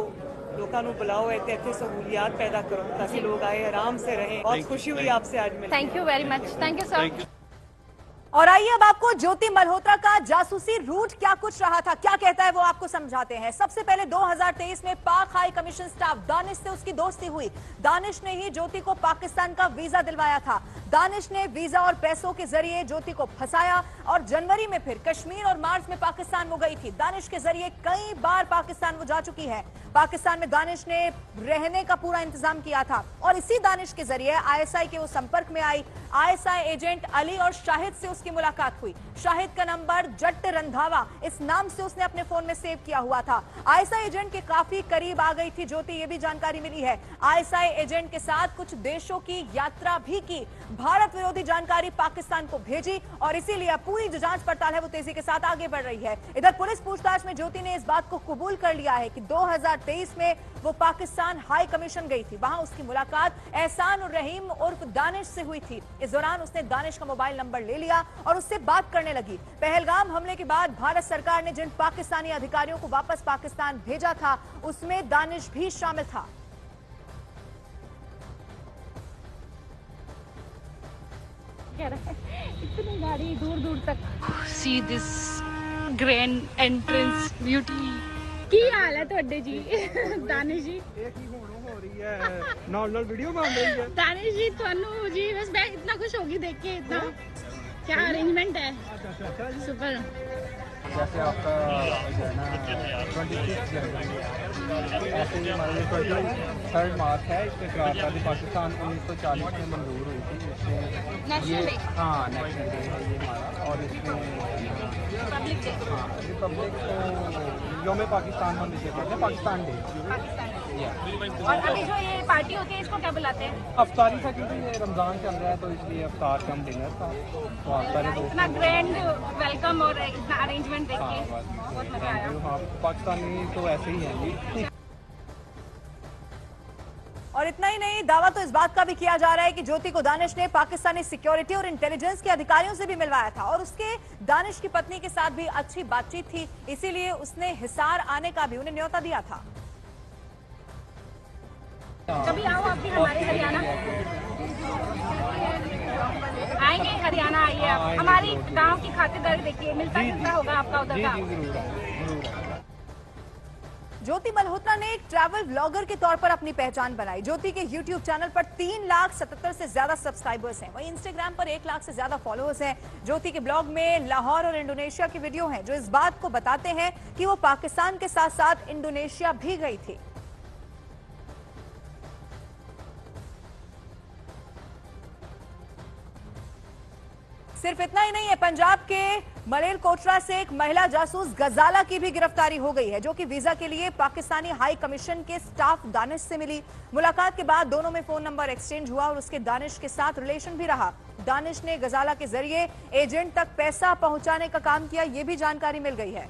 लोगों को बुलाओ, ऐसे सहूलियात पैदा करो ताकि लोग आए आराम से रहें। बहुत खुशी हुई आपसे आज मिलकर। Thank you very much. Thank you sir. और आइए अब आपको ज्योति मल्होत्रा का जासूसी रूट क्या कुछ रहा था, क्या कहता है वो आपको समझाते हैं। सबसे पहले 2023 में पाक हाई कमीशन स्टाफ दानिश से उसकी दोस्ती हुई। दानिश ने ही ज्योति को पाकिस्तान का वीजा दिलवाया था। दानिश ने वीजा और पैसों के जरिए ज्योति को फंसाया और जनवरी में फिर कश्मीर और मार्च में पाकिस्तान वो गई थी। दानिश के जरिए कई बार पाकिस्तान वो जा चुकी है। पाकिस्तान में दानिश ने रहने का पूरा इंतजाम किया था और इसी दानिश के जरिए आईएसआई के वो संपर्क में आई। आईएसआई एजेंट अली और शाहिद से उसकी मुलाकात हुई। शाहिद का नंबर जट्ट रंधावा इस नाम से उसने अपने फोन में सेव किया हुआ था। आईएसआई एजेंट के काफी करीब आ गई थी ज्योति, ये भी जानकारी मिली है। आईएसआई एजेंट के साथ कुछ देशों की यात्रा भी की। भारत विरोधी जानकारी पाकिस्तान को भेजी और इसीलिए अब पूरी जो जांच पड़ताल है वो तेजी के साथ आगे बढ़ रही है। इधर पुलिस पूछताछ में ज्योति ने इस बात को कबूल कर लिया है कि 2023 में वो पाकिस्तान हाई कमीशन गई थी। वहां उसकी मुलाकात एहसान उर रहीम उर्फ दानिश से हुई थी। इस दौरान उसने दानिश का मोबाइल नंबर ले लिया और उससे बात करने लगी। पहलगाम हमले के बाद भारत सरकार ने जिन पाकिस्तानी अधिकारियों को वापस पाकिस्तान भेजा था उसमें दानिश भी शामिल था। इतनी गाड़ी दूर दूर तक। See this grand entrance beauty. की हाल है ਤੁਹਾਡੇ ਜੀ दानिश जी? ਇਹ ਕੀ ਹੋ ਰਹੀ ਹੈ? ਨਾਲ वीडियो बन रही है। दानिश जी ਤੁਹਾਨੂੰ जी बस मैं इतना खुश होगी देख के। इतना क्या अरेंजमेंट है? सुपर। जैसे आपका जो है ना 26 जनवरी ऐसे ही हमारे 23 मार्च है, इसके खिलाफ पाकिस्तान 1940 में मंजूर हुई थी। इसमें ये हाँ नेशनल डे है ये हमारा। और इसमें रिपब्लिक को योम पाकिस्तान हम इसे कहते हैं, पाकिस्तान डे। और अभी जो ये पार्टी होती है इसको क्या बुलाते हैं? अफ्तारी था, क्योंकि ये रमजान चल रहा है तो इसलिए अफ्तार कम डिनर था। तो आप सारे दोस्त इतना ग्रैंड वेलकम और इतना अरेंजमेंट देख के बहुत मजा आया। हाँ, पाकिस्तानी तो ऐसे ही हैं जी। और इतना ही नहीं, दावा तो इस बात का भी किया जा रहा है कि ज्योति को दानिश ने पाकिस्तानी सिक्योरिटी और इंटेलिजेंस के अधिकारियों से भी मिलवाया था और उसके दानिश की पत्नी के साथ भी अच्छी बातचीत थी, इसीलिए उसने हिसार आने का भी उन्हें न्योता दिया था। कभी आओ आप भी हमारे हरियाणा। आएंगे हरियाणा, आइए आप। हमारी गांव की खातिरदारी देखिए, मिलता जुलता होगा आपका उधर का। ज्योति मल्होत्रा ने एक ट्रैवल ब्लॉगर के तौर पर अपनी पहचान बनाई। ज्योति के YouTube चैनल पर 3,77,000 से ज्यादा सब्सक्राइबर्स हैं। वहीं इंस्टाग्राम पर 1 लाख से ज्यादा फॉलोअर्स हैं। ज्योति के ब्लॉग में लाहौर और इंडोनेशिया के वीडियो हैं जो इस बात को बताते हैं कि वो पाकिस्तान के साथ साथ इंडोनेशिया भी गई थी। सिर्फ इतना ही नहीं है, पंजाब के मलेरकोटरा से एक महिला जासूस गजाला की भी गिरफ्तारी हो गई है, जो कि वीजा के लिए पाकिस्तानी हाई कमीशन के स्टाफ दानिश से मिली। मुलाकात के बाद दोनों में फोन नंबर एक्सचेंज हुआ और उसके दानिश के साथ रिलेशन भी रहा। दानिश ने गजाला के जरिए एजेंट तक पैसा पहुंचाने का काम किया, यह भी जानकारी मिल गई है।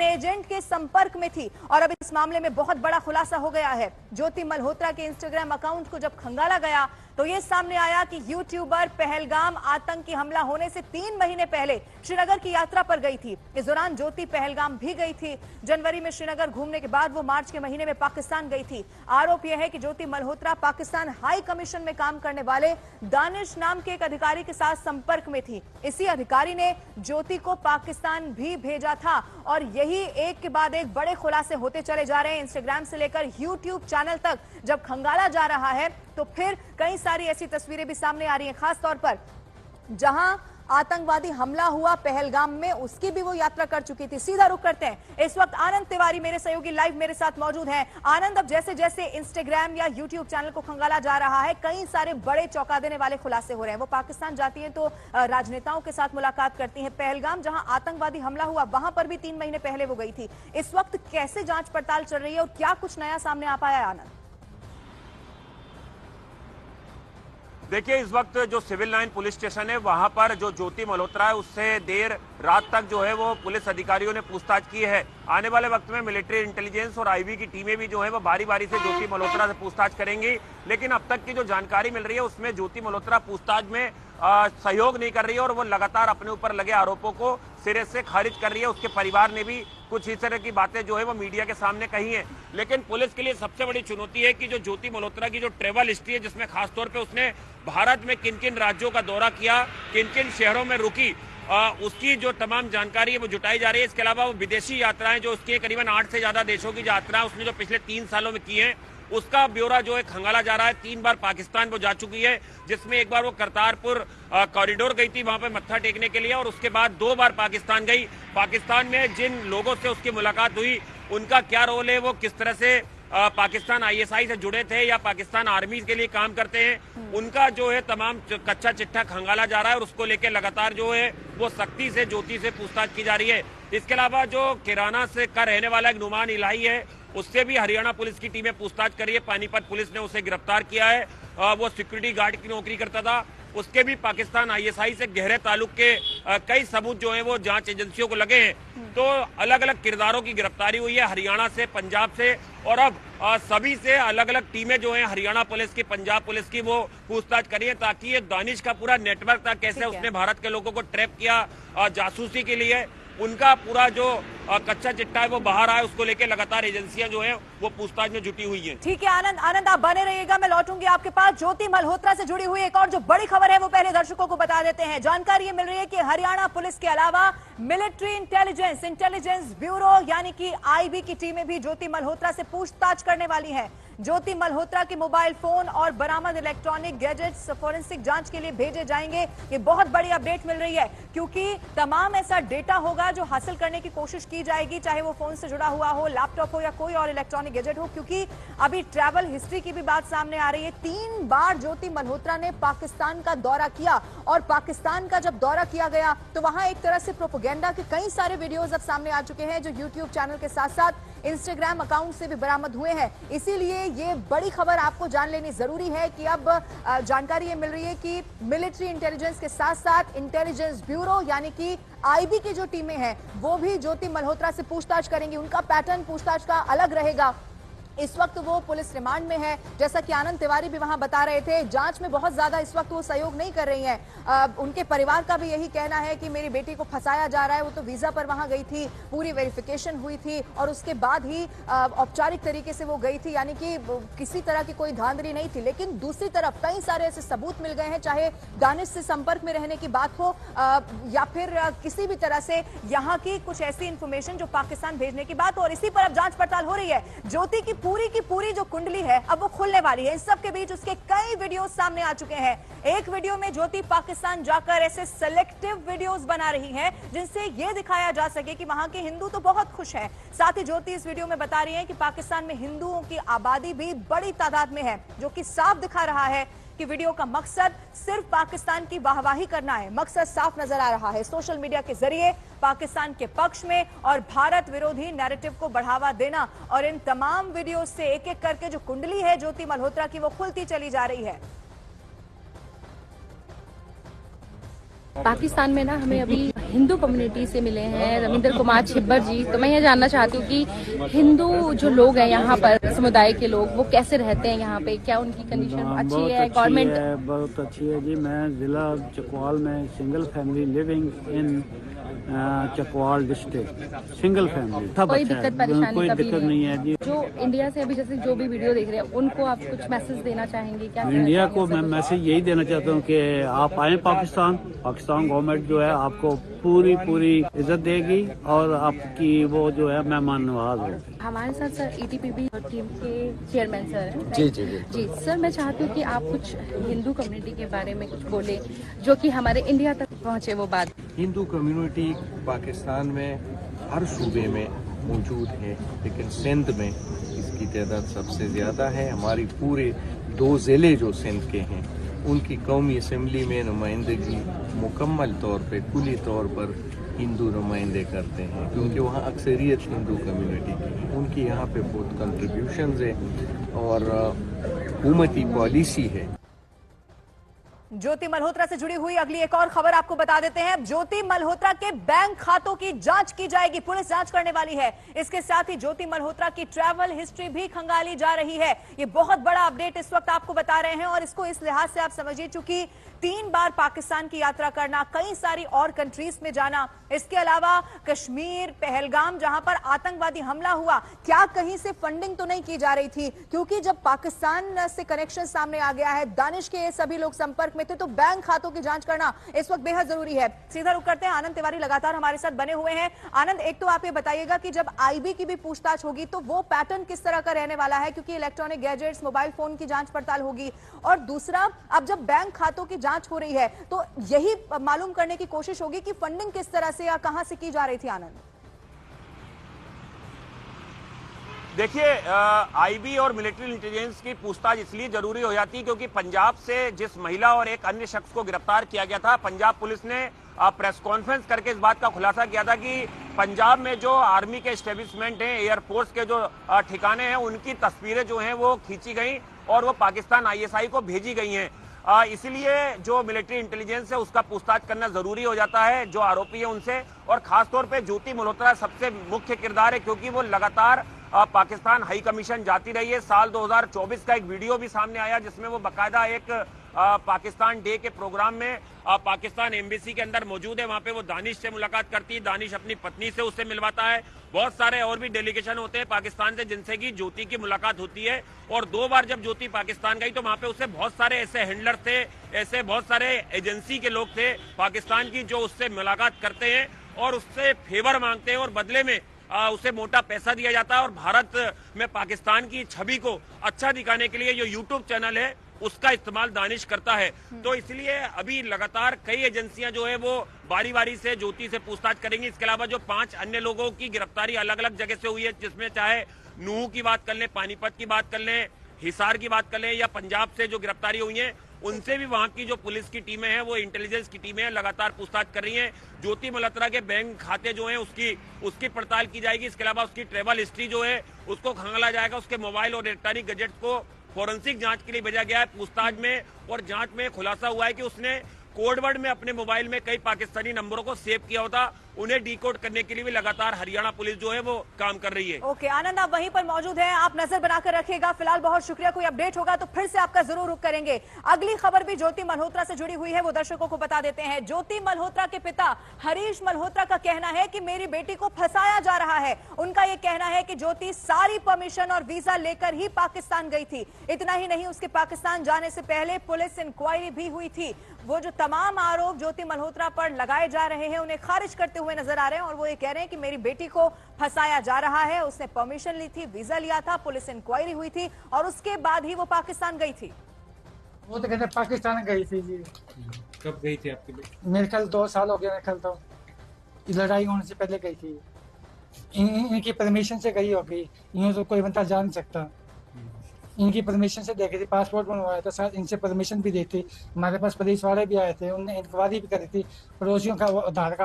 एजेंट के संपर्क में थी और अब इस मामले में बहुत बड़ा खुलासा हो गया है। ज्योति मल्होत्रा के इंस्टाग्राम अकाउंट को जब खंगाला गया तो ये सामने आया कि यूट्यूबर पहलगाम आतंकी हमला होने से 3 महीने पहले श्रीनगर की यात्रा पर गई थी। इस दौरान ज्योति पहलगाम भी गई थी। जनवरी में श्रीनगर घूमने के बाद वो मार्च के महीने में पाकिस्तान गई थी। आरोप यह है कि ज्योति मल्होत्रा पाकिस्तान हाई कमीशन में काम करने वाले दानिश नाम के एक अधिकारी के साथ संपर्क में थी। इसी अधिकारी ने ज्योति को पाकिस्तान भी भेजा था और यही एक के बाद एक बड़े खुलासे होते चले जा रहे हैं। इंस्टाग्राम से लेकर यूट्यूब चैनल तक जब खंगाला जा रहा है तो फिर कई सारी ऐसी तस्वीरें भी सामने आ रही हैं, खास तौर पर जहां आतंकवादी हमला हुआ पहलगाम में, उसकी भी वो यात्रा कर चुकी थी। सीधा रुख करते हैं, इस वक्त आनंद तिवारी मेरे सहयोगी लाइव मेरे साथ मौजूद हैं। आनंद, अब जैसे जैसे इंस्टाग्राम या यूट्यूब चैनल को खंगाला जा रहा है, कई सारे बड़े चौंका देने वाले खुलासे हो रहे हैं। वो पाकिस्तान जाती हैं तो राजनेताओं के साथ मुलाकात करती हैं। पहलगाम जहां आतंकवादी हमला हुआ वहां पर भी 3 महीने पहले वो गई थी। इस वक्त कैसे जांच पड़ताल चल रही है और क्या कुछ नया सामने आ पाया है आनंद? देखिए, इस वक्त जो सिविल लाइन पुलिस स्टेशन है वहां पर जो ज्योति मल्होत्रा है उससे देर रात तक जो है वो पुलिस अधिकारियों ने पूछताछ की है। आने वाले वक्त में मिलिट्री इंटेलिजेंस और आईबी की टीमें भी जो है वो बारी बारी से ज्योति मल्होत्रा से पूछताछ करेंगी। लेकिन अब तक की जो जानकारी मिल रही है उसमें ज्योति मल्होत्रा पूछताछ में सहयोग नहीं कर रही है और वो लगातार अपने ऊपर लगे आरोपों को सिरे से खारिज कर रही है। उसके परिवार ने भी कुछ इस तरह की बातें जो है वो मीडिया के सामने कही है। लेकिन पुलिस के लिए सबसे बड़ी चुनौती है कि जो ज्योति मल्होत्रा की जो ट्रेवल हिस्ट्री है, जिसमें खासतौर पे उसने भारत में किन किन राज्यों का दौरा किया, किन किन शहरों में रुकी, उसकी जो तमाम जानकारी है वो जुटाई जा रही है। इसके अलावा वो विदेशी यात्राएं जो उसकी करीबन 8 से ज्यादा देशों की यात्रा उसने जो पिछले 3 सालों में की है, उसका ब्यौरा जो है खंगाला जा रहा है। 3 बार पाकिस्तान वो जा चुकी है, जिसमें एक बार वो करतारपुर कॉरिडोर गई थी वहां पे मत्था टेकने के लिए और उसके बाद 2 बार पाकिस्तान गई। पाकिस्तान में जिन लोगों से उसकी मुलाकात हुई, उनका क्या रोल है, वो किस तरह से पाकिस्तान आईएसआई से जुड़े थे या पाकिस्तान आर्मी के लिए काम करते हैं, उनका जो है तमाम कच्चा चिट्ठा खंगाला जा रहा है और उसको लेकर लगातार जो है वो सख्ती से ज्योति से पूछताछ की जा रही है। इसके अलावा जो किराना से का रहने वाला एक नुमान इलाही है, उससे भी हरियाणा पुलिस की टीमें पूछताछ कर रही है। पानीपत पुलिस ने उसे गिरफ्तार किया है। वो सिक्योरिटी गार्ड की नौकरी करता था। उसके भी पाकिस्तान आईएसआई से गहरे ताल्लुक के कई सबूत जो हैं वो जांच एजेंसियों को लगे हैं। तो अलग अलग किरदारों की गिरफ्तारी हुई है हरियाणा से, पंजाब से और अब सभी से अलग अलग टीमें जो हैं हरियाणा पुलिस की, पंजाब पुलिस की, वो पूछताछ करिए ताकि ये दानिश का पूरा नेटवर्क था, कैसे उसने भारत के लोगों को ट्रैप किया जासूसी के लिए, उनका पूरा जो कच्चा चिट्टा है वो बाहर आया, उसको लेकर लगातार एजेंसियां जो हैं वो पूछताछ में जुटी हुई हैं। ठीक है आनंद आप बने रहिएगा, मैं लौटूंगी आपके पास। ज्योति मल्होत्रा से जुड़ी हुई एक और जो बड़ी खबर है वो पहले दर्शकों को बता देते हैं। जानकारी ये मिल रही है कि हरियाणा पुलिस के अलावा मिलिट्री इंटेलिजेंस ब्यूरो यानी कि आईबी की टीमें भी ज्योति मल्होत्रा से पूछताछ करने वाली है। ज्योति मल्होत्रा के मोबाइल फोन और बरामद इलेक्ट्रॉनिक गैजेट्स फोरेंसिक जांच के लिए भेजे जाएंगे। ये बहुत बड़ी अपडेट मिल रही है क्योंकि तमाम ऐसा डेटा होगा जो हासिल करने की कोशिश की जाएगी, चाहे वो फोन से जुड़ा हुआ हो, लैपटॉप हो या कोई और इलेक्ट्रॉनिक गैजेट हो, क्योंकि अभी ट्रैवल हिस्ट्री की भी बात सामने आ रही है। 3 बार ज्योति मल्होत्रा ने पाकिस्तान का दौरा किया और पाकिस्तान का जब दौरा किया गया तो वहां एक तरह से प्रोपेगेंडा के कई सारे वीडियोज अब सामने आ चुके हैं जो यूट्यूब चैनल के साथ साथ इंस्टाग्राम अकाउंट से भी बरामद हुए हैं। इसीलिए ये बड़ी खबर आपको जान लेनी जरूरी है कि अब जानकारी ये मिल रही है कि मिलिट्री इंटेलिजेंस के साथ साथ इंटेलिजेंस ब्यूरो यानी कि आईबी की जो टीमें हैं वो भी ज्योति मल्होत्रा से पूछताछ करेंगी। उनका पैटर्न पूछताछ का अलग रहेगा। इस वक्त वो पुलिस रिमांड में है, जैसा कि आनंद तिवारी भी वहां बता रहे थे। जांच में बहुत ज्यादा इस वक्त वो सहयोग नहीं कर रही हैं। उनके परिवार का भी यही कहना है कि मेरी बेटी को फंसाया जा रहा है। वो तो वीजा पर वहां गई थी, पूरी वेरिफिकेशन हुई थी और उसके बाद ही औपचारिक तरीके से वो गई थी, यानी कि किसी तरह की कोई धांधली नहीं थी। लेकिन दूसरी तरफ कई सारे ऐसे सबूत मिल गए हैं, चाहे दानिश से संपर्क में रहने की बात हो या फिर किसी भी तरह से यहाँ की कुछ ऐसी इंफॉर्मेशन जो पाकिस्तान भेजने की बात हो। और इसी पर अब जांच पड़ताल हो रही है। ज्योति की पूरी जो कुंडली है अब वो खुलने वाली है। इन सब के बीच उसके कई वीडियोस सामने आ चुके हैं। एक वीडियो में ज्योति पाकिस्तान जाकर ऐसे सिलेक्टिव वीडियोस बना रही है जिनसे ये दिखाया जा सके कि वहां के हिंदू तो बहुत खुश हैं। साथ ही ज्योति इस वीडियो में बता रही है कि पाकिस्तान में हिंदुओं की आबादी भी बड़ी तादाद में है, जो कि साफ दिखा रहा है कि वीडियो का मकसद सिर्फ पाकिस्तान की वाहवाही करना है। मकसद साफ नजर आ रहा है, सोशल मीडिया के जरिए पाकिस्तान के पक्ष में और भारत विरोधी नैरेटिव को बढ़ावा देना। और इन तमाम वीडियो से एक एक करके जो कुंडली है ज्योति मल्होत्रा की, वो खुलती चली जा रही है। पाकिस्तान में ना हमें अभी हिंदू कम्युनिटी से मिले हैं रविंद्र कुमार छिब्बर जी, तो मैं ये जानना चाहती हूँ कि हिंदू जो लोग हैं यहाँ पर, समुदाय के लोग, वो कैसे रहते हैं यहाँ पे, क्या उनकी कंडीशन अच्छी है? गवर्नमेंट बहुत अच्छी है जी। मैं जिला चकवाल में single family living in Chakwal district, single family, कोई दिक्कत परेशानी कोई दिक्कत नहीं है जी। जो इंडिया से अभी जैसे जो भी वीडियो देख रहे हैं उनको आप कुछ मैसेज देना चाहेंगे क्या? इंडिया को मैं मैसेज यही देना चाहता हूँ कि आप आए पाकिस्तान गवर्नमेंट जो है आपको पूरी इज्जत देगी और आपकी वो जो है मेहमान नवाज होगी। हमारे साथ सर ETPB टीम के चेयरमैन सर हैं। जी सर, मैं चाहती हूँ कि आप कुछ हिंदू कम्युनिटी के बारे में कुछ बोले जो कि हमारे इंडिया तक पहुँचे वो बात। हिंदू कम्युनिटी पाकिस्तान में हर सूबे में मौजूद है, लेकिन सिंध में इसकी तादाद सबसे ज़्यादा है। हमारी पूरे 2 ज़िले जो सिंध के हैं उनकी कौमी असम्बली में नुमाइंदगी मुकम्मल तौर पे, कुली तौर पर हिंदू नुमाइंदे करते हैं, क्योंकि वहाँ अक्सरियत हिंदू कम्युनिटी की है। उनकी यहाँ पे बहुत कंट्रीब्यूशंस है और हुकूमती पॉलिसी है। ज्योति मल्होत्रा से जुड़ी हुई अगली एक और खबर आपको बता देते हैं। ज्योति मल्होत्रा के बैंक खातों की जांच की जाएगी, पुलिस जांच करने वाली है। इसके साथ ही ज्योति मल्होत्रा की ट्रैवल हिस्ट्री भी खंगाली जा रही है। ये बहुत बड़ा अपडेट इस वक्त आपको बता रहे हैं और इसको इस लिहाज से आप समझिए, चूंकि 3 बार पाकिस्तान की यात्रा करना, कई सारी और कंट्रीज में जाना, इसके अलावा कश्मीर, पहलगाम जहां पर आतंकवादी हमला हुआ, क्या कहीं से फंडिंग तो नहीं की जा रही थी? क्योंकि जब पाकिस्तान से कनेक्शन सामने आ गया है, दानिश के सभी लोग संपर्क में थे, तो बैंक खातों की जांच करना इस वक्त बेहद जरूरी है। सीधा रुख करते हैं, आनंद तिवारी लगातार हमारे साथ बने हुए हैं। आनंद, एक तो आप ये बताइएगा कि जब IB की भी पूछताछ होगी तो वो पैटर्न किस तरह का रहने वाला है, क्योंकि इलेक्ट्रॉनिक गैजेट्स, मोबाइल फोन की जांच पड़ताल होगी, और दूसरा अब जब बैंक खातों की जांच हो रही है तो यही मालूम करने की कोशिश होगी कि फंडिंग किस तरह से या कहां से की जा रही थी। आनंद, देखिए, IB और मिलिट्री इंटेलिजेंस की पूछताछ इसलिए जरूरी हो जाती है क्योंकि पंजाब से जिस महिला और एक अन्य शख्स को गिरफ्तार किया गया था, पंजाब पुलिस ने प्रेस कॉन्फ्रेंस करके इस बात का खुलासा किया था कि पंजाब में जो आर्मी के एस्टेब्लिशमेंट हैं, एयरफोर्स के जो ठिकाने हैं, उनकी तस्वीरें जो हैं वो खींची गई और वो पाकिस्तान ISI को भेजी गई हैं। इसलिए जो मिलिट्री इंटेलिजेंस है उसका पूछताछ करना जरूरी हो जाता है जो आरोपी है उनसे, और खासतौर पे ज्योति मल्होत्रा सबसे मुख्य किरदार है क्योंकि वो लगातार पाकिस्तान हाई कमीशन जाती रही है। साल 2024 का एक वीडियो भी सामने आया जिसमें वो बाकायदा एक पाकिस्तान डे के प्रोग्राम में पाकिस्तान एम्बेसी के अंदर मौजूद है। वहां पे वो दानिश से मुलाकात करती है, दानिश अपनी पत्नी से उससे मिलवाता है। बहुत सारे और भी डेलीगेशन होते हैं पाकिस्तान से जिनसे की ज्योति की मुलाकात होती है, और 2 बार जब ज्योति पाकिस्तान गई तो वहां पे उससे बहुत सारे ऐसे हैंडलर थे, ऐसे बहुत सारे एजेंसी के लोग थे पाकिस्तान की जो उससे मुलाकात करते हैं और उससे फेवर मांगते हैं और बदले में उसे मोटा पैसा दिया जाता है। और भारत में पाकिस्तान की छवि को अच्छा दिखाने के लिए जो YouTube चैनल है उसका इस्तेमाल दानिश करता है। तो इसलिए अभी लगातार कई एजेंसियां जो है वो बारी बारी से ज्योति से पूछताछ करेंगी। इसके अलावा जो 5 अन्य लोगों की गिरफ्तारी अलग अलग जगह से हुई है, जिसमें चाहे नूह की बात कर लें, पानीपत की बात कर लें, हिसार की बात कर लें, या पंजाब से जो गिरफ्तारी हुई है, उनसे भी वहां की जो पुलिस की टीमें हैं, वो इंटेलिजेंस की टीमें हैं, लगातार पूछताछ कर रही हैं। ज्योति मल्होत्रा के बैंक खाते जो हैं उसकी पड़ताल की जाएगी। इसके अलावा उसकी ट्रेवल हिस्ट्री जो है उसको खंगाला जाएगा। उसके मोबाइल और इलेक्ट्रॉनिक गैजेट्स को फोरेंसिक जांच के लिए भेजा गया है। पूछताछ में और जांच में खुलासा हुआ है कि उसने कोडवर्ड में अपने मोबाइल में कई पाकिस्तानी नंबरों को सेव किया होता, उन्हें डीकोड करने के लिए भी लगातार हरियाणा पुलिस जो है वो काम कर रही है। ओके, आनंद आप वहीं पर मौजूद हैं, आप नजर बनाकर रखिएगा। फिलहाल बहुत शुक्रिया, कोई अपडेट होगा तो फिर से आपका जरूर रुख करेंगे। अगली खबर भी ज्योति मल्होत्रा से जुड़ी हुई है, वो दर्शकों को बता देते हैं। ज्योति मल्होत्रा के पिता हरीश मल्होत्रा का कहना है कि मेरी बेटी को फंसाया जा रहा है। उनका यह कहना है कि ज्योति सारी परमिशन और वीजा लेकर ही पाकिस्तान गई थी। इतना ही नहीं, उसके पाकिस्तान जाने से पहले पुलिस इंक्वायरी भी हुई थी। वो जो तमाम आरोप ज्योति मल्होत्रा पर लगाए जा रहे हैं उन्हें खारिज करते हुए नजर आ रहे हैं, और वो ये कह रहे हैं कि मेरी बेटी को फंसाया जा रहा है। उसने परमिशन ली थी, वीजा लिया था, पुलिस इंक्वायरी हुई थी और उसके बाद ही वो पाकिस्तान गई थी। वो तो कहते पाकिस्तान गई थी जी। कब गई थी आपकी बेटी? मेरे ख्याल 2 साल हो गया, मेरे ख्याल तो लड़ाई होने से पहले गई थी। इनकी परमिशन से गई होगी, इन्हें तो कोई बंदा जा नहीं सकता। इनकी परमिशन से देखे थे, पासपोर्ट बनवाया था, साथ इनसे परमिशन भी दी थी। हमारे पास पुलिस वाले भी आए थे, उनने इंक्वायरी भी करी थी। पड़ोसियों का वो आधार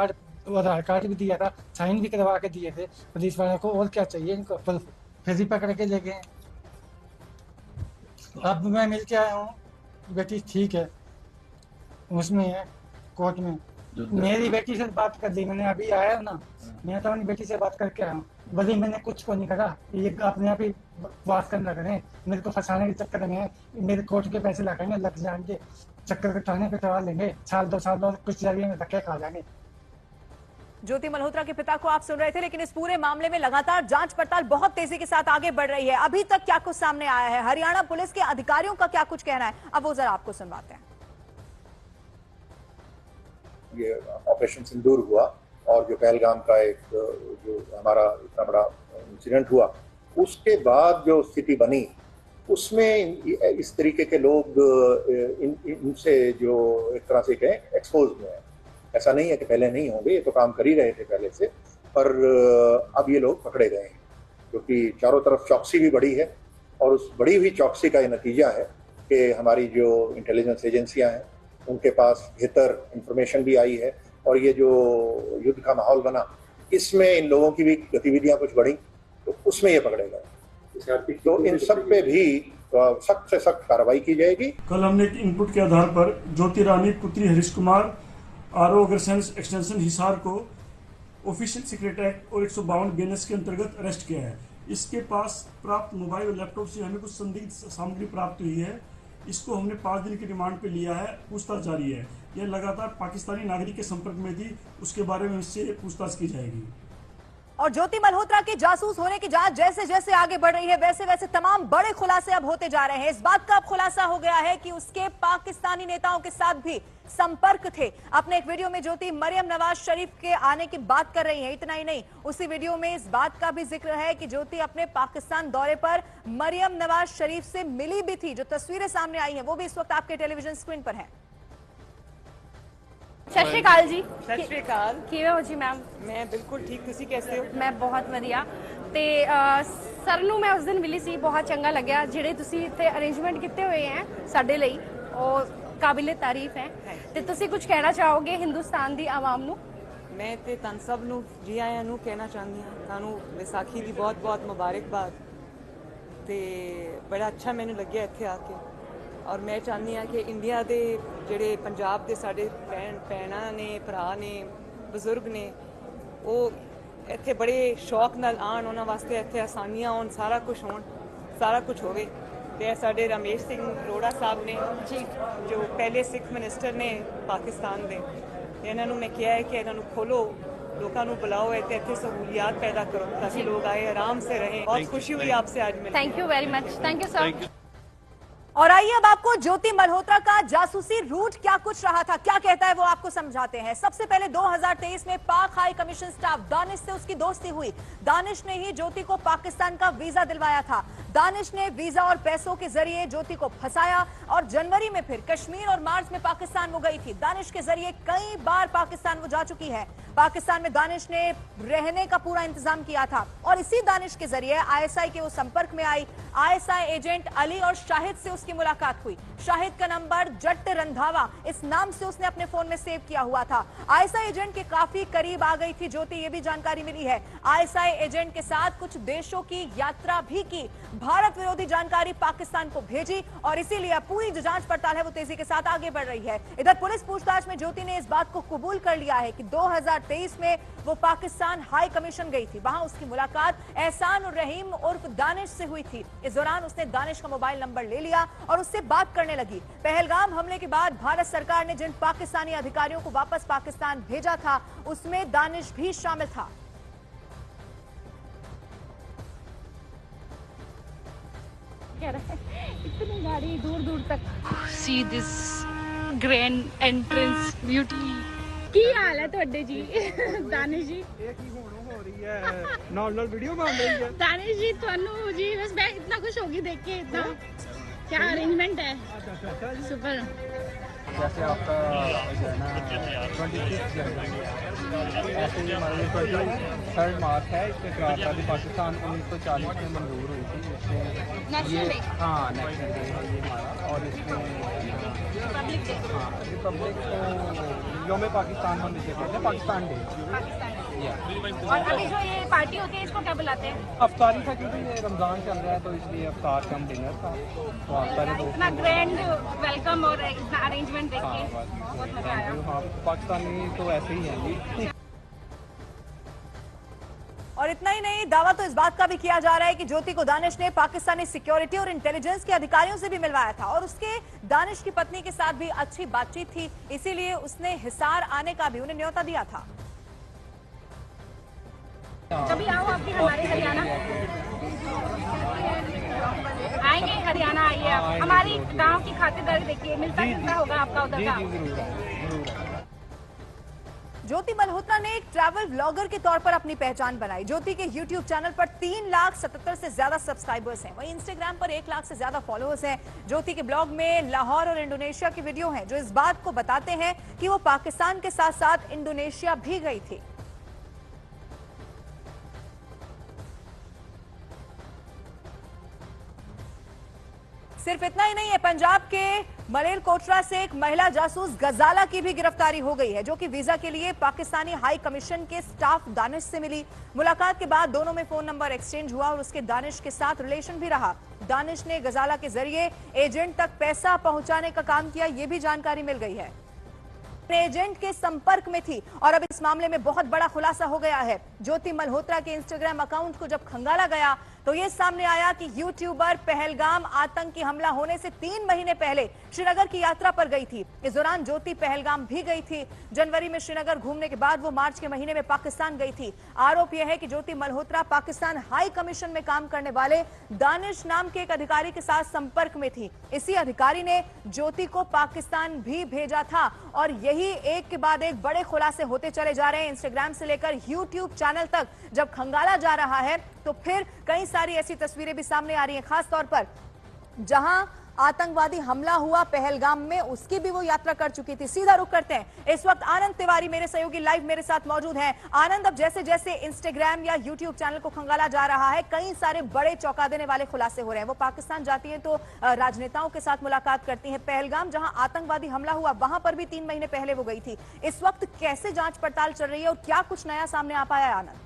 कार्ड भी दिया था, साइन भी करवा के दिए थे पुलिस वालों को। और क्या चाहिए इनको, फिर ही पकड़ के ले गए। अब मैं मिल के आया हूँ, बेटी ठीक है, उसमें है कोर्ट में। मेरी बेटी से बात कर ली मैंने, अभी आया ना, मैं तो अपनी बेटी से बात करके आया हूँ। भले मैंने कुछ को नहीं करा, ये अपने आप ही बात करने लग रहे, मेरे को फंसाने के चक्कर में मेरे कोर्ट के पैसे लगाएंगे, लग जाएंगे, चक्कर कटाने पे करवा लेंगे, साल 2 साल और कुछ जरिए में धक्के खा जाएंगे। ज्योति मल्होत्रा के पिता को आप सुन रहे थे, लेकिन इस पूरे मामले में लगातार जांच पड़ताल बहुत तेजी के साथ आगे बढ़ रही है। अभी तक क्या कुछ सामने आया है, हरियाणा पुलिस के अधिकारियों का क्या कुछ कहना है, अब वो जरा आपको सुनवाते हैं। ये ऑपरेशन सिंदूर हुआ और जो पहलगाम का एक जो हमारा इतना बड़ा इंसिडेंट हुआ, उसके बाद जो स्थिति बनी उसमें इस तरीके के लोग इनसे जो एक तरह से कहें एक्सपोज हुए हैं। ऐसा नहीं है कि पहले नहीं होंगे, ये तो काम कर ही रहे थे पहले से, पर अब ये लोग पकड़े गए हैं, क्योंकि चारों तरफ चौकसी भी बढ़ी है। और उस बढ़ी हुई चौकसी का ये नतीजा है कि हमारी जो इंटेलिजेंस एजेंसियां हैं उनके पास बेहतर इंफॉर्मेशन भी आई है, और ये जो युद्ध का माहौल बना, इसमें इन लोगों की भी गतिविधियां कुछ बढ़ी, तो उसमें ये पकड़े गए। तो इन सब पे भी सख्त से सख्त कार्रवाई की जाएगी। कल हमने एक इनपुट के आधार पर ज्योति रानी पुत्री हरीश कुमार आरओ अग्रसेन्स एक्सटेंशन हिसार को ऑफिशियल सीक्रेट एक्ट और 152 BNS के अंतर्गत अरेस्ट किया है। इसके पास प्राप्त मोबाइल और लैपटॉप से हमें कुछ संदिग्ध सामग्री प्राप्त हुई है। इसको हमने 5 दिन की रिमांड पे लिया है, पूछताछ जारी है। यह लगातार पाकिस्तानी नागरिक के संपर्क में थी, उसके बारे में इससे पूछताछ की जाएगी। और ज्योति मल्होत्रा के जासूस होने की जांच जैसे जैसे आगे बढ़ रही है, वैसे वैसे तमाम बड़े खुलासे अब होते जा रहे हैं। इस बात का अब खुलासा हो गया है कि उसके पाकिस्तानी नेताओं के साथ भी संपर्क थे। अपने एक वीडियो में ज्योति मरियम नवाज शरीफ के आने की बात कर रही है। इतना ही नहीं, उसी वीडियो में इस बात का भी जिक्र है कि ज्योति अपने पाकिस्तान दौरे पर मरियम नवाज शरीफ से मिली भी थी। जो तस्वीरें सामने आई हैं वो भी इस वक्त आपके टेलीविजन स्क्रीन पर है। सत श्री अकाल जी। सत श्री अकाल। किवें हो जी मैम? मैं बिल्कुल ठीक, ਤੁਸੀਂ कैसे हो? मैं बहुत ਵਧੀਆ। ਤੇ ਸਰ ਨੂੰ ਮੈਂ ਉਸ ਦਿਨ ਮਿਲੀ ਸੀ, ਬਹੁਤ ਚੰਗਾ ਲੱਗਿਆ। ਜਿਹੜੇ ਤੁਸੀਂ ਇੱਥੇ ਅਰੇਂਜਮੈਂਟ ਕੀਤੇ ਹੋਏ ਹੈ ਸਾਡੇ ਲਈ, ਉਹ ਕਾਬਿਲੇ ਤਾਰੀਫ ਹੈ। ਤੇ ਤੁਸੀਂ ਕੁਝ ਕਹਿਣਾ ਚਾਹੋਗੇ ਹਿੰਦੁਸਤਾਨ ਦੀ ਆਵਾਮ ਨੂੰ? ਮੈਂ ਤੇ ਤੁਹਾਨੂੰ ਸਭ ਨੂੰ ਜੀ ਆਇਆਂ ਨੂੰ ਕਹਿਣਾ ਚਾਹੁੰਦੀ ਹਾਂ। ਤੁਹਾਨੂੰ ਵਿਸਾਖੀ ਦੀ ਬਹੁਤ ਬਹੁਤ ਮੁਬਾਰਕਬਾਦ। ਤੇ ਬੜਾ ਅੱਛਾ ਮੈਨੂੰ ਲੱਗਿਆ ਇੱਥੇ ਆ ਕੇ। और मैं चाहती हाँ कि इंडिया के जोड़े पंजाब के साढ़े भैन ने भरा ने बजुर्ग ने वो इत्थे बड़े शौक नाल आन, उन्होंने वास्ते इत्थे आसानियां होन, सारा कुछ होन, सारा कुछ होवे। ते साढ़े रमेश सिंह अरोड़ा साहब ने जी, जो पहले सिख मिनिस्टर ने पाकिस्तान के, इन्होंने मैं कहा है कि इन्होंने खोलो, लोगों को बुलाओ, इत्थे सहूलियात पैदा करो ताकि लोग आए आराम से रहें। बहुत खुशी हुई आपसे आज मिलकर। Thank you very much. Thank you sir. और आइए अब आपको ज्योति मल्होत्रा का जासूसी रूट क्या कुछ रहा था, क्या कहता है वो आपको समझाते हैं। सबसे पहले 2023 में पाक हाई कमीशन स्टाफ दानिश से उसकी दोस्ती हुई। दानिश ने ही ज्योति को पाकिस्तान का वीजा दिलवाया था। दानिश ने वीजा और पैसों के जरिए ज्योति को फंसाया और जनवरी में फिर कश्मीर और मार्च में पाकिस्तान वो गई थी। दानिश के जरिए कई बार पाकिस्तान वो जा चुकी है। पाकिस्तान में दानिश ने रहने का पूरा इंतजाम किया था और इसी दानिश के जरिए आईएसआई के वो संपर्क में आई। आईएसआई एजेंट अली और शाहिद से उसकी मुलाकात हुई। शाहिद का नंबर जट्ट रंधावा इस नाम से उसने अपने फोन में सेव किया हुआ था। आईएसआई एजेंट के काफी करीब आ गई थी ज्योति, ये भी जानकारी मिली है। आईएसआई एजेंट के साथ कुछ देशों की यात्रा भी की, भारत विरोधी जानकारी पाकिस्तान को भेजी और इसीलिए पूरी जो जांच पड़ताल है वो तेजी के साथ आगे बढ़ रही है। इधर पुलिस पूछताछ में ज्योति ने इस बात को कबूल कर लिया है कि 2023 में वो पाकिस्तान हाई कमीशन गई थी। वहां उसकी मुलाकात एहसान उर रहीम उर्फ दानिश से हुई थी। इस दौरान उसने दानिश का मोबाइल नंबर ले लिया और उससे बात करने लगी। पहलगाम हमले के बाद भारत सरकार ने जिन पाकिस्तानी अधिकारियों को वापस पाकिस्तान भेजा था उसमें दानिश भी शामिल था। इतनी गाड़ी दूर दूर तक। See this grand entrance beauty. की हाल है ਤੁਹਾਡੇ जी? दानिश जी ਇਹ ਕੀ ਹੋ ਰਹੀ ਹੈ? ਨਾਲ ਵੀਡੀਓ ਬਣ ਰਹੀ ਹੈ। दानिश जी ਤੁਹਾਨੂੰ जी बस मैं इतना खुश होगी देख के। इतना क्या अरेंजमेंट है, सुपर। जैसे आपका जो है ना 26 जनवरी है, ऐसे ही हमारा जो 23 मार्च है, इसमें करारदादी पाकिस्तान 1940 में मंजूर हुई थी। इसमें ये हाँ नेशनल डे है ये हमारा, और इसमें हाँ रिपब्लिक को योम पाकिस्तान हम इसे कहते हैं, पाकिस्तान डे। और अभी जो ये पार्टी होती है इसको क्या बुलाते हैं? अफ्तारी था, क्योंकि ये रमज़ान चल रहा है तो इसलिए अफ्तार कम डिनर था। तो अफ्तारी इतना ग्रैंड वेलकम और इतना अरेंजमेंट देख के बहुत मजा आया। हाँ पाकिस्तानी तो ऐसे ही हैं जी। और इतना ही नहीं, दावा तो इस बात का भी किया जा रहा है कि ज्योति को दानिश ने पाकिस्तानी सिक्योरिटी और इंटेलिजेंस के अधिकारियों से भी मिलवाया था और उसके दानिश की पत्नी के साथ भी अच्छी बातचीत थी, इसीलिए उसने हिसार आने का भी उन्हें न्योता दिया था। कभी आओ आपके हमारे हरियाणा, आएंगे हरियाणा, आइए आप हमारी गांव की खातिरदारी देखिए, मिलता जुलता होगा आपका उधर का। ज्योति मल्होत्रा ने एक ट्रैवल ब्लॉगर के तौर पर अपनी पहचान बनाई। ज्योति के YouTube चैनल पर 3,77,000 से ज्यादा सब्सक्राइबर्स हैं, वहीं Instagram पर 1 लाख से ज्यादा फॉलोअर्स हैं। ज्योति के ब्लॉग में लाहौर और इंडोनेशिया की वीडियो हैं जो इस बात को बताते हैं कि वो पाकिस्तान के साथ साथ इंडोनेशिया भी गई थी। सिर्फ इतना ही नहीं है, पंजाब के मलेरकोटरा से एक महिला जासूस गजाला की भी गिरफ्तारी हो गई है, जो कि वीजा के लिए पाकिस्तानी हाई कमीशन के स्टाफ दानिश से मिली। मुलाकात के बाद दोनों में फोन नंबर एक्सचेंज हुआ और उसके दानिश के साथ रिलेशन भी रहा। दानिश ने गजाला के जरिए एजेंट तक पैसा पहुंचाने का काम किया, यह भी जानकारी मिल गई है। एजेंट के संपर्क में थी और अब इस मामले में बहुत बड़ा खुलासा हो गया है। ज्योति मल्होत्रा के इंस्टाग्राम अकाउंट को जब खंगाला गया तो यह सामने आया कि यूट्यूबर पहलगाम आतंकी हमला होने से 3 महीने पहले श्रीनगर की यात्रा पर गई थी। इस दौरान ज्योति पहलगाम भी गई थी। जनवरी में श्रीनगर घूमने के बाद वो मार्च के महीने में पाकिस्तान गई थी। आरोप यह है कि ज्योति मल्होत्रा पाकिस्तान हाई कमीशन में काम करने वाले दानिश नाम के एक अधिकारी के साथ संपर्क में थी। इसी अधिकारी ने ज्योति को पाकिस्तान भी भेजा था और यही एक के बाद एक बड़े खुलासे होते चले जा रहे हैं। इंस्टाग्राम से लेकर यूट्यूब चैनल तक जब खंगाला जा रहा है तो फिर कई सारी ऐसी तस्वीरें भी सामने आ रही हैं, खास तौर पर जहां आतंकवादी हमला हुआ पहलगाम में, उसकी भी वो यात्रा कर चुकी थी। सीधा रुख करते हैं, इस वक्त आनंद तिवारी मेरे सहयोगी लाइव मेरे साथ मौजूद हैं। आनंद, अब जैसे जैसे इंस्टाग्राम या यूट्यूब चैनल को खंगाला जा रहा है, कई सारे बड़े चौंका देने वाले खुलासे हो रहे हैं। वो पाकिस्तान जाती है तो राजनेताओं के साथ मुलाकात करती है। पहलगाम जहां आतंकवादी हमला हुआ वहां पर भी 3 महीने पहले वो गई थी। इस वक्त कैसे जांच पड़ताल चल रही है और क्या कुछ नया सामने आ पाया है? आनंद,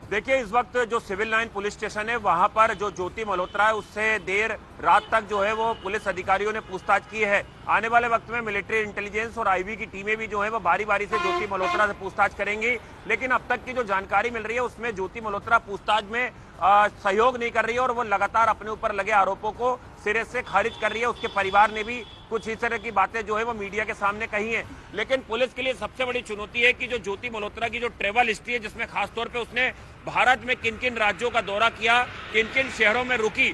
देखिए, इस वक्त जो सिविल लाइन पुलिस स्टेशन है वहां पर जो ज्योति मल्होत्रा है उससे देर रात तक जो है वो पुलिस अधिकारियों ने पूछताछ की है। आने वाले वक्त में मिलिट्री इंटेलिजेंस और आईबी की टीमें भी जो है वो बारी बारी से ज्योति मल्होत्रा से पूछताछ करेंगी। लेकिन अब तक की जो जानकारी मिल रही है उसमें ज्योति मल्होत्रा पूछताछ में सहयोग नहीं कर रही है और वो लगातार अपने ऊपर लगे आरोपों को सिरे से खारिज कर रही है। उसके परिवार ने भी कुछ इस तरह की बातें जो है वो मीडिया के सामने कही हैं। लेकिन पुलिस के लिए सबसे बड़ी चुनौती है कि जो ज्योति मल्होत्रा की जो ट्रेवल हिस्ट्री है, जिसमें खासतौर पे उसने भारत में किन किन राज्यों का दौरा किया, किन किन शहरों में रुकी,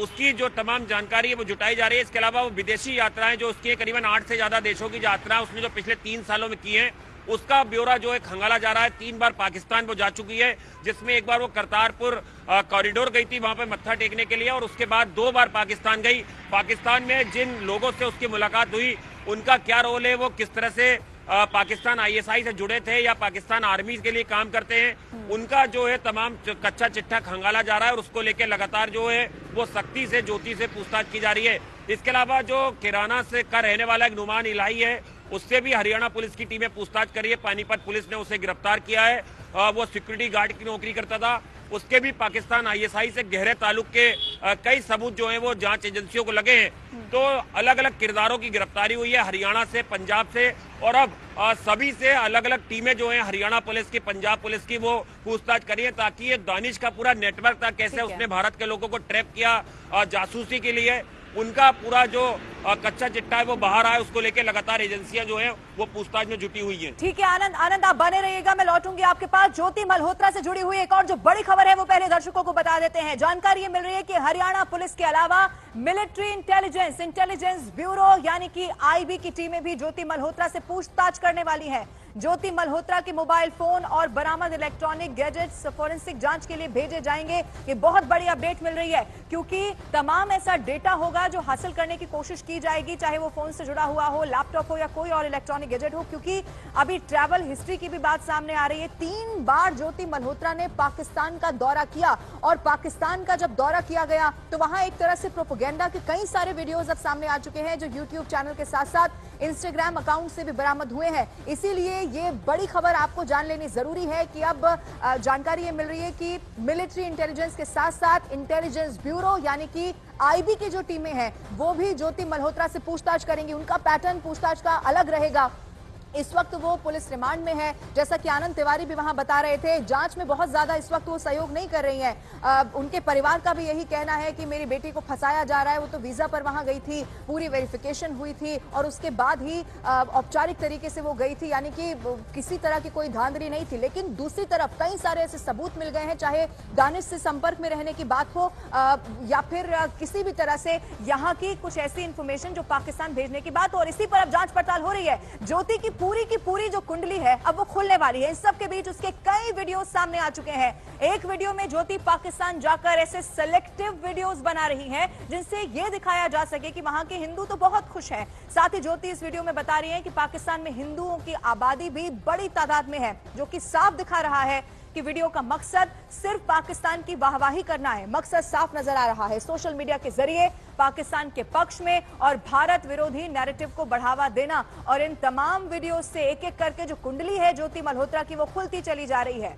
उसकी जो तमाम जानकारी है वो जुटाई जा रही है। इसके अलावा वो विदेशी यात्राएं जो उसकी करीबन 8 से ज्यादा देशों की यात्राएं उसने जो पिछले 3 सालों में की हैं, उसका ब्यौरा जो है खंगाला जा रहा है। 3 बार पाकिस्तान वो जा चुकी है, जिसमें एक बार वो करतारपुर कॉरिडोर गई थी वहां पे मत्था टेकने के लिए, और उसके बाद 2 बार पाकिस्तान गई। पाकिस्तान में जिन लोगों से उसकी मुलाकात हुई उनका क्या रोल है, वो किस तरह से पाकिस्तान ISI से जुड़े थे या पाकिस्तान आर्मी के लिए काम करते हैं, उनका जो है तमाम कच्चा चिट्ठा खंगाला जा रहा है और उसको लेकर लगातार जो है वो सख्ती से ज्योति से पूछताछ की जा रही है। इसके अलावा जो किराना से का रहने वाला एक नुमान इलाही है, उससे भी हरियाणा पुलिस की टीमें पूछताछ कर रही है। पानीपत पुलिस ने उसे गिरफ्तार किया है। वो सिक्योरिटी गार्ड की नौकरी करता था। उसके भी पाकिस्तान ISI से गहरे ताल्लुक के कई सबूत जो हैं वो जांच एजेंसियों को लगे हैं। तो अलग अलग किरदारों की गिरफ्तारी हुई है हरियाणा से, पंजाब से, और अब सभी से अलग अलग टीमें जो हैं हरियाणा पुलिस की, पंजाब पुलिस की, वो पूछताछ करी है ताकि ये दानिश का पूरा नेटवर्क था, कैसे उसने भारत के लोगों को ट्रैप किया जासूसी के लिए, उनका पूरा जो कच्चा चिट्ठा है वो बाहर आए, उसको लेकर लगातार एजेंसियां जो है वो पूछताछ में जुटी हुई हैं। ठीक है आनंद आप बने रहिएगा, मैं लौटूंगी आपके पास। ज्योति मल्होत्रा से जुड़ी हुई एक और जो बड़ी खबर है वो पहले दर्शकों को बता देते हैं। जानकारी ये मिल रही है कि हरियाणा पुलिस के अलावा मिलिट्री इंटेलिजेंस ब्यूरो यानी कि आईबी की टीमें भी ज्योति मल्होत्रा से पूछताछ करने वाली है। ज्योति मल्होत्रा के मोबाइल फोन और बरामद इलेक्ट्रॉनिक गैजेट्स फोरेंसिक जांच के लिए भेजे जाएंगे। ये बहुत बड़ी अपडेट मिल रही है क्योंकि तमाम ऐसा डेटा होगा जो हासिल करने की कोशिश की जाएगी, चाहे वो फोन से जुड़ा हुआ हो, लैपटॉप हो या कोई और इलेक्ट्रॉनिक गैजेट हो, क्योंकि अभी ट्रैवल हिस्ट्री की भी बात सामने आ रही है। 3 बार ज्योति मल्होत्रा ने पाकिस्तान का दौरा किया और पाकिस्तान का जब दौरा किया गया तो वहां एक तरह से प्रोपेगेंडा के कई सारे वीडियोज अब सामने आ चुके हैं जो यूट्यूब चैनल के साथ साथ इंस्टाग्राम अकाउंट से भी बरामद हुए हैं। इसीलिए ये बड़ी खबर आपको जान लेनी जरूरी है कि अब जानकारी ये मिल रही है कि मिलिट्री इंटेलिजेंस के साथ साथ इंटेलिजेंस ब्यूरो यानी कि आईबी की जो टीमें हैं वो भी ज्योति मल्होत्रा से पूछताछ करेंगी। उनका पैटर्न पूछताछ का अलग रहेगा। इस वक्त वो पुलिस रिमांड में है, जैसा कि आनंद तिवारी भी वहां बता रहे थे। जांच में बहुत ज्यादा इस वक्त वो सहयोग नहीं कर रही हैं। उनके परिवार का भी यही कहना है कि मेरी बेटी को फंसाया जा रहा है। वो तो वीजा पर वहां गई थी, पूरी वेरिफिकेशन हुई थी और उसके बाद ही औपचारिक तरीके से वो गई थी, यानी कि किसी तरह की कोई धांधली नहीं थी। लेकिन दूसरी तरफ कई सारे ऐसे सबूत मिल गए हैं, चाहे दानिश से संपर्क में रहने की बात हो या फिर किसी भी तरह से यहाँ की कुछ ऐसी इंफॉर्मेशन जो पाकिस्तान भेजने की बात हो। और इसी पर अब जांच पड़ताल हो रही है। ज्योति की पूरी जो कुंडली है अब वो खुलने वाली है। इस सब के बीच उसके कई वीडियोस सामने आ चुके हैं। एक वीडियो में ज्योति पाकिस्तान जाकर ऐसे सिलेक्टिव वीडियोस बना रही है जिनसे ये दिखाया जा सके कि वहां के हिंदू तो बहुत खुश हैं। साथ ही ज्योति इस वीडियो में बता रही है कि पाकिस्तान में हिंदुओं की आबादी भी बड़ी तादाद में है, जो कि साफ दिखा रहा है कि वीडियो का मकसद सिर्फ पाकिस्तान की वाहवाही करना है। मकसद साफ नजर आ रहा है, सोशल मीडिया के जरिए पाकिस्तान के पक्ष में और भारत विरोधी नैरेटिव को बढ़ावा देना। और इन तमाम वीडियो से एक एक करके जो कुंडली है ज्योति मल्होत्रा की वो खुलती चली जा रही है।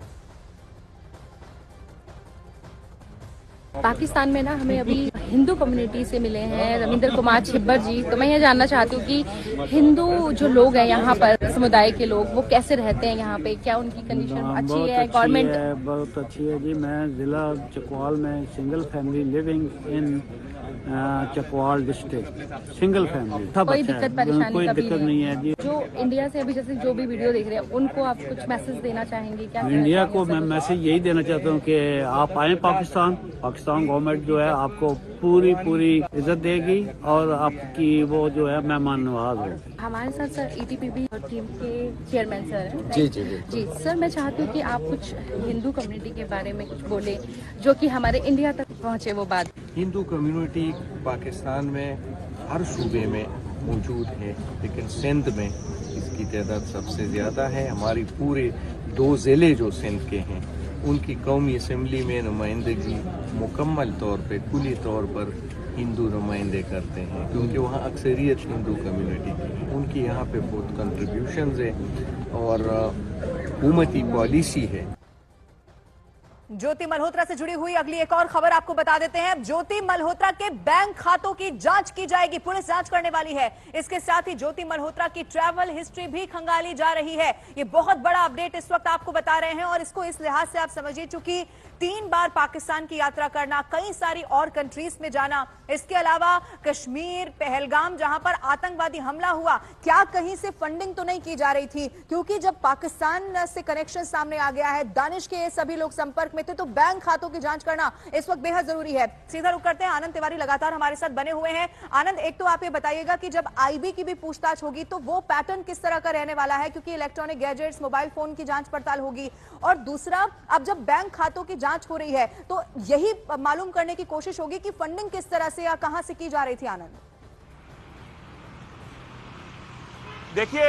पाकिस्तान में ना हमें अभी हिंदू कम्युनिटी से मिले हैं रविंद्र कुमार छिब्बर जी। तो मैं ये जानना चाहती हूँ कि हिंदू जो लोग हैं यहाँ पर, समुदाय के लोग, वो कैसे रहते हैं यहाँ पे, क्या उनकी कंडीशन अच्छी है? गवर्नमेंट बहुत अच्छी है जी। मैं जिला चकवाल में single family living in Chakwal district, single family, कोई दिक्कत परेशानी कोई दिक्कत नहीं है जी। जो इंडिया से अभी जैसे जो भी वीडियो देख रहे हैं उनको आप कुछ मैसेज देना चाहेंगे क्या? इंडिया को मैं मैसेज यही देना चाहता हूँ कि आप आए पाकिस्तान गवर्नमेंट जो है आपको पूरी इज्जत देगी और आपकी वो जो है मेहमान नवाज होगी। हमारे साथ सर ETPB टीम के चेयरमैन सर हैं। जी सर, मैं चाहती हूँ कि आप कुछ हिंदू कम्युनिटी के बारे में कुछ बोले जो कि हमारे इंडिया तक पहुँचे वो बात। हिंदू कम्युनिटी पाकिस्तान में हर सूबे में मौजूद है, लेकिन सिंध में इसकी तादाद सबसे ज़्यादा है। हमारी पूरे 2 ज़िले जो सिंध के हैं उनकी कौमी असम्बली में नुमाइंदगी मुकम्मल तौर पे, कुली तौर पर हिंदू नुमाइंदे करते हैं, क्योंकि वहाँ अक्सरियत हिंदू कम्युनिटी की है। उनकी यहाँ पे बहुत कंट्रीब्यूशंस है और हुकूमती पॉलिसी है। ज्योति मल्होत्रा से जुड़ी हुई अगली एक और खबर आपको बता देते हैं। ज्योति मल्होत्रा के बैंक खातों की जांच की जाएगी, पुलिस जांच करने वाली है। इसके साथ ही ज्योति मल्होत्रा की ट्रैवल हिस्ट्री भी खंगाली जा रही है। ये बहुत बड़ा अपडेट इस वक्त आपको बता रहे हैं और इसको इस लिहाज से आप समझिए, चूंकि 3 बार पाकिस्तान की यात्रा करना, कई सारी और कंट्रीज में जाना, इसके अलावा कश्मीर, पहलगाम जहां पर आतंकवादी हमला हुआ, क्या कहीं से फंडिंग तो नहीं की जा रही थी? क्योंकि जब पाकिस्तान से कनेक्शन सामने आ गया है, दानिश के सभी लोग संपर्क में थे, तो बैंक खातों की जांच करना इस वक्त बेहद जरूरी है। सीधा रुख करते हैं, आनंद तिवारी लगातार हमारे साथ बने हुए हैं। आनंद, एक तो आप ये बताइएगा कि जब आईबी की भी पूछताछ होगी तो वो पैटर्न किस तरह का रहने वाला है, क्योंकि इलेक्ट्रॉनिक गैजेट्स, मोबाइल फोन की जांच पड़ताल होगी। और दूसरा, अब जब बैंक खातों की जांच हो रही है तो यही मालूम करने की कोशिश होगी कि फंडिंग किस तरह से या कहां से की जा रही थी। आनंद, देखिए,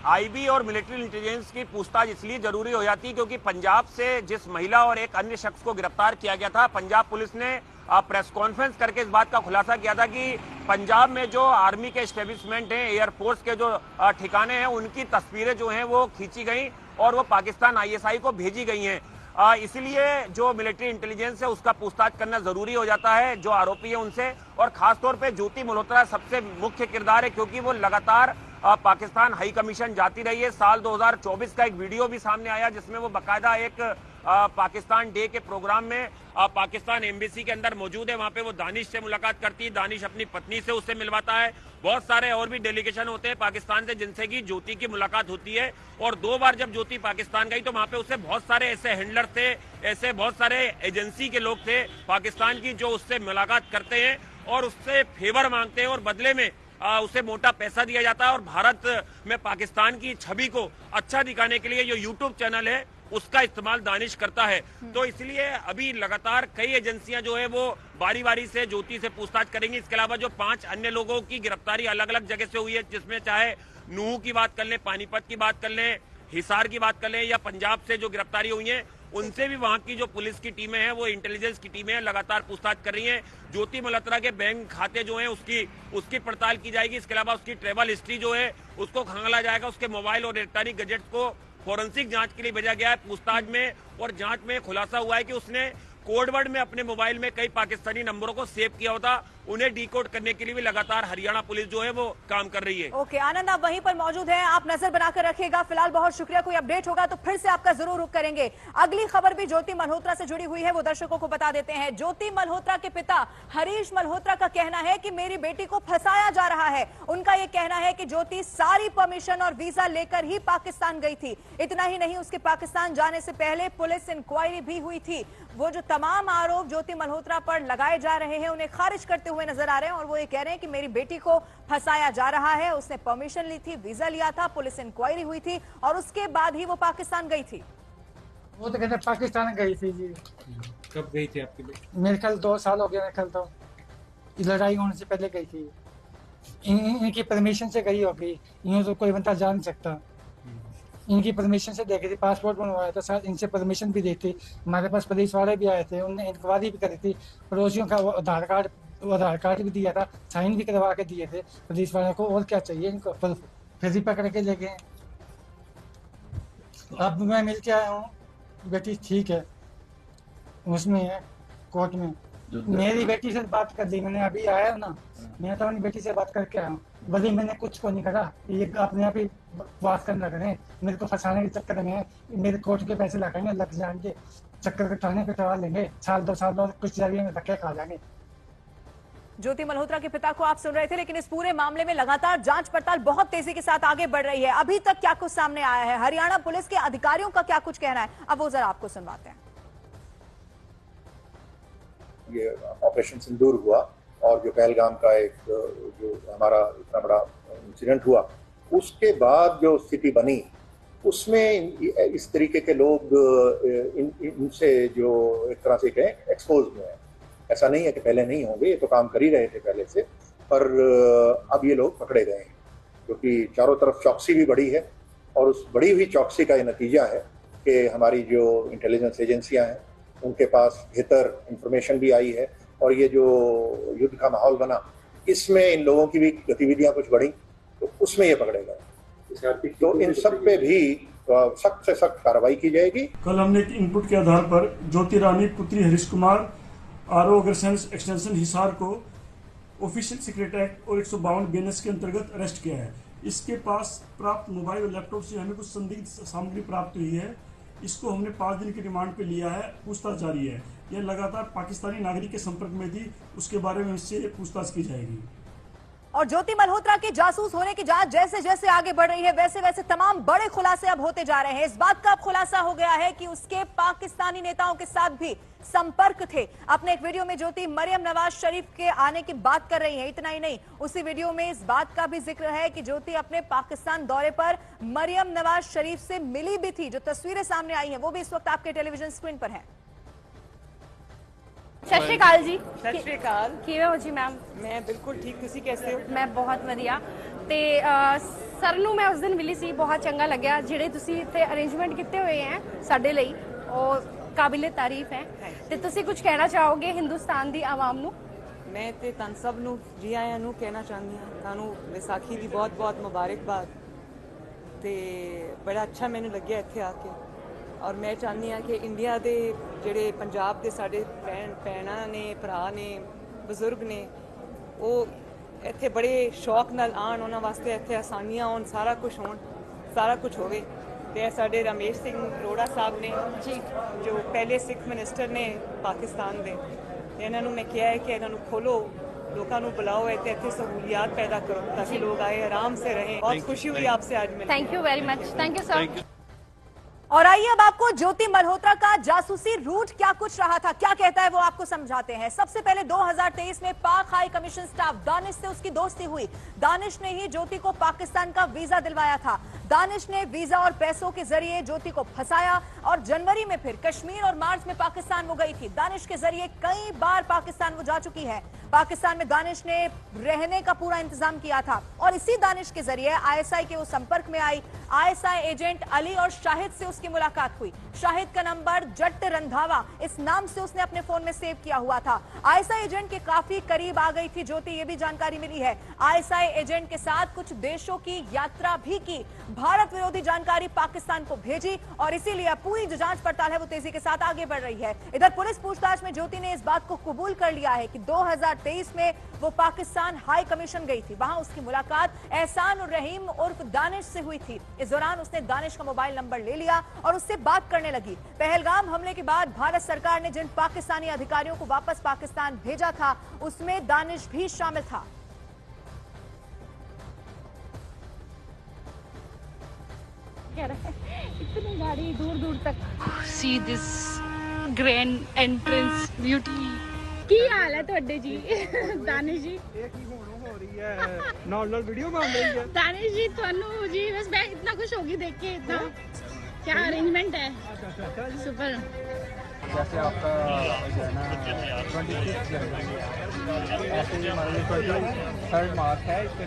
आईबी और मिलिट्री इंटेलिजेंस की पूछताछ इसलिए जरूरी हो जाती है क्योंकि पंजाब से जिस महिला और एक अन्य शख्स को गिरफ्तार किया गया था, पंजाब पुलिस ने प्रेस कॉन्फ्रेंस करके इस बात का खुलासा किया था कि पंजाब में जो आर्मी के एस्टेब्लिशमेंट हैं, एयरफोर्स के जो ठिकाने हैं, उनकी तस्वीरें जो हैं वो खींची गई और वो पाकिस्तान ISI को भेजी गई हैं। इसलिए जो मिलिट्री इंटेलिजेंस है उसका पूछताछ करना जरूरी हो जाता है, जो आरोपी है उनसे। और खासतौर पे ज्योति मल्होत्रा सबसे मुख्य किरदार है क्योंकि वो लगातार पाकिस्तान हाई कमीशन जाती रही है। साल 2024 का एक वीडियो भी सामने आया जिसमें वो बाकायदा एक पाकिस्तान डे के प्रोग्राम में पाकिस्तान एम्बेसी के अंदर मौजूद है। वहां पे वो दानिश से मुलाकात करती है, दानिश अपनी पत्नी से उससे मिलवाता है बहुत सारे और भी डेलीगेशन होते हैं पाकिस्तान से जिनसे की ज्योति की मुलाकात होती है। और 2 बार जब ज्योति पाकिस्तान गई तो वहां पे उससे बहुत सारे ऐसे हैंडलर थे, ऐसे बहुत सारे एजेंसी के लोग थे पाकिस्तान की जो उससे मुलाकात करते हैं और उससे फेवर मांगते हैं और बदले में उसे मोटा पैसा दिया जाता है। और भारत में पाकिस्तान की छवि को अच्छा दिखाने के लिए जो यूट्यूब चैनल है उसका इस्तेमाल दानिश करता है। तो इसलिए अभी लगातार कई एजेंसियां जो है वो बारी बारी से ज्योति से पूछताछ करेंगी। इसके अलावा जो 5 अन्य लोगों की गिरफ्तारी अलग अलग जगह से हुई है, जिसमें चाहे नूह की बात कर लें, पानीपत की बात कर लें, हिसार की बात कर लें या पंजाब से जो गिरफ्तारी हुई है, उनसे भी वहां की जो पुलिस की टीमें हैं वो इंटेलिजेंस की टीमें लगातार पूछताछ कर रही हैं। ज्योति मल्होत्रा के बैंक खाते जो हैं उसकी पड़ताल की जाएगी। इसके अलावा उसकी ट्रेवल हिस्ट्री जो है उसको खंगाला जाएगा। उसके मोबाइल और इलेक्ट्रॉनिक गैजेट्स को फोरेंसिक जांच के लिए भेजा गया है। पूछताछ में और जांच में खुलासा हुआ है कि उसने कोडवर्ड में अपने मोबाइल में कई पाकिस्तानी नंबरों को सेव किया होता। उन्हें डीकोड करने के लिए भी लगातार हरियाणा पुलिस जो है वो काम कर रही है। ओके आनंद, आप वहीं पर मौजूद हैं, आप नजर बनाकर रखिएगा। फिलहाल बहुत शुक्रिया, कोई अपडेट होगा तो फिर से आपका जरूर रुख करेंगे। अगली खबर भी ज्योति मल्होत्रा से जुड़ी हुई है, वो दर्शकों को बता देते हैं। ज्योति मल्होत्रा के पिता हरीश मल्होत्रा का कहना है कि मेरी बेटी को फंसाया जा रहा है। उनका यह कहना है कि ज्योति सारी परमिशन और वीजा लेकर ही पाकिस्तान गई थी। इतना ही नहीं, उसके पाकिस्तान जाने से पहले पुलिस इंक्वायरी भी हुई थी। वो जो तमाम आरोप ज्योति मल्होत्रा पर लगाए जा रहे हैं उन्हें खारिज करते हुए नजर आ रहे हैं और वो ये कह रहे हैं कि मेरी बेटी को फंसाया जा रहा है। उसने परमिशन ली थी, वीजा लिया था, पुलिस इंक्वायरी हुई थी और उसके बाद ही वो पाकिस्तान गई थी। वो तो कहते पाकिस्तान गई थी जी। कब गई थी आपकी बेटी? मेरे ख्याल 2 साल हो गया, मेरे ख्याल तो लड़ाई होने से पहले गई थी। इनकी परमिशन से गई होगी, इन्हें तो कोई बंदा जा नहीं सकता। इनकी परमिशन से देखी थी, पासपोर्ट बनवाया था, साथ इनसे परमिशन भी दी थी। हमारे पास पुलिस वाले भी आए थे, उनने इंक्वायरी भी करी थी, पड़ोसियों का आधार कार्ड भी दिया था, साइन भी करवा के दिए थे पुलिस वालों को। और क्या चाहिए इनको, फिर ही पकड़ के ले गए। अब मैं मिल के आया हूँ, बेटी ठीक है, उसमें है कोर्ट में। मेरी बेटी से बात कर ली मैंने, अभी आया ना, मैं तो अपनी बेटी से बात करके आया हूँ। बल्कि मैंने कुछ को नहीं करा, ये अपने आप ही बात करने लग रहे हैं। मेरे को फंसाने के चक्कर में मेरे कोर्ट के पैसे लगाएंगे, लग जाएंगे, चक्कर कटाने कटवा लेंगे, 2 साल और कुछ जरिए में धक्के खा जाएंगे। ज्योति मल्होत्रा के पिता को आप सुन रहे थे, लेकिन इस पूरे मामले में लगातार जांच पड़ताल बहुत तेजी के साथ आगे बढ़ रही है। अभी तक क्या कुछ सामने आया है, हरियाणा पुलिस के अधिकारियों का क्या कुछ कहना है, अब वो जरा आपको सुनवाते हैं। ये ऑपरेशन सिंदूर हुआ और जो पहलगाम का एक जो हमारा इतना बड़ा इंसिडेंट हुआ, उसके बाद जो स्थिति बनी उसमें इस तरीके के लोग इनसे जो एक तरह से कहें एक्सपोज हुए हैं। ऐसा नहीं है कि पहले नहीं होंगे, ये तो काम कर ही रहे थे पहले से, पर अब ये लोग पकड़े गए हैं क्योंकि चारों तरफ चौकसी भी बढ़ी है। और उस बढ़ी हुई चौकसी का ये नतीजा है कि हमारी जो इंटेलिजेंस एजेंसियां हैं उनके पास बेहतर इंफॉर्मेशन भी आई है और ये जो युद्ध का माहौल बना इसमें इन लोगों की भी गतिविधियां कुछ बढ़ी, तो उसमें ये पकड़े गए। तो इन सब पे भी सख्त से सख्त कार्रवाई की जाएगी। कल हमने एक इनपुट के आधार पर ज्योति रानी पुत्री हरीश कुमार आरओ अग्रसेंस एक्सटेंशन हिसार को ऑफिशियल सीक्रेट एक्ट और 152 BNS के अंतर्गत अरेस्ट किया है। इसके पास प्राप्त मोबाइल और लैपटॉप से हमें कुछ संदिग्ध सामग्री प्राप्त हुई है। इसको हमने 5 दिन के रिमांड पे लिया है, पूछताछ जारी है। यह लगातार पाकिस्तानी नागरिक के संपर्क में थी, उसके बारे में इससे पूछताछ की जाएगी। और ज्योति मल्होत्रा के जासूस होने की जांच जैसे जैसे आगे बढ़ रही है वैसे वैसे तमाम बड़े खुलासे अब होते जा रहे हैं। इस बात का अब खुलासा हो गया है कि उसके पाकिस्तानी नेताओं के साथ भी संपर्क थे। अपने एक वीडियो में ज्योति मरियम नवाज शरीफ के आने की बात कर रही है। इतना ही नहीं, उसी वीडियो में इस बात का भी जिक्र है कि ज्योति अपने पाकिस्तान दौरे पर मरियम नवाज शरीफ से मिली भी थी। जो तस्वीरें सामने आई हैं वो भी इस वक्त आपके टेलीविजन स्क्रीन पर हैं। सत श्री अकाल जी। सत श्री अकाल। किवें हो जी मैम? मैं बिल्कुल ठीक, तुसी कैसे हो? मैं बहुत ਵਧੀਆ ਤੇ ਸਰ ਨੂੰ ਮੈਂ ਉਸ ਦਿਨ ਮਿਲੀ ਸੀ, ਬਹੁਤ ਚੰਗਾ ਲੱਗਿਆ। ਜਿਹੜੇ ਤੁਸੀਂ ਇੱਥੇ ਅਰੇਂਜਮੈਂਟ ਕੀਤੇ ਹੋਏ ਹੈ ਸਾਡੇ ਲਈ ਉਹ ਕਾਬਿਲੇ ਤਾਰੀਫ ਹੈ। ਤੇ ਤੁਸੀਂ ਕੁਝ ਕਹਿਣਾ ਚਾਹੋਗੇ ਹਿੰਦੁਸਤਾਨ ਦੀ ਆਵਾਮ ਨੂੰ? ਮੈਂ ਤੇ ਤੁਹਾਨੂੰ ਸਭ ਨੂੰ ਜੀ ਆਇਆਂ ਨੂੰ ਕਹਿਣਾ ਚਾਹੁੰਦੀ ਹਾਂ। ਤੁਹਾਨੂੰ ਵਿਸਾਖੀ ਦੀ ਬਹੁਤ-ਬਹੁਤ ਮੁਬਾਰਕਬਾਦ ਤੇ ਬੜਾ ਅੱਛਾ ਮੈਨੂੰ ਲੱਗਿਆ ਇੱਥੇ ਆ ਕੇ। और मैं चाहती हाँ कि इंडिया के जोड़े पंजाब के साढ़े भैन ने भरा ने बजुर्ग ने वो इत्थे बड़े शौक नाल आन, उन्होंने वास्ते इत्थे आसानियां होन, सारा कुछ होन, सारा कुछ होवे। ते साढ़े रमेश सिंह अरोड़ा साहब ने जी जो पहले सिख मिनिस्टर ने पाकिस्तान के, इन्होंने मैं कहा है कि इन्होंने खोलो लोगों को बुलाओ इतने सहूलियात पैदा करो ताकि लोग आए आराम से रहें। बहुत खुशी हुई आपसे आज मिलकर। Thank you very much. Thank you sir. और आइए अब आपको ज्योति मल्होत्रा का जासूसी रूट क्या कुछ रहा था, क्या कहता है वो आपको समझाते हैं। सबसे पहले 2023 में पाक हाई कमीशन स्टाफ दानिश से उसकी दोस्ती हुई। दानिश ने ही ज्योति को पाकिस्तान का वीजा दिलवाया था। दानिश ने वीजा और पैसों के जरिए ज्योति को फंसाया और जनवरी में फिर कश्मीर और मार्च में पाकिस्तान वो गई थी। दानिश के जरिए कई बार पाकिस्तान वो जा चुकी है। पाकिस्तान में दानिश ने रहने का पूरा इंतजाम किया था और इसी दानिश के जरिए आईएसआई के वो संपर्क में आई। आईएसआई एजेंट अली और शाहिद से उसकी मुलाकात हुई। शाहिद का नंबर जट्ट रंधावा इस नाम से उसने अपने फोन में सेव किया हुआ था। आईएसआई एजेंट के काफी करीब आ गई थी ज्योति, ये भी जानकारी मिली है। आईएसआई एजेंट के साथ कुछ देशों की यात्रा भी की। भारत विरोधी जानकारी पाकिस्तान को भेजी और इसीलिए अब पूरी जो जांच पड़ताल है वो तेजी के साथ आगे बढ़ रही है। इधर पुलिस पूछताछ में ज्योति ने इस बात को कबूल कर लिया है कि 2023 में वो पाकिस्तान हाई कमीशन गई थी। वहां उसकी मुलाकात एहसान उर रहीम उर्फ दानिश से हुई थी। इस दौरान उसने दानिश का मोबाइल नंबर ले लिया और उससे बात करने लगी। पहलगाम हमले के बाद भारत सरकार ने जिन पाकिस्तानी अधिकारियों को वापस पाकिस्तान भेजा था उसमें दानिश भी शामिल था। इतनी गाड़ी दूर दूर तक। See this grand entrance beauty. की हाल है ਤੁਹਾਡੇ जी दानिश जी? ਇਹ ਕੀ ਹੋ ਰਹੀ ਹੈ ਨਾਲ ਵੀਡੀਓ ਬਣ ਰਹੀ ਹੈ। दानिश जी ਤੁਹਾਨੂੰ जी बस मैं इतना खुश होगी देख के। इतना क्या अरेंजमेंट है, सुपर। जैसे आपका जो है ना 26 जनवरी है, ऐसे ही हमारे 23 मार्च है, इस पे